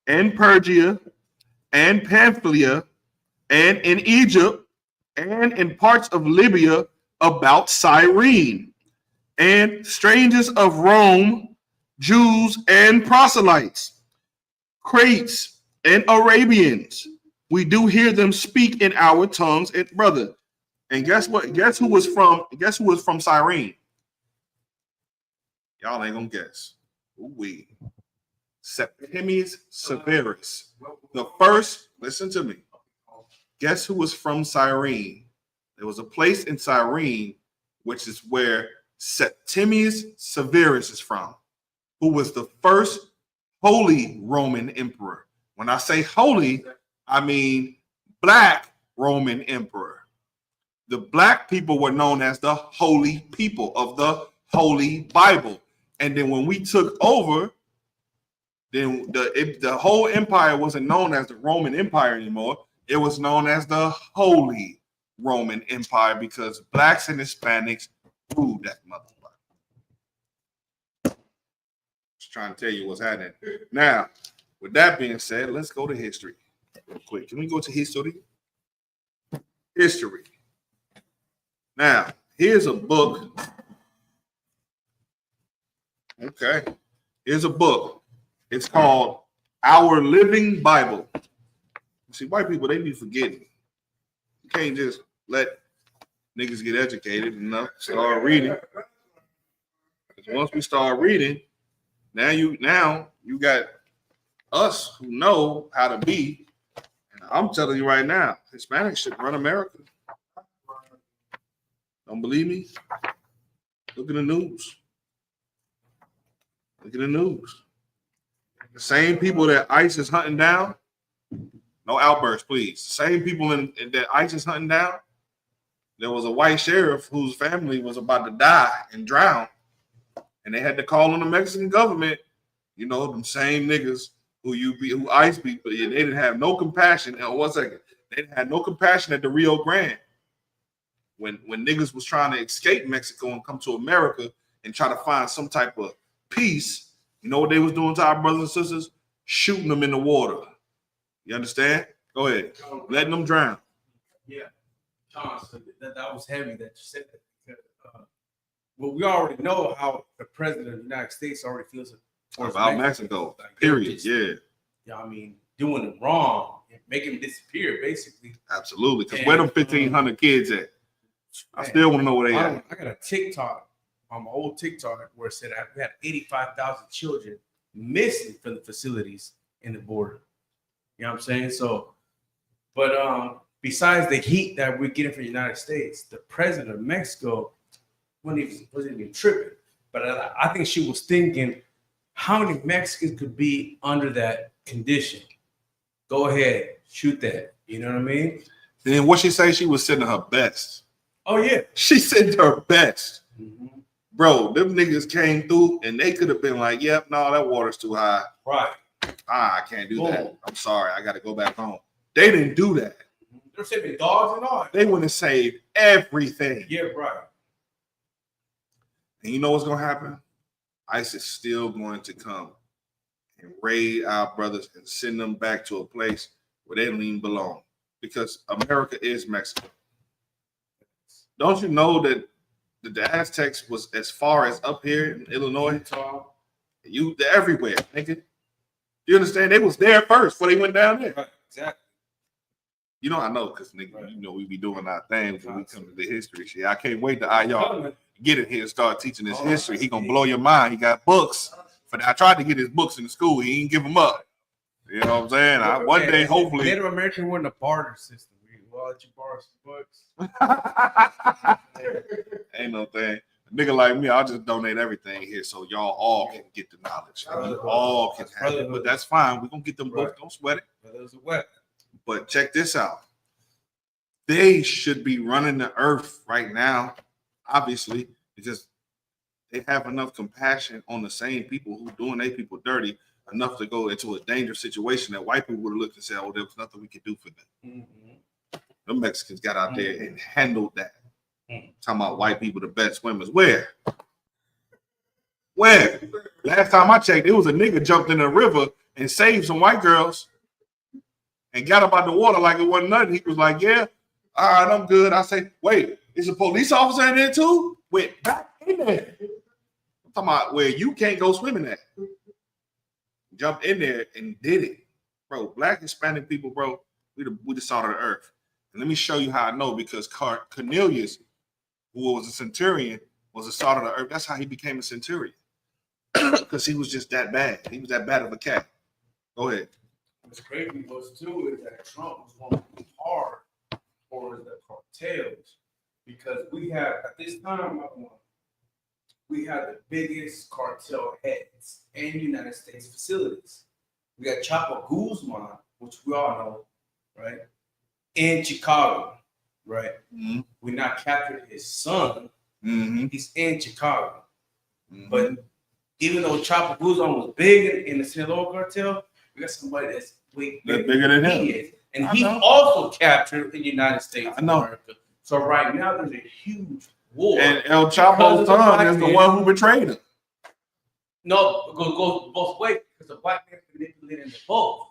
and Persia, and Pamphylia, and in Egypt, and in parts of Libya about Cyrene, and strangers of Rome, Jews and proselytes, Crates and Arabians. We do hear them speak in our tongues, and brother. And guess what? Guess who was from Cyrene? Y'all ain't gonna guess. Ooh-wee. Septimius Severus. The first, listen to me. Guess who was from Cyrene? There was a place in Cyrene, which is where Septimius Severus is from, who was the first holy Roman emperor. When I say holy, I mean black Roman emperor. The black people were known as the holy people of the Holy Bible. And then when we took over, then the whole empire wasn't known as the Roman Empire anymore. It was known as the Holy Roman Empire because blacks and Hispanics ruled that motherfucker. Just trying to tell you what's happening. Now, with that being said, let's go to history real quick. Can we go to history? History. Now, here's a book. Okay. Here's a book. It's called Our Living Bible. See, white people, they be forgetting. You can't just let niggas get educated and start reading. Once we start reading, now you got us who know how to be. And I'm telling you right now, Hispanics should run America. Don't believe me? Look at the news. Look at the news. The same people that ICE is hunting down. No outbursts, please. Same people that ICE is hunting down. There was a white sheriff whose family was about to die and drown, and they had to call on the Mexican government. You know, them same niggas who ICE people, they didn't have no compassion. And 1 second, they didn't have no compassion at the Rio Grande when niggas was trying to escape Mexico and come to America and try to find some type of peace. You know what they was doing to our brothers and sisters? Shooting them in the water. You understand? Go ahead. Letting them drown. Yeah. John, so that was heavy that you said that. Because, well, we already know how the president of the United States already feels towards about Mexico. Like, period. Yeah. I mean, doing them wrong and making them disappear, basically. Absolutely. Because where them 1,500 kids at? I still want to know where they at. I got a TikTok on my old TikTok where it said we had 85,000 children missing from the facilities in the border. You know what I'm saying? So, but besides the heat that we're getting from the United States, the president of Mexico wasn't even tripping. But I think she was thinking, how many Mexicans could be under that condition? Go ahead, shoot that. You know what I mean? Then what she say? She was sending her best. Oh yeah, she sent her best. Mm-hmm. Bro, them niggas came through and they could have been like, "Yep, no, that water's too high. Right? I can't do that. I'm sorry, I got to go back home." They didn't do that. They're saving dogs and all. They wouldn't save everything. Yeah, right. And you know what's gonna happen? ICE is still going to come and raid our brothers and send them back to a place where they don't even belong. Because America is Mexico. Don't you know that the Aztecs was as far as up here in Illinois? They're everywhere, nigga. You understand? They was there first before they went down there. Right, exactly. You know, I know, because nigga, right. You know, we be doing our thing when we come to the history shit. I can't wait to y'all get in here and start teaching this history. He gonna blow your mind. He got books. But I tried to get his books in the school. He didn't give them up. You know what I'm saying? One day, hopefully. Native American were in the barter system. Well, let you borrow some books. Ain't no thing. A nigga like me, I'll just donate everything here so y'all all can get the knowledge. All can have it. But that's fine. We're gonna get them books. Don't sweat it. But check this out. They should be running the earth right now, obviously, because they have enough compassion on the same people who doing their people dirty enough to go into a dangerous situation that white people would have looked and said, "Oh, there was nothing we could do for them." Mm-hmm. The Mexicans got out there and handled that. Talking about white people, the best swimmers. Where? Last time I checked, it was a nigga jumped in the river and saved some white girls and got up out the water like it wasn't nothing. He was like, "Yeah, all right, I'm good." I say, "Wait, is a police officer in there too?" Went back in there. I'm talking about where you can't go swimming at. Jumped in there and did it. Bro, Black Hispanic people, bro, we the salt of the earth. And let me show you how I know, because Cornelius, who was a centurion, was the salt of the earth. That's how he became a centurion. Because he was just that bad. He was that bad of a cat. Go ahead. What's crazy was too is that Trump was going to be hard for the cartels, because we have at this time we have the biggest cartel heads in United States facilities. We got Chapo Guzman, which we all know, right? In Chicago, right? Mm-hmm. We not captured his son. Mm-hmm. He's in Chicago. Mm-hmm. But even though Chapo Guzman was big in the Sinaloa cartel, we got somebody that's way bigger than him. Is. And he's also captured in the United States of America. So right now there's a huge war. And El Chapo's son is the one who betrayed him. No, it goes both ways, because the black man manipulated the both.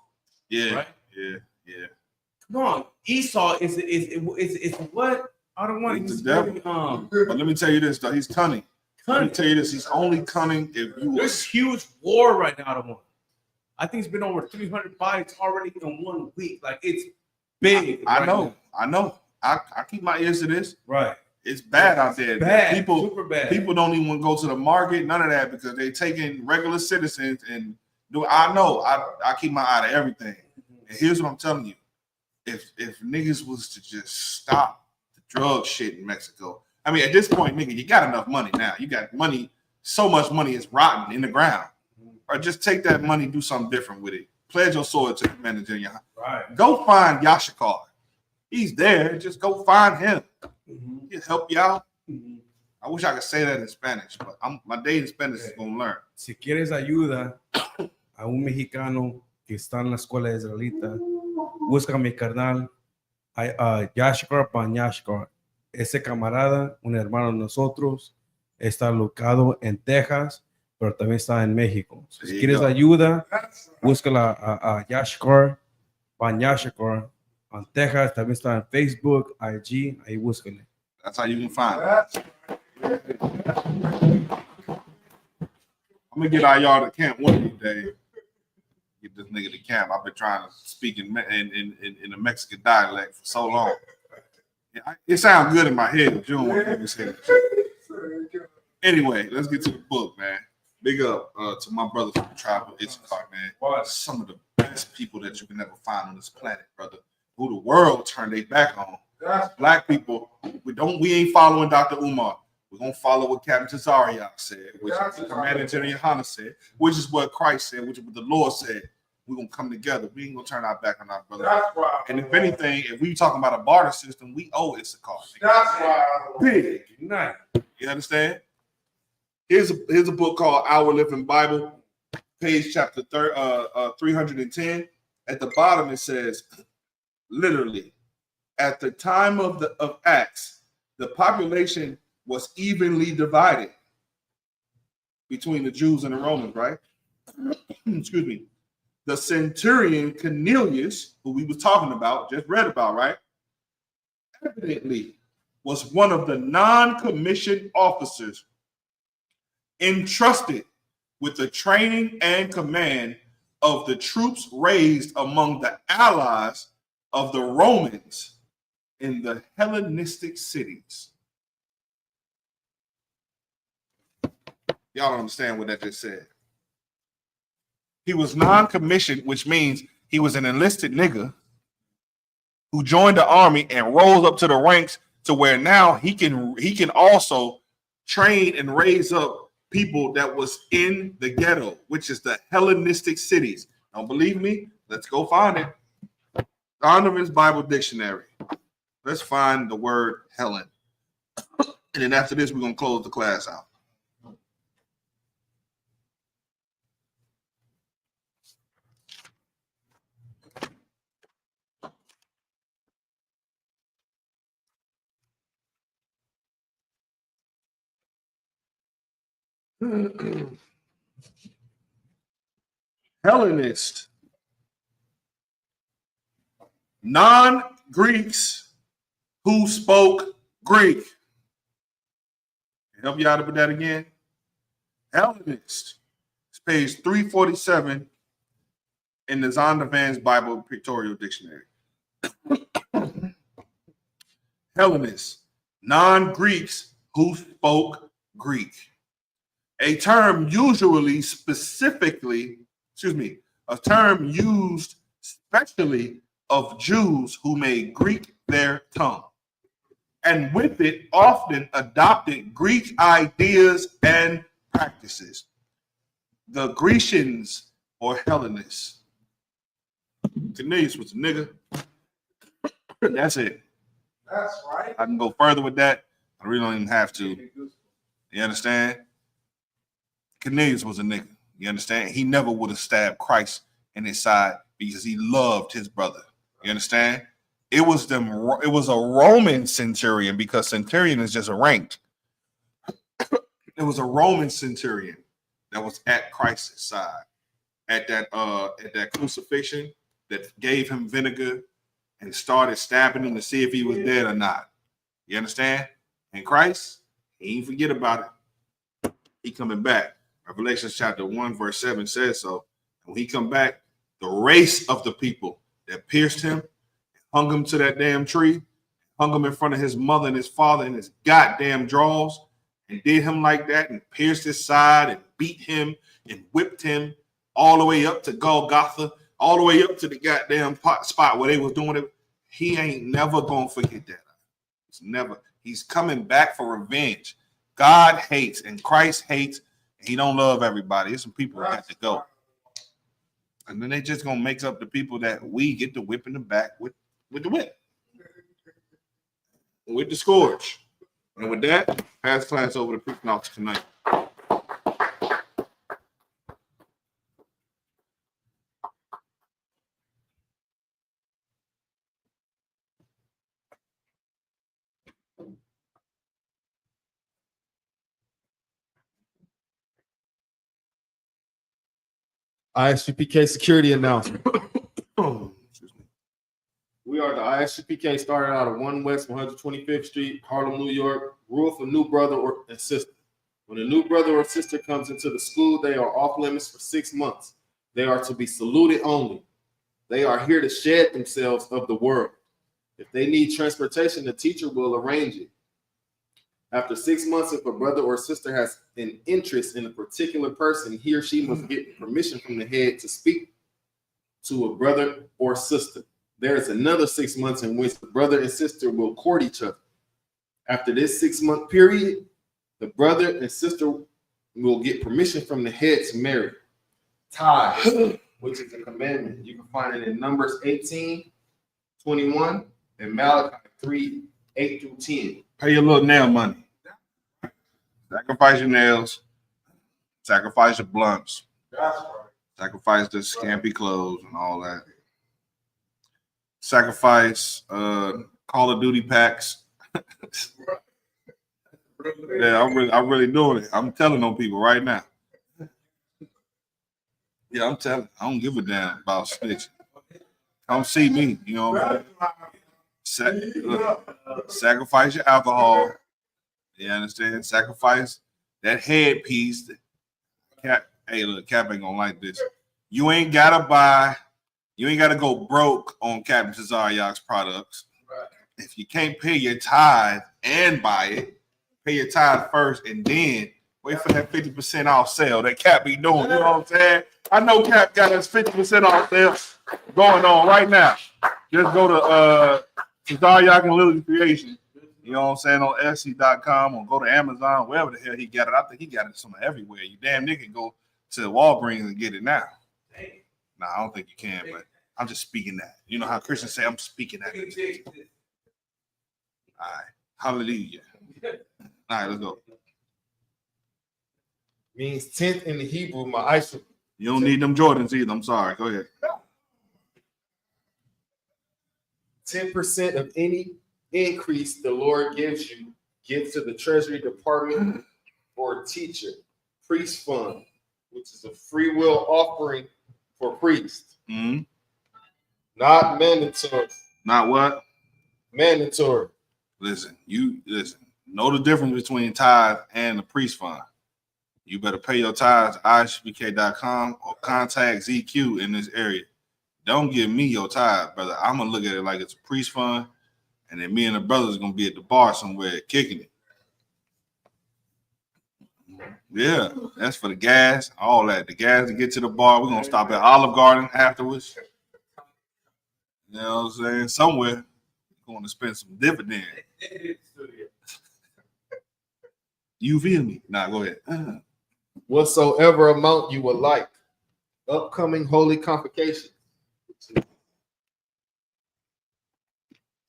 Yeah, right? Yeah. Come on, Esau is what? I don't want to. But let me tell you this, though. He's cunning. Let me tell you this. He's only cunning if you. There's huge war right now. I think it's been over 300 fights already in 1 week. Like, it's big. I know. I keep my ears to this. Right. It's bad out there. Bad. Super bad. People don't even want to go to the market. None of that, because they're taking regular citizens and do. I know. I keep my eye to everything. And here's what I'm telling you. If niggas was to just stop the drug shit in Mexico, I mean, at this point, nigga, you got enough money now. You got money. So much money is rotten in the ground. Or just take that money, do something different with it. Pledge your sword to the manager. Right. Go find Yashikar. He's there. Just go find him. He'll help you out. I wish I could say that in Spanish, but my day in Spanish is going to learn. Si quieres ayuda a un mexicano que está en la escuela israelita, busca a mi carnal, Yashkar Panyashkar. Ese camarada, un hermano de nosotros, está locado en Texas, pero también está en México. Si quieres ayuda, búscala a Yashkar Panyashkar en Texas, también está en Facebook, IG, ahí búscale. That's how you can find it. I'm gonna get all y'all to camp one of these days. Get this nigga to camp. I've been trying to speak in a Mexican dialect for so long. It sounds good in my head, but you don't want to say that. Anyway, let's get to the book, man. Big up to my brothers from the tribe of Issachar, man. Some of the best people that you can ever find on this planet, brother. Who the world turned their back on. Black people, we ain't following Dr. Umar. We're gonna follow what Captain Tazariak said, which is what Commander General Yohana said, which is what Christ said, which is what the Lord said. We're gonna come together. We ain't gonna turn our back on our brother. And if anything, if we talking about a barter system, we owe Issachar. That's why. Big. Nice. You understand? Here's a book called Our Living Bible, page chapter 310. At the bottom it says, literally, at the time of Acts, the population was evenly divided between the Jews and the Romans, right? Excuse me. The centurion Cornelius, who we was talking about, just read about, right? Evidently was one of the non-commissioned officers entrusted with the training and command of the troops raised among the allies of the Romans in the Hellenistic cities. Y'all don't understand what that just said. He was non-commissioned, which means he was an enlisted nigga who joined the army and rose up to the ranks to where now he can also train and raise up people that was in the ghetto, which is the Hellenistic cities. Don't believe me? Let's go find it. Donovan's Bible Dictionary. Let's find the word Helen. And then after this, we're going to close the class out. Hellenist, non-Greeks who spoke Greek. Help you out with that again. Hellenist. It's page 347 in the Zondovan's Bible Pictorial Dictionary. Hellenist, non-Greeks who spoke Greek. A term usually a term used specially of Jews who made Greek their tongue, and with it often adopted Greek ideas and practices. The Grecians or Hellenists. Cornelius was a nigga. That's it. That's right. I can go further with that. I really don't even have to. You understand? Cornelius was a nigga. You understand? He never would have stabbed Christ in his side because he loved his brother. You understand? It was a Roman centurion, because centurion is just a rank. It was a Roman centurion that was at Christ's side at that crucifixion, that gave him vinegar and started stabbing him to see if he was dead or not. You understand? And Christ, he ain't forget about it. He coming back. Revelation chapter 1 verse 7 says so. When he come back, the race of the people that pierced him, hung him to that damn tree, hung him in front of his mother and his father in his goddamn drawers, and did him like that, and pierced his side and beat him and whipped him all the way up to Golgotha, all the way up to the goddamn spot where they was doing it. He ain't never gonna forget that. It's never. He's coming back for revenge. God hates and Christ hates, and he don't love everybody. There's some people that got to go. And then they just gonna make up the people that we get to whip in the back with the whip. With the scourge. And with that, pass class over to preaching out tonight. ISUPK security announcement. We are the ISUPK, starting out at 1 West 125th Street, Harlem, New York. Rule for new brother or sister. When a new brother or sister comes into the school, they are off limits for 6 months. They are to be saluted only. They are here to shed themselves of the world. If they need transportation, the teacher will arrange it. After 6 months, if a brother or sister has an interest in a particular person, he or she must get permission from the head to speak to a brother or sister. There is another 6 months in which the brother and sister will court each other. After this 6-month period, the brother and sister will get permission from the head to marry. Tithe, which is a commandment. You can find it in Numbers 18, 21, and Malachi 3, 8 through 10. Pay your little nail money. Sacrifice your nails. Sacrifice your blunts. Sacrifice the scampy clothes and all that. Sacrifice Call of Duty packs. Yeah, I'm really doing it. I'm telling on people right now. Yeah, I'm telling. I don't give a damn about snitching. Come see me. You know what I mean? Sacrifice your alcohol. You understand? Sacrifice that headpiece. Cap, hey, look, Cap ain't gonna like this. You ain't gotta go broke on Captain Cesariak's products. If you can't pay your tithe and buy it, pay your tithe first and then wait for that 50% off sale that Cap be doing. You know what I'm saying? I know Cap got his 50% off sale going on right now. Just go to Cesariak and Lily Creation. You know what I'm saying? On Etsy.com or go to Amazon, wherever the hell he got it. I think he got it somewhere everywhere. You damn nigga can go to Walgreens and get it now. Nah, I don't think you can, but I'm just speaking that. You know how Christians say I'm speaking that. All right. Hallelujah. All right, let's go. Means 10th in the Hebrew, my ISUPK. You don't need them Jordans either. I'm sorry. Go ahead. 10% of any increase the Lord gives you, give to the Treasury Department or teacher, priest fund, which is a free will offering for priests. Mm-hmm. Not mandatory. Not what? Mandatory. Listen. Know the difference between tithe and the priest fund. You better pay your tithes at ISUPK.com or contact ZQ in this area. Don't give me your tithe, brother. I'm gonna look at it like it's a priest fund, and then me and the brothers gonna be at the bar somewhere kicking it. Yeah, that's for the gas, all that. The gas to get to the bar. We're gonna stop at Olive Garden afterwards. You know what I'm saying? Somewhere. We're gonna spend some dividend. You feel me? Nah, go ahead. Whatsoever amount you would like. Upcoming holy convocation.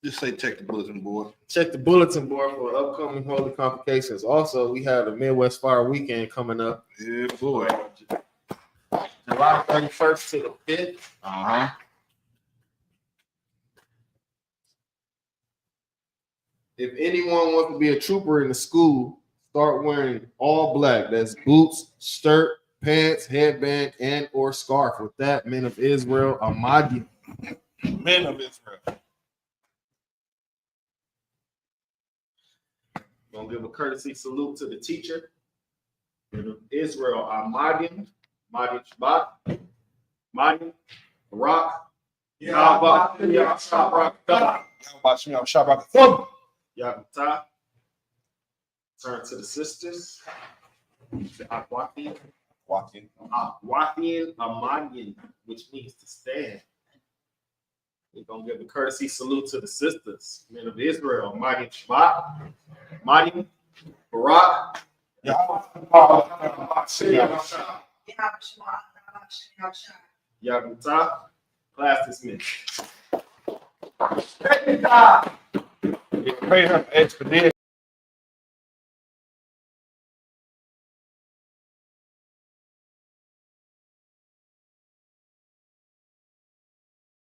Just say check the bulletin board. Check the bulletin board for upcoming holy convocations. Also, we have the Midwest Fire Weekend coming up. Yeah, boy. July 31st to the 5th. Uh-huh. If anyone wants to be a trooper in the school, start wearing all black. That's boots, shirt, pants, headband, and or scarf. With that, men of Israel, Amadi. Men of Israel. Gonna give a courtesy salute to the teacher. Men of Israel, Amadi, Madi Shabbat, Madi, Barak, Yahweh, Yahweh, turn to the sisters. The Aquathian Amadian, which means to stand. We're gonna give a courtesy salute to the sisters, men of Israel, Mighty Shabbat, Mighty Barak. Yaguta. Class dismissed. Pray her expedition.